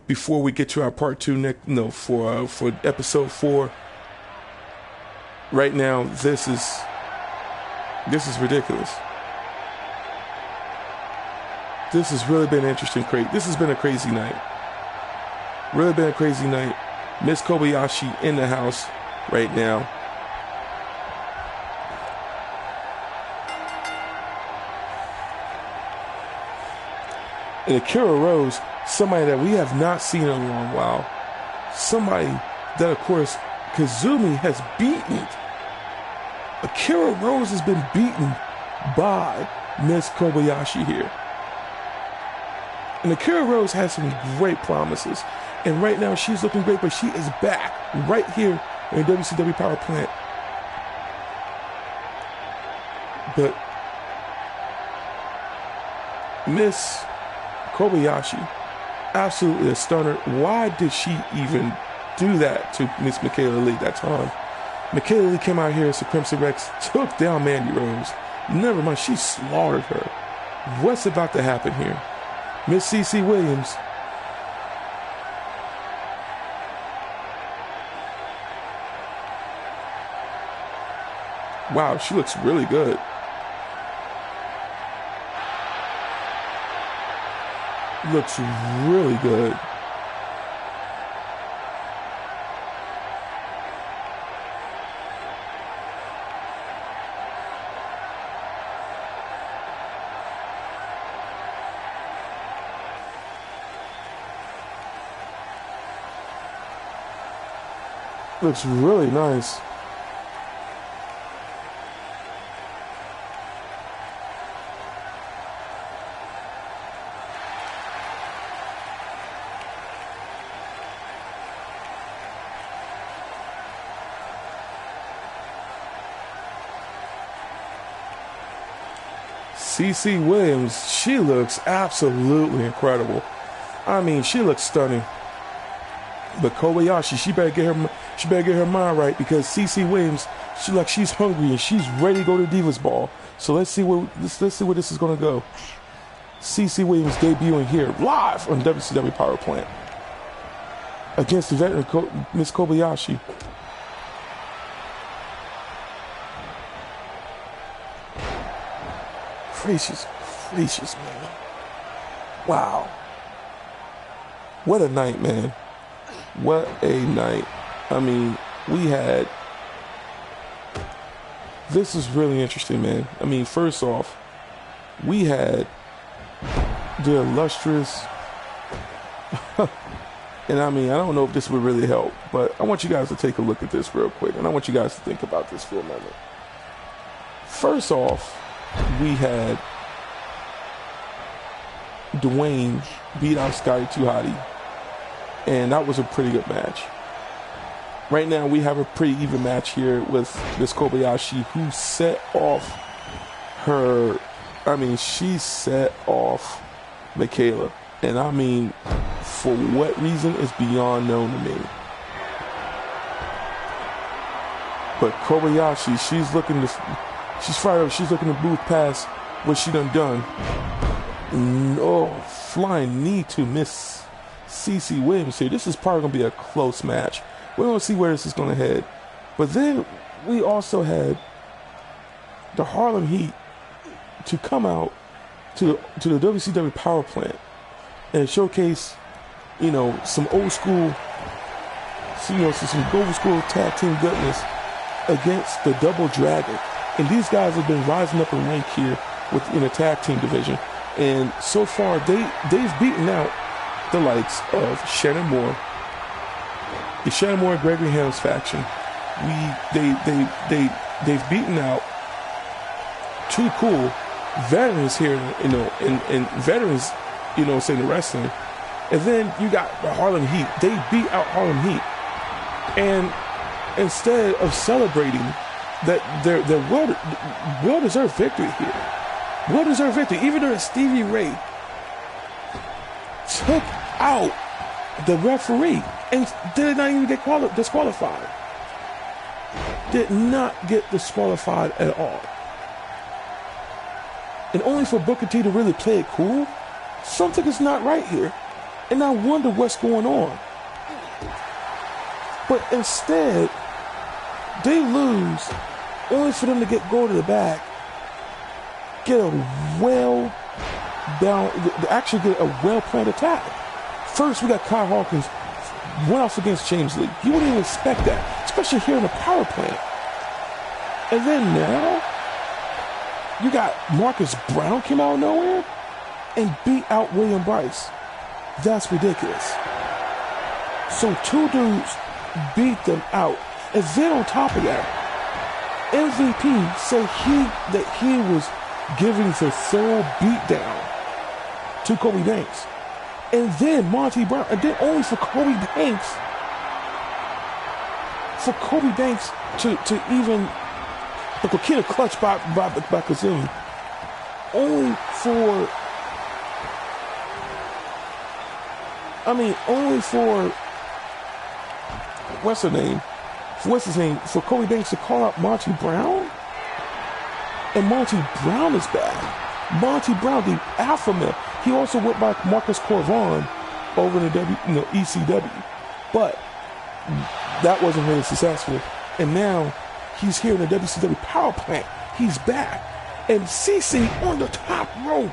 before we get to our part 2 for episode 4. Right now, this is ridiculous. This has really been interesting. This has been a crazy night. Really been a crazy night. Miss Kobayashi in the house right now. And Akira Rose, somebody that we have not seen in a long while. Somebody that, of course, Kazumi has beaten. Akira Rose has been beaten by Miss Kobayashi here. And Akira Rose has some great promises. And right now she's looking great, but she is back right here in WCW Power Plant. But Miss Kobayashi, absolutely a stunner. Why did she even do that to Miss Mikayla Lee that time? Mikayla Lee came out here as the Crimson Rex, took down Mandy Rose. Never mind, she slaughtered her. What's about to happen here? Miss CC Williams. Wow, she looks really good. Looks really good. Looks really nice. CC Williams, she looks absolutely incredible. I mean, she looks stunning. But Kobayashi, she better get her mind right, because CC Williams, she's hungry and she's ready to go to Divas Ball. So let's see where this is gonna go. CC Williams debuting here live on WCW Power Plant against the veteran Miss Kobayashi. Gracious, man. Wow. What a night, man. What a night. I mean, this is really interesting, man. I mean, first off, we had the illustrious, and I mean, I don't know if this would really help, but I want you guys to take a look at this real quick, and I want you guys to think about this for a moment. First off, we had Dwayne beat out Scotty 2 Hotty. And that was a pretty good match. right now we have a pretty even match here with Miss Kobayashi, who set off her. I mean, she set off Mikayla, and I mean, for what reason is beyond known to me. But Kobayashi, she's fired up. She's looking to move past what she done. Oh, flying knee to Miss CeCe Williams here. This is probably going to be a close match. We're going to see where this is going to head. But then we also had the Harlem Heat to come out to the WCW Power Plant and showcase, some old school, some old school tag team goodness against the Double Dragon. And these guys have been rising up in rank here in the tag team division. And so far, they've beaten out the likes of Shannon Moore, the Shannon Moore Gregory Helms faction. They've beaten out two cool veterans here, and veterans, say the wrestling. And then you got the Harlem Heat. They beat out Harlem Heat, and instead of celebrating their well-deserved victory here, well-deserved victory, even though Stevie Ray took out the referee and did not even get disqualified. Did not get disqualified at all. And only for Booker T to really play it cool, something is not right here. And I wonder what's going on. But instead, they lose only for them to go to the back, get a well-planned attack. First, we got Kyle Hawkins went off against James Lee. You wouldn't even expect that, especially here in the Power Plant. And then now, you got Marcus Brown came out of nowhere and beat out William Bryce. That's ridiculous. So two dudes beat them out. And then on top of that, MVP said that he was giving the thorough beatdown to Colby Banks. And then Monty Brown, and then only for Colby Banks to even the coquina clutch by Kazumi. Only for what's his name? For Colby Banks to call out Monty Brown? And Monty Brown is bad. Monty Brown, the alpha male. He also went by Marcus Corvon over in the ECW. But that wasn't really successful. And now he's here in the WCW Power Plant. He's back. And CeCe on the top rope.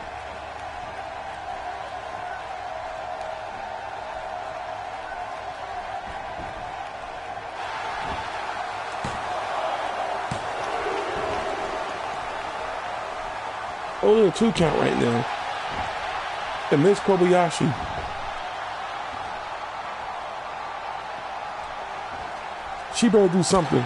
Only a 2 count right now. And Miss Kobayashi. She better do something.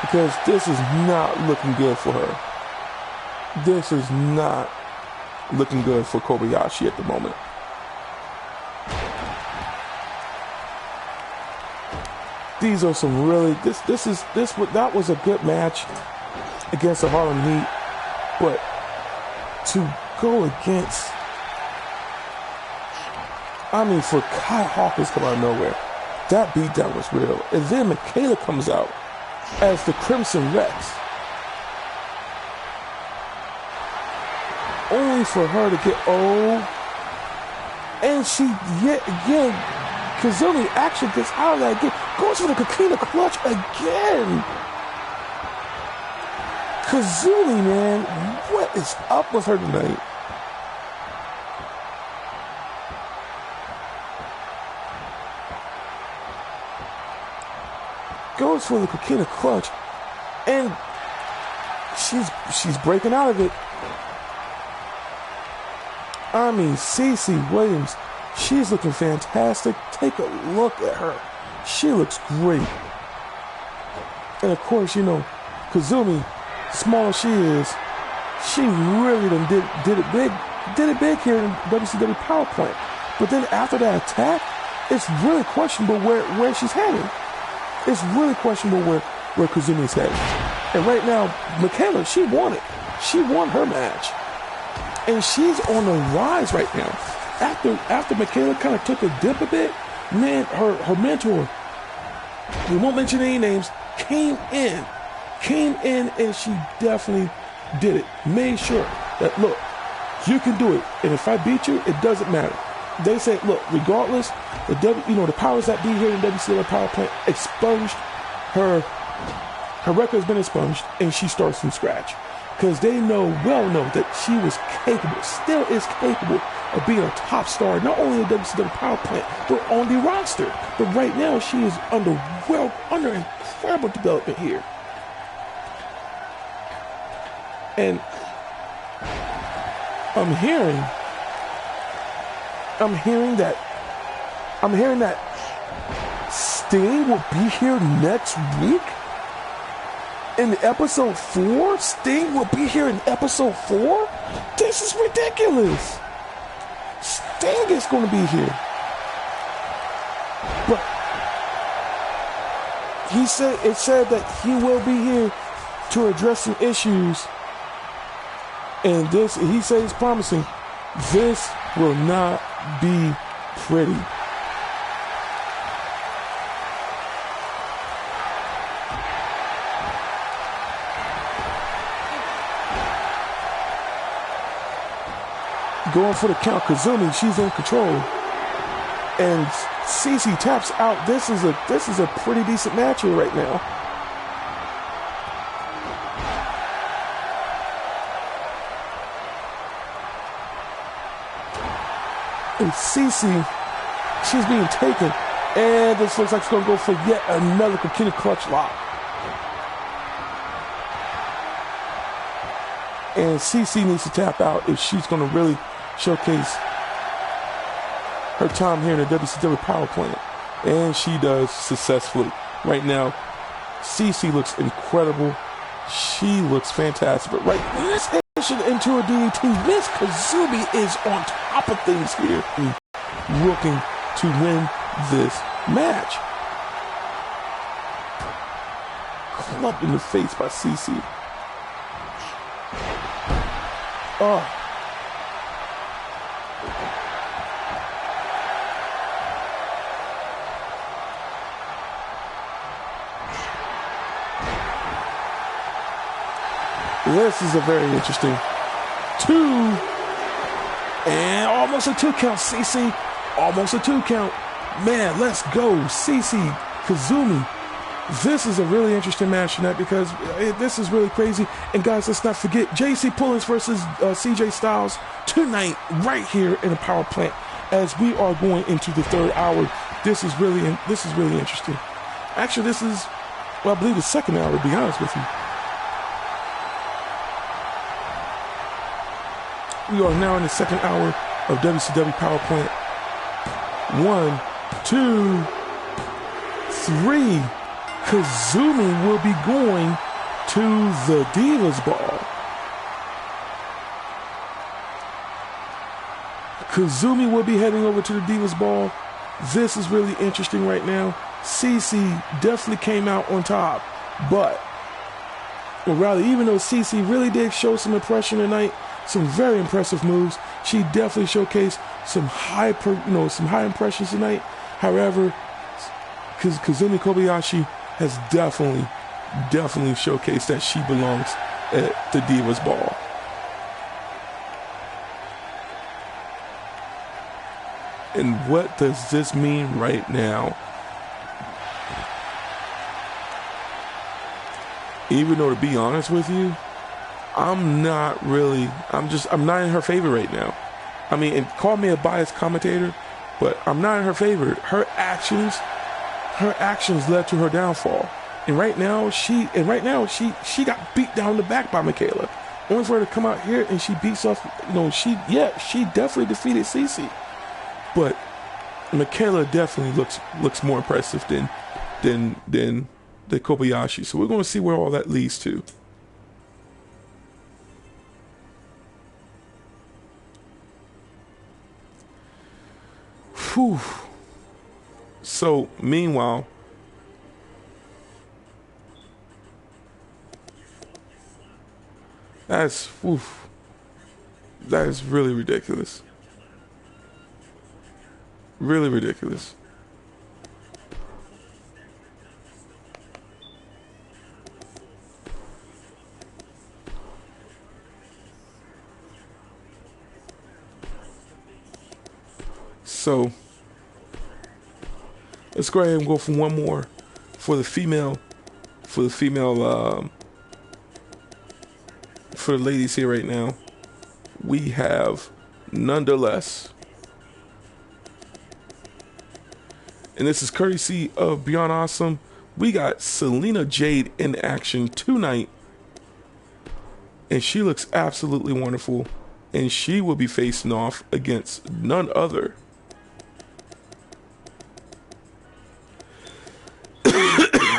Because this is not looking good for her. This is not looking good for Kobayashi at the moment. These are some really, that was a good match against the Harlem Heat, but to go against, for Kai Hawkins come out of nowhere, that beatdown was real. And then Mikayla comes out as the Crimson Rex, only for her to get and she yet again, Kazumi actually gets out of that again, goes for the coquina clutch again. Kazumi, man, what is up with her tonight? Goes for the coquina clutch, and she's breaking out of it. CeCe Williams, she's looking fantastic. Take a look at her. She looks great. And of course, Kazumi, small as she is, she really done did it big. Did it big here in WCW Power Plant. But then after that attack, it's really questionable where she's heading. It's really questionable where Kazumi's heading. And right now, Mikayla, she won it. She won her match. And she's on the rise right now. After Mikayla kind of took a dip a bit, man, her mentor, we won't mention any names, came in and she definitely did it. Made sure that, look, you can do it. And if I beat you, it doesn't matter. They say, look, regardless, the powers that be here in WCW Power Plant expunged her record has been expunged, and she starts from scratch. Because they know that she was capable, still is capable of being a top star, not only in the WCW Power Plant, but on the roster. But right now, she is under incredible development here. And I'm hearing that Sting will be here next week in episode 4. Sting will be here in episode 4. This is ridiculous. Sting is going to be here, but it said that he will be here to address some issues. And he says he's promising, this will not be pretty. Going for the count, Kazumi, she's in control. And CC taps out. This is a pretty decent match here right now. And CC, she's being taken. And this looks like it's going to go for yet another Kokina clutch lock. And CC needs to tap out if she's going to really showcase her time here in the WCW Power Plant. And she does successfully. Right now, CC looks incredible. She looks fantastic. But right now, this into a DDT. Miss Kazumi is on top of things here, looking to win this match. Clubbed in the face by CC. Oh. This is a very interesting 2 and almost a 2 count. CC, almost a 2 count. Man, let's go. CC, Kazumi. This is a really interesting match tonight because this is really crazy. And guys, let's not forget JC Pullins versus CJ Styles tonight right here in the Power Plant as we are going into the 3rd hour. This is really interesting. Actually, this is, well, I believe the 2nd hour, to be honest with you. We are now in the 2nd hour of WCW Power Plant. 1, 2, 3. Kazumi will be going to the Divas Ball. Kazumi will be heading over to the Divas Ball. This is really interesting right now. CC definitely came out on top, but, or rather, even though CC really did show some impression tonight, some very impressive moves, she definitely showcased some high impressions tonight. However, Kazumi Kobayashi has definitely showcased that she belongs at the Divas Ball. And what does this mean right now? Even though, to be honest with you, I'm not in her favor right now. I mean, and call me a biased commentator, but I'm not in her favor. Her actions led to her downfall. And right now she got beat down the back by Mikayla. Only for her to come out here and she beats off, she definitely defeated CC. But Mikayla definitely looks more impressive than the Kobayashi. So we're going to see where all that leads to. Whew. So meanwhile, that is really ridiculous. Really ridiculous. So let's go ahead and go for one more for the female, for the ladies here right now. We have Nonetheless, and this is courtesy of Beyond Awesome. We got Selena Jade in action tonight, and she looks absolutely wonderful, and she will be facing off against none other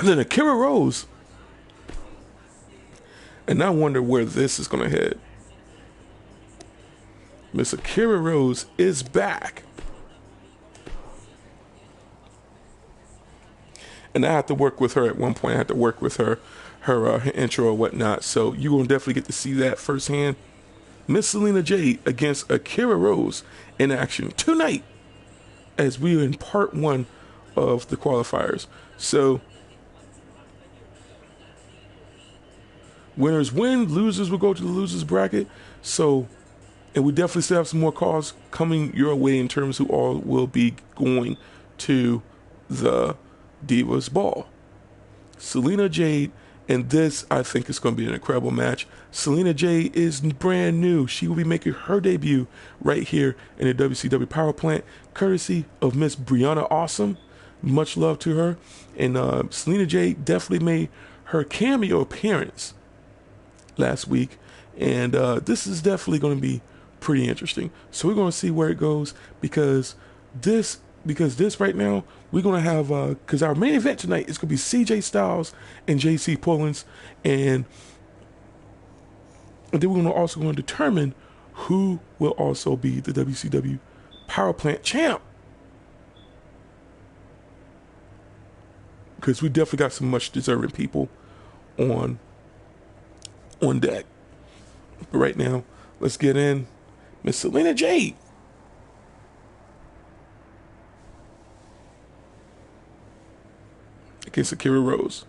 than Akira Rose. And I wonder where this is going to head. Miss Akira Rose is back. And I had to work with her at one point. I had to work with her intro or whatnot. So you're going to definitely get to see that firsthand. Miss Selena Jade against Akira Rose in action tonight as we are in part 1 of the qualifiers. So winners win, losers will go to the losers bracket. So, and we definitely still have some more calls coming your way in terms of who all will be going to the Divas Ball. Selena Jade, and this I think is going to be an incredible match. Selena Jade is brand new. She will be making her debut right here in the WCW Power Plant, courtesy of Miss Brianna Awesome. Much love to her. And Selena Jade definitely made her cameo appearance last week, and this is definitely going to be pretty interesting. So we're going to see where it goes, because this right now we're going to have because our main event tonight is going to be CJ Styles and JC Pullins, and then we're also going to determine who will also be the WCW Power Plant champ, because we definitely got some much deserving people on deck. But right now, let's get in Miss Selena Jade against Akira Rose.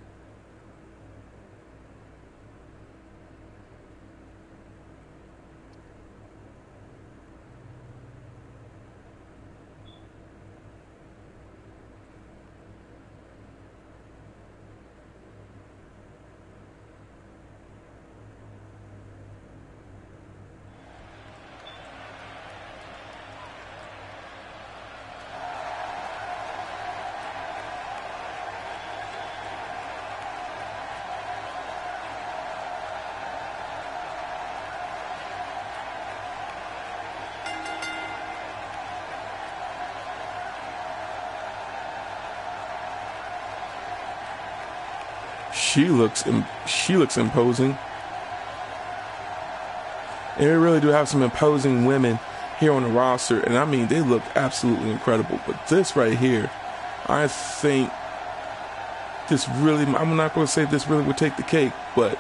She looks imposing. And we really do have some imposing women here on the roster, and I mean, they look absolutely incredible. But this right here, I think this really, I'm not going to say this really would take the cake, but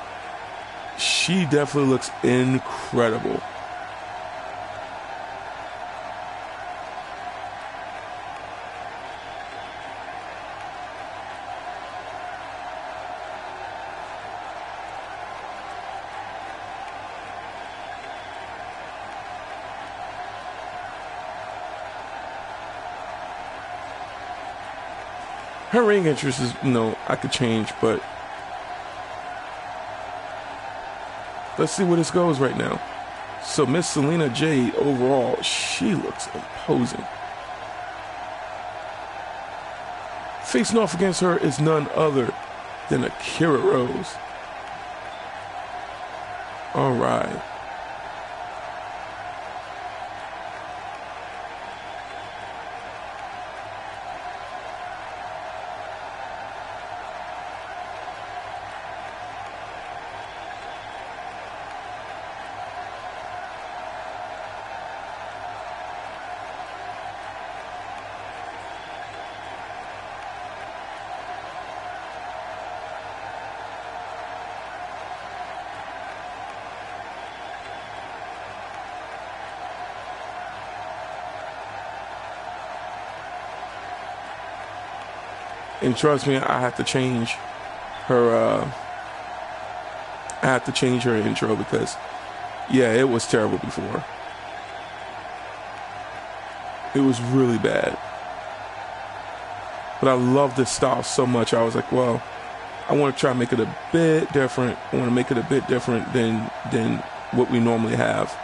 she definitely looks incredible. Her ring interest is, I could change, but let's see where this goes right now. So Miss Selena Jade, overall, she looks imposing. Facing off against her is none other than Akira Rose. All right. And trust me, I have to change her. I have to change her intro because, yeah, it was terrible before. It was really bad. But I love this style so much. I was like, well, I want to try and make it a bit different. I want to make it a bit different than what we normally have,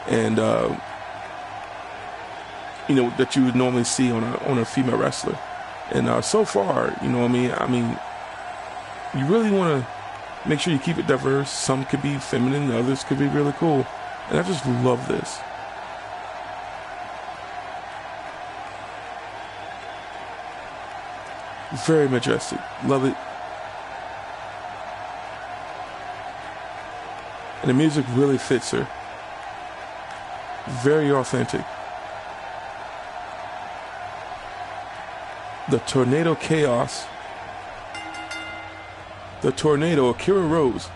and that you would normally see on a female wrestler. And so far, you know what I mean, you really want to make sure you keep it diverse. Some could be feminine, others could be really cool, and I just love this. Very majestic. Love it. And the music really fits her. Very authentic. The Tornado Chaos. The Tornado, Akira Rose,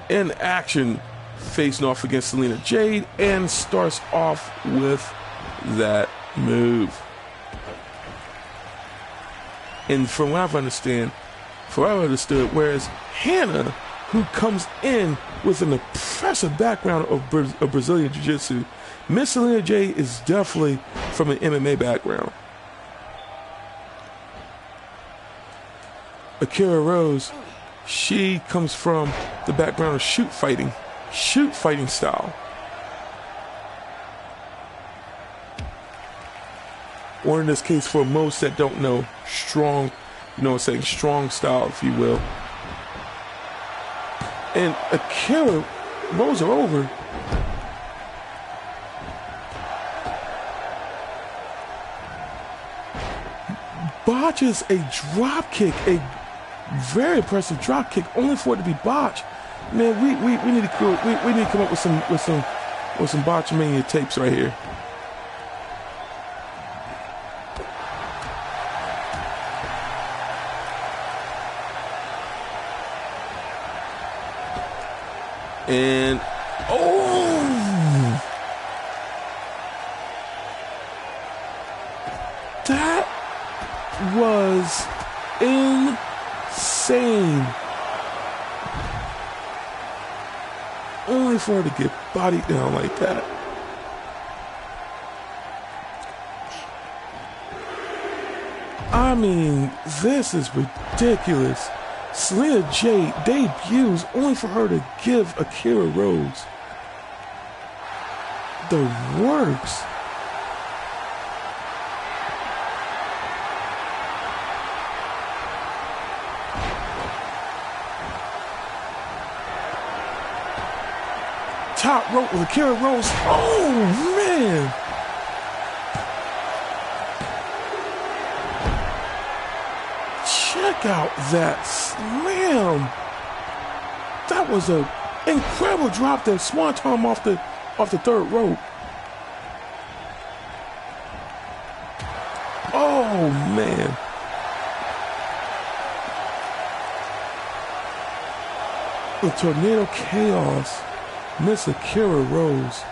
in action, facing off against Selena Jade, and starts off with that move. And from what I've understood, whereas Hannah, who comes in with an impressive background of Brazilian Jiu-Jitsu, Miss Selena Jade is definitely from an MMA background. Akira Rose, she comes from the background of shoot fighting style. Or in this case, for most that don't know, strong, strong style, if you will. And Akira rolls her over. Botches a drop kick, a very impressive drop kick, only for it to be botched. Man, we need to come up with some Botchamania tapes right here. And that was insane. Only for her to get bodied down like that. I mean, this is ridiculous. Selena Jade debuts only for her to give Akira Rose the works. Top rope with Akira Rose. Oh, man. Check out that slam. That was an incredible drop there. Swanton off the third rope. Oh, man. The Tornado Chaos. Miss Akira Rose.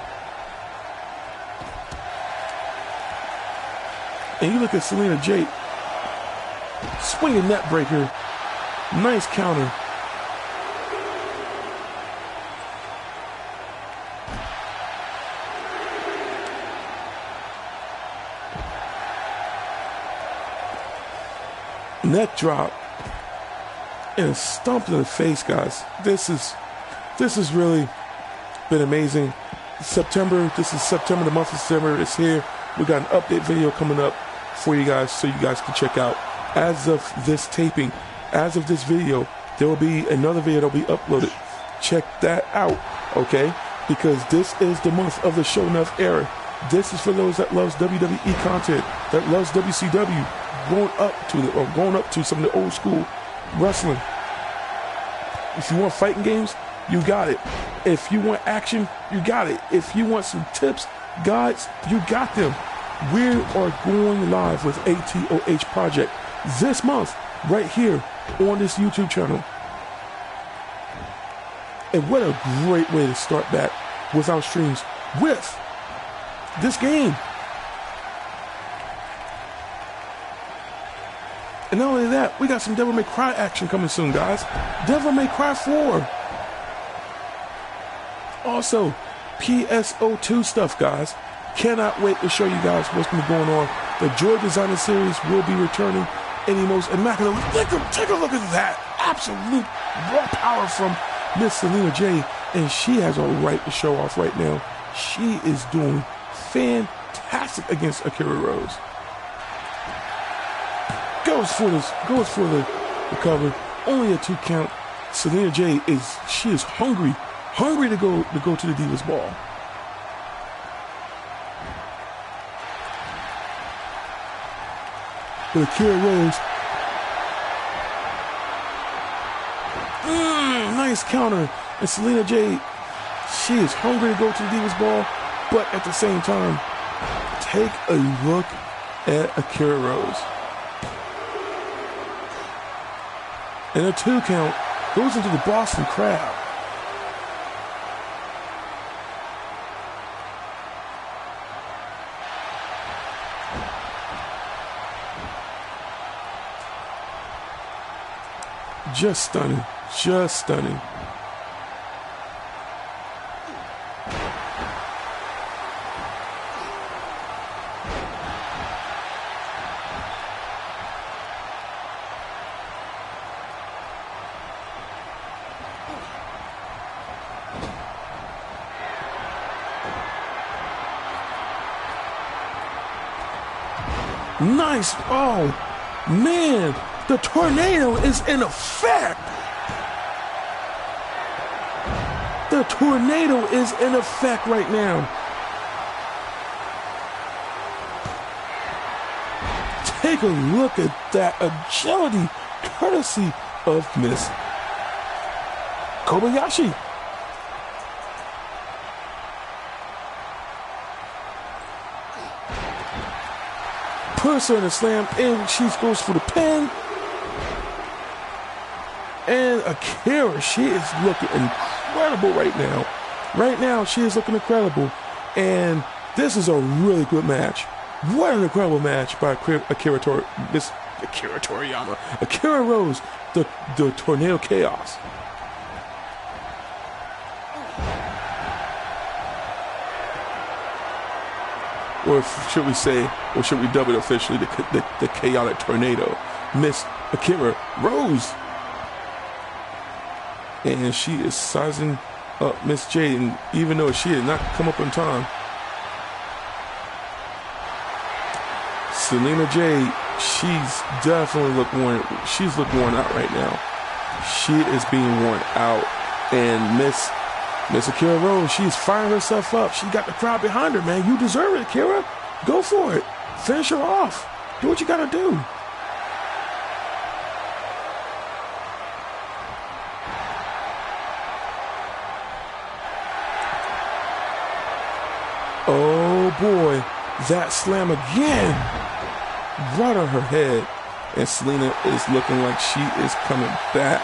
And you look at Selena Jade. Swinging net breaker. Nice counter. Net drop. And a stomp in the face, guys. This is really been amazing. September, this is September, the month of September is here. We got an update video coming up for you guys so you guys can check out. As of this taping, as of this video, there will be another video that will be uploaded. Check that out, okay? Because this is the month of the Sho'Nuff era. This is for those that loves WWE content, that loves WCW, going up to some of the old school wrestling. If you want fighting games, you got it. If you want action, you got it. If you want some tips, guides, you got them. We are going live with ATOH Project this month, right here on this YouTube channel. And what a great way to start back with our streams with this game. And not only that, we got some Devil May Cry action coming soon, guys. Devil May Cry 4. Also, PSO2 stuff, guys. Cannot wait to show you guys what's going to be going on. The Joy Designer series will be returning in the most immaculate. Take a look at that. Absolute raw power from Miss Selena J. And she has a right to show off right now. She is doing fantastic against Akira Rose. Goes for the cover. Only a 2 count. Selena J is hungry to go to the Divas Ball. But Akira Rose, nice counter. And Selena J, she is hungry to go to the Divas Ball, but at the same time, take a look at Akira Rose. And a 2 count goes into the Boston Crab. Just stunning. Just stunning. Nice. Oh, man. The tornado is in effect. The tornado is in effect right now. Take a look at that agility, courtesy of Miss Kobayashi. Puts her in a slam, and she goes for the pin. And Akira, she is looking incredible right now. Right now, she is looking incredible. And this is a really good match. What an incredible match by Akira Toriyama. Akira Rose, the Tornado Chaos. Or should we say, or should we dub it officially, the Chaotic Tornado. Miss Akira Rose. And she is sizing up Miss J, and even though she did not come up in time, Selena J, she's definitely looked worn out right now. She is being worn out, and Miss Akira Rose, she's firing herself up. She got the crowd behind her, man. You deserve it, Akira. Go for it. Finish her off. Do what you gotta do. Oh boy, that slam again, right on her head, and Selena is looking like she is coming back.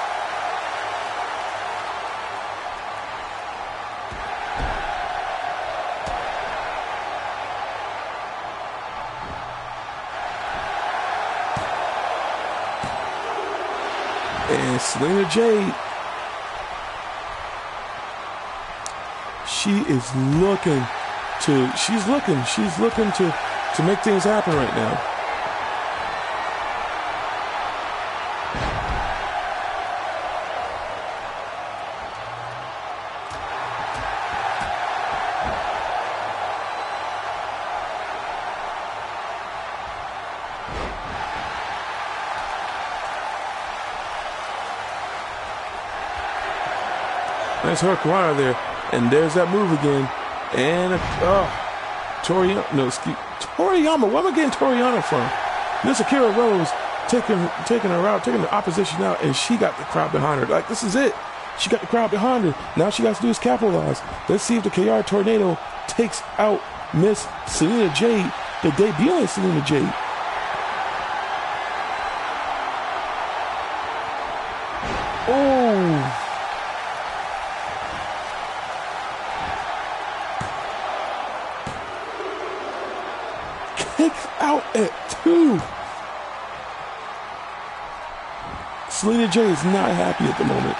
And Selena Jade, she's looking to make things happen right now. Nice hurricanrana there, and there's that move again. And Toriyama. Where am I getting Toriyama from? Miss Akira Rose taking her out, taking the opposition out, and she got the crowd behind her. Like, this is it. She got the crowd behind her. Now she got to do is capitalize. Let's see if the KR Tornado takes out Miss Selena Jade, the debuting Selena Jade. Oh. Kick out at 2. J is not happy at the moment.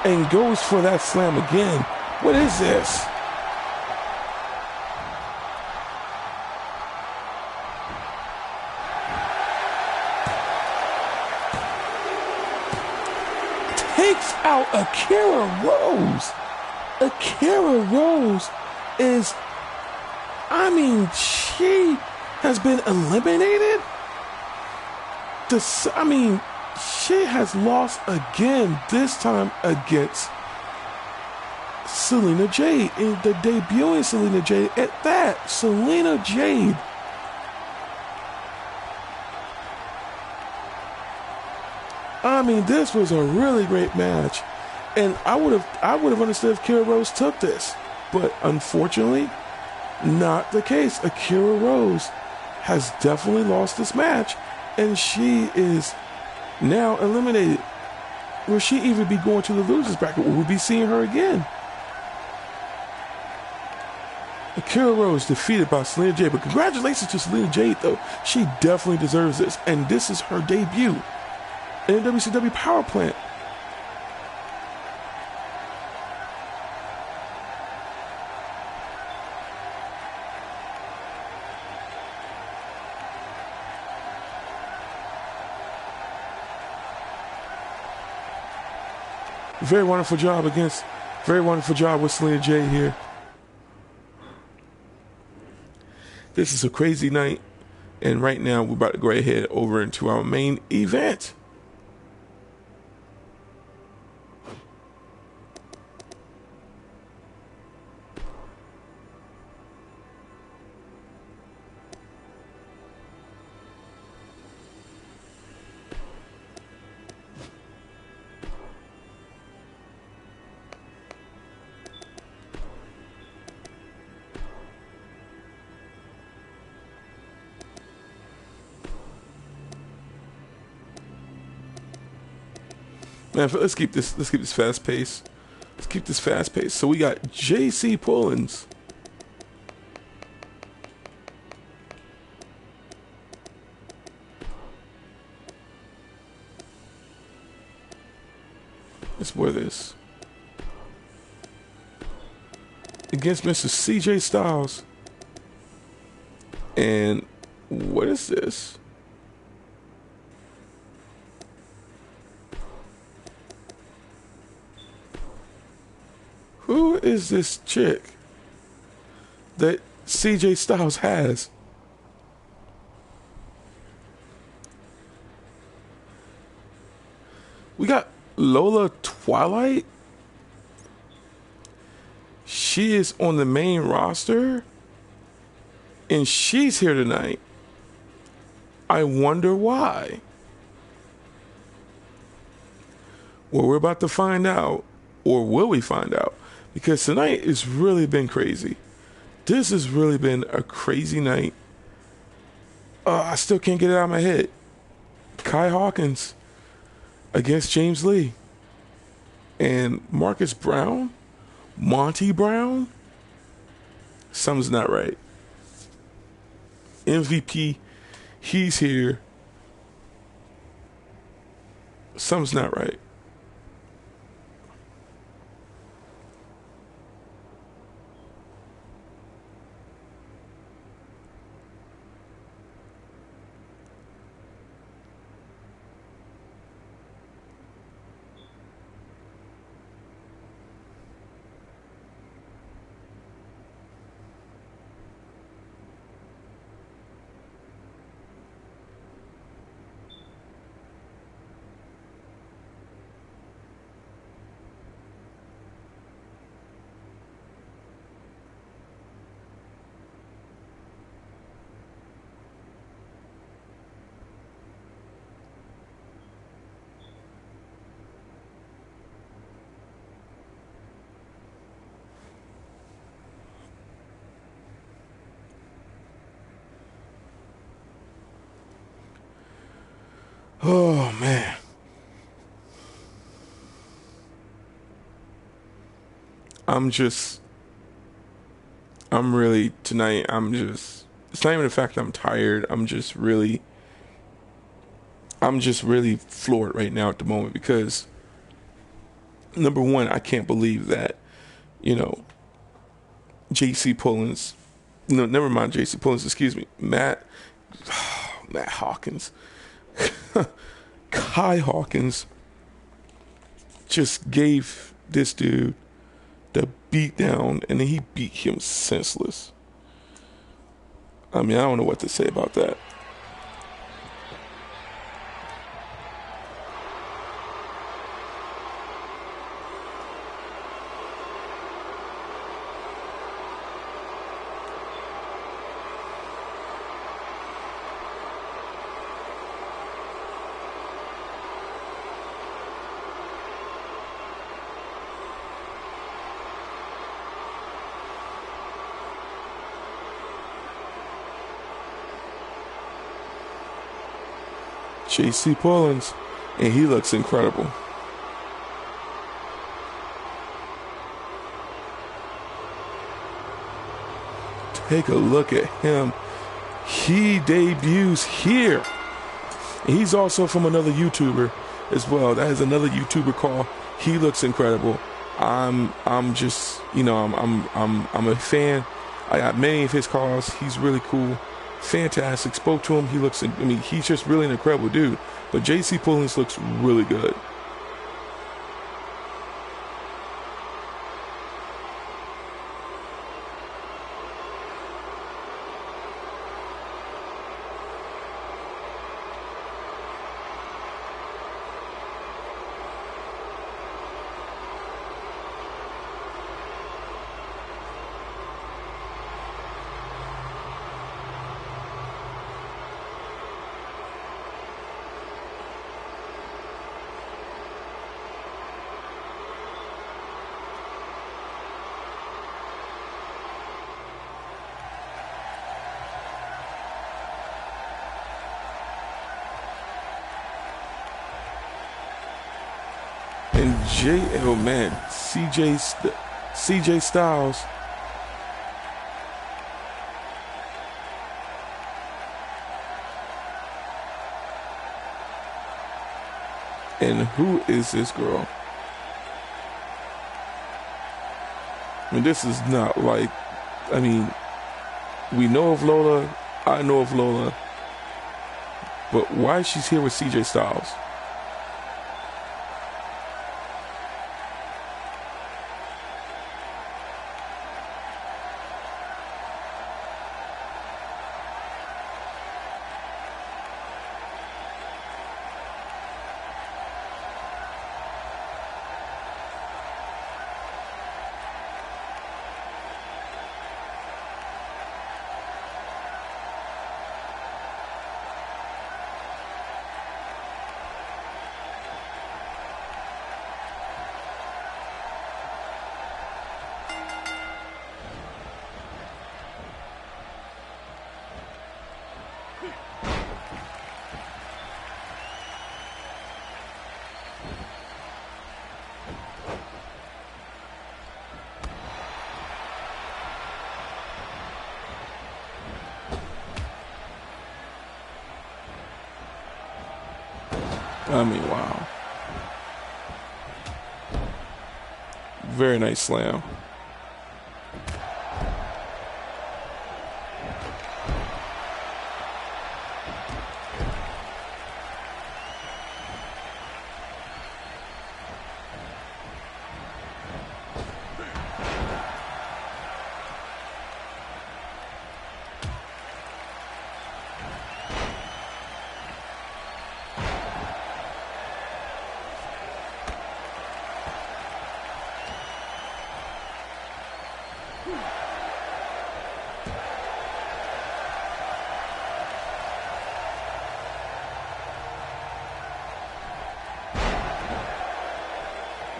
And goes for that slam again. What is this? Takes out Akira Rose. Akira Rose is, I mean, she has been eliminated. She has lost again, this time against Selena Jade. In the debuting Selena Jade at that. Selena Jade. I mean, this was a really great match. And I would have understood if Akira Rose took this. But unfortunately, not the case. Akira Rose has definitely lost this match. And she is now eliminated. Will she even be going to the losers bracket? Will we be seeing her again? Akira Rose defeated by Selena Jade. But congratulations to Selena Jade, though. She definitely deserves this. And this is her debut in the WCW Power Plant. Very wonderful job with Selena J here. This is a crazy night. And right now we're about to go ahead over into our main event. Man, let's keep this fast pace. Let's keep this fast pace. So we got JC Pullins. Let's wear this. Against Mr. CJ Styles. And what is this? Who is this chick that CJ Styles has? We got Lola Twilight. She is on the main roster. And she's here tonight. I wonder why. Well, we're about to find out. Or will we find out? Because tonight has really been crazy. This has really been a crazy night. I still can't get it out of my head. Kai Hawkins against James Lee. And Marcus Brown? Monty Brown? Something's not right. MVP, he's here. Something's not right. Oh, man. Tonight, I'm just it's not even the fact that I'm tired. I'm just really floored right now at the moment because, number one, I can't believe that, you know, J.C. Pullins, no, never mind J.C. Pullins, excuse me, Matt Hawkins, Kai Hawkins just gave this dude the beat down, and then he beat him senseless. I mean, I don't know what to say about that. J.C. Pullins, and he looks incredible. Take a look at him. He debuts here. And he's also from another YouTuber as well. That is another YouTuber called He Looks Incredible. I'm just, you know, I'm a fan. I got many of his calls. He's really cool. Fantastic. Spoke to him. He looks, I mean, he's just really an incredible dude. But J.C. Pullins looks really good. And CJ Styles. And who is this girl? I mean, this is not like, I mean, we know of Lola, I know of Lola, but why she's here with CJ Styles? I mean, wow. Very nice slam.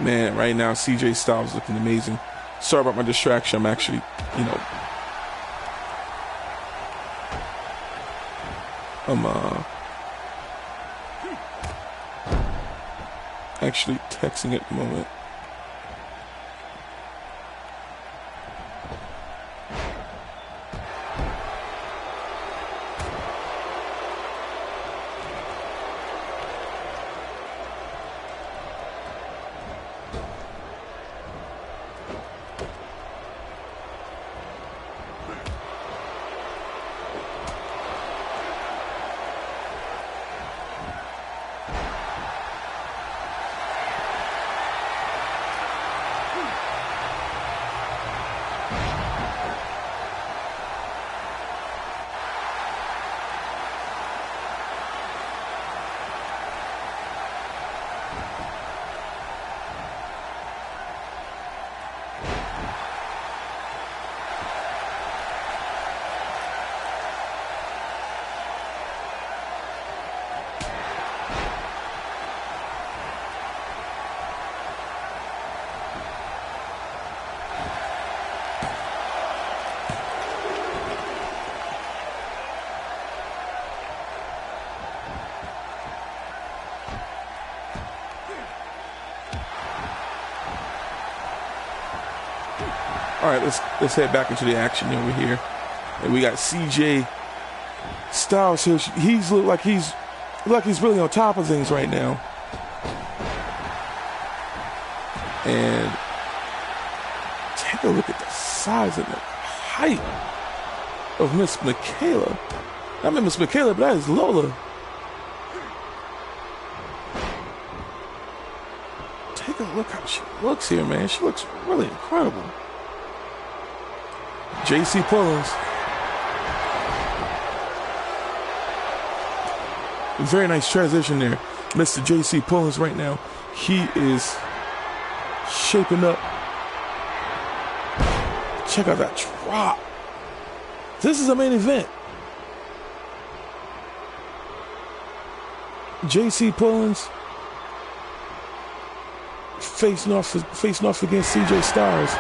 Man, right now, CJ Styles looking amazing. Sorry about my distraction. I'm actually, I'm actually texting at the moment. All right, let's head back into the action over here. And we got CJ Styles here. He's look like he's really on top of things right now. And take a look at the size and the height of Miss Mikayla. I mean Miss Mikayla, but that is Lola. Take a look how she looks here, man. She looks really incredible. JC Pullins. Very nice transition there. Mr. JC Pullins right now. He is shaping up. Check out that drop. This is a main event. JC Pullins facing off against CJ Styles.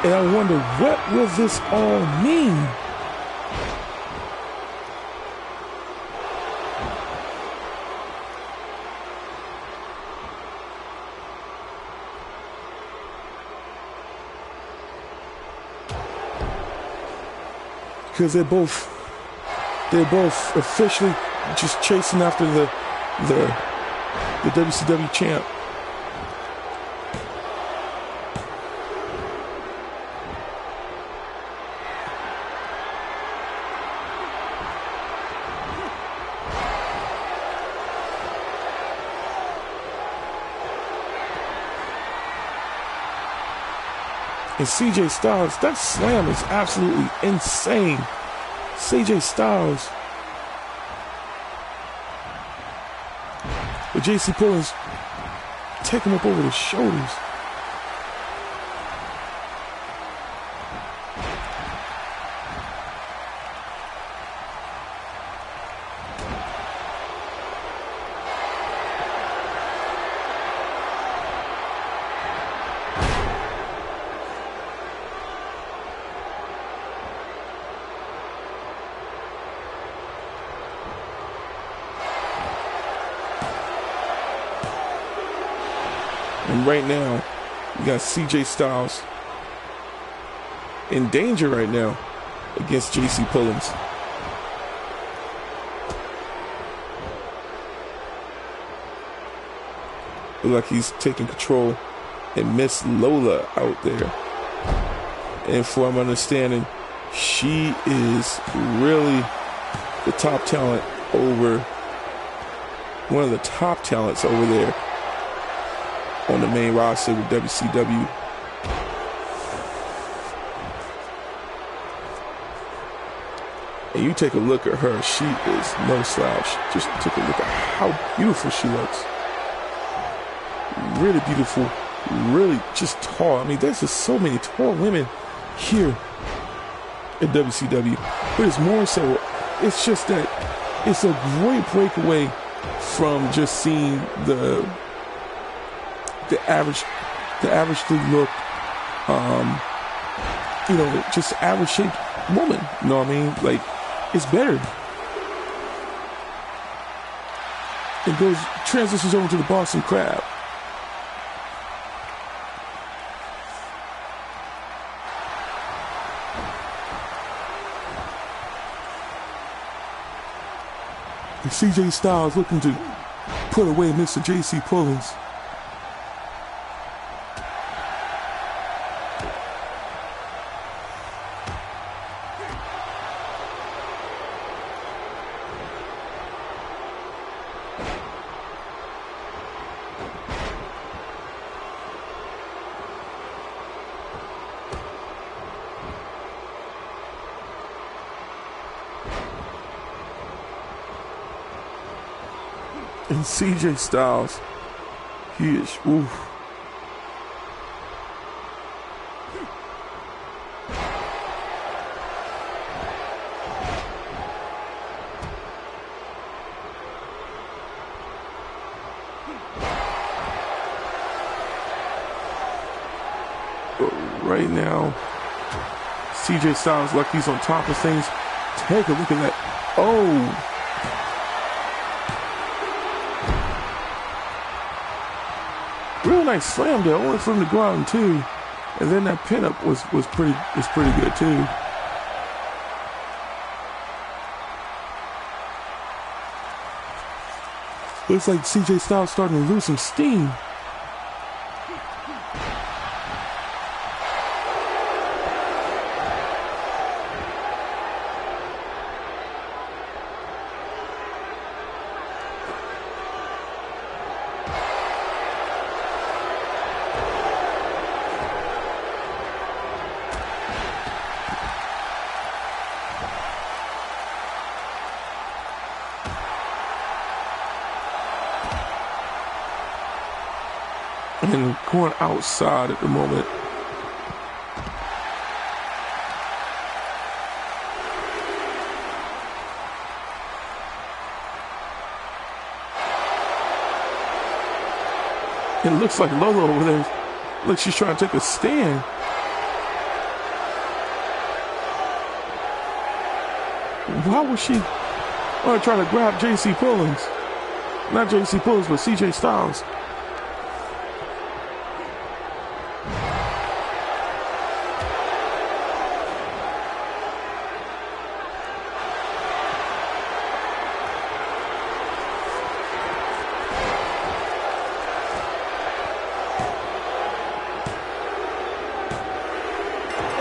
And I wonder, what will this all mean? Because they're both officially just chasing after the WCW champ. And CJ Styles, that slam is absolutely insane. CJ Styles. But JC Pullins taking him up over the shoulders. And right now, you got CJ Styles in danger right now against JC Pullins. Look like he's taking control, and Miss Lola out there. And from my understanding, she is really the top talent over, one of the top talents over there on the main roster with WCW. And you take a look at her, she is no slouch. Just take a look at how beautiful she looks. Really beautiful, really just tall. I mean, there's just so many tall women here at WCW. But it's more so, it's just that it's a great breakaway from just seeing the averagely look, just average shaped woman. You know what I mean? Like, it's better. It transitions over to the Boston Crab. And CJ Styles looking to put away Mr. JC Pullins. And CJ Styles, he is, oof. But right now, CJ Styles, like he's on top of things. Take a look at that. Oh. Real nice slam there, only for him to go out in 2. And then that pinup was pretty good too. Looks like CJ Styles starting to lose some steam. And going outside at the moment. It looks like Lolo over there. Looks she's trying to take a stand. Why was she trying to grab JC Pullins? Not JC Pullins, but CJ Styles.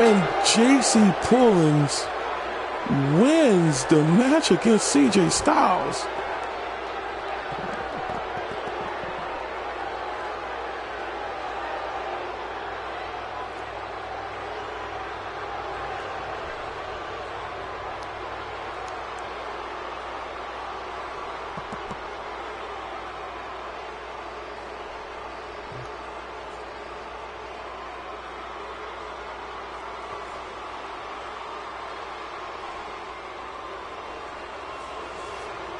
And JC Pullins wins the match against CJ Styles.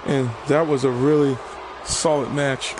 And that was a really solid match.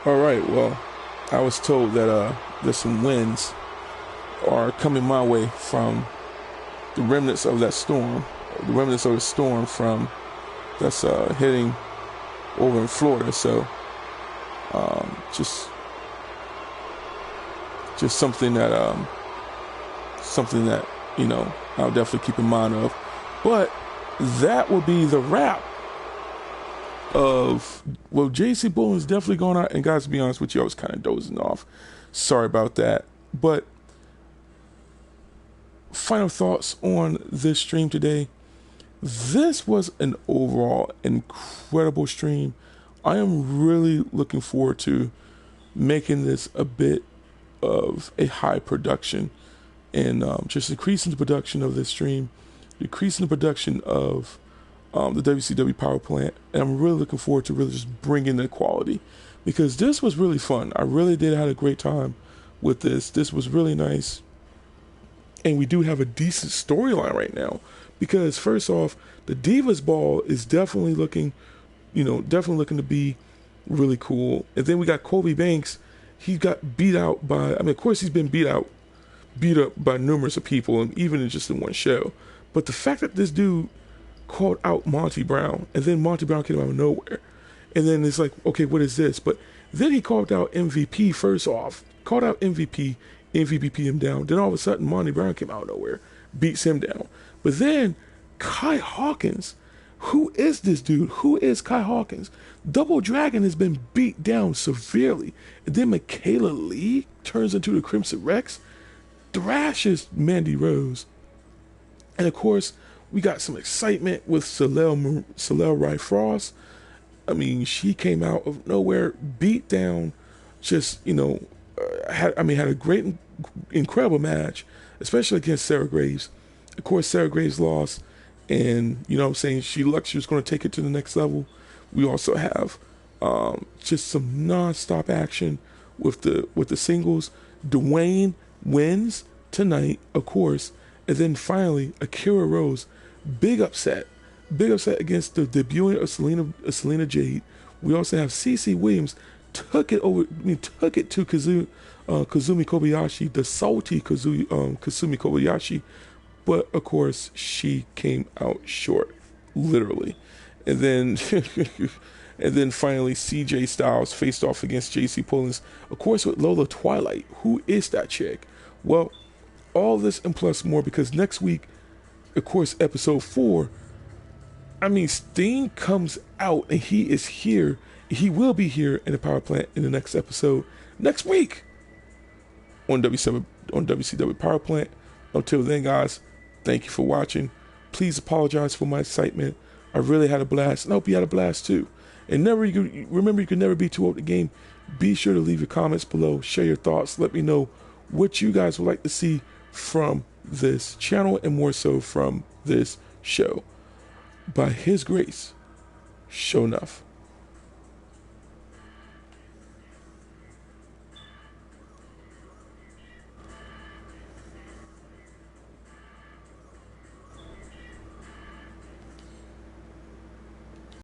All right, well, I was told that there's some winds are coming my way from the remnants of that storm, the remnants of the storm from that's hitting over in Florida. So just something that you know I'll definitely keep in mind of. But that will be the wrap of, well, JC Pullins definitely going out. And guys, to be honest with you, I was kind of dozing off. Sorry about that. But final thoughts on this stream today. This was an overall incredible stream. I am really looking forward to making this a bit of a high production and just increasing the production of this stream, decreasing the production of the WCW Power Plant, and I'm really looking forward to really just bringing the quality, because this was really fun. I really did have a great time with this. This was really nice, and we do have a decent storyline right now, because first off, the Divas Ball is definitely looking to be really cool. And then we got Colby Banks. He got beat out by, of course he's been beat up by numerous of people, and even just in one show. But the fact that this dude called out Monty Brown, and then Monty Brown came out of nowhere, and then it's like, okay, what is this? But then he called out MVP first off, called out MVP him down. Then all of a sudden, Monty Brown came out of nowhere, beats him down. But then Kai Hawkins, who is this dude? Who is Kai Hawkins? Double Dragon has been beat down severely, and then Mikayla Lee turns into the Crimson Rex, thrashes Mandy Rose, and of course, we got some excitement with Soiel Rye Frost. She came out of nowhere, beat down, just, had a great incredible match, especially against Sarah Graves. Of course, Sarah Graves lost, and you know what I'm saying, she looked she was going to take it to the next level. We also have just some non-stop action with the singles. Dwayne wins tonight, of course, and then finally Akira Rose, big upset against the debuting of Selena Jade. We also have CeCe Williams took it to Kazumi Kobayashi, the salty Kazumi Kobayashi, but of course she came out short, literally. And then and then finally CJ Styles faced off against JC Pullins, of course with Lola Twilight. Who is that chick? Well, all this and plus more, because next week, of course, episode 4, I mean, Sting comes out and he is here. He will be here in the Power Plant in the next episode next week on WCW Power Plant. Until then, guys, thank you for watching. Please apologize for my excitement. I really had a blast, and I hope you had a blast too. And remember, you can never be too old to game. Be sure to leave your comments below. Share your thoughts. Let me know what you guys would like to see from this channel, and more so from this show. By His grace, Sho'Nuff.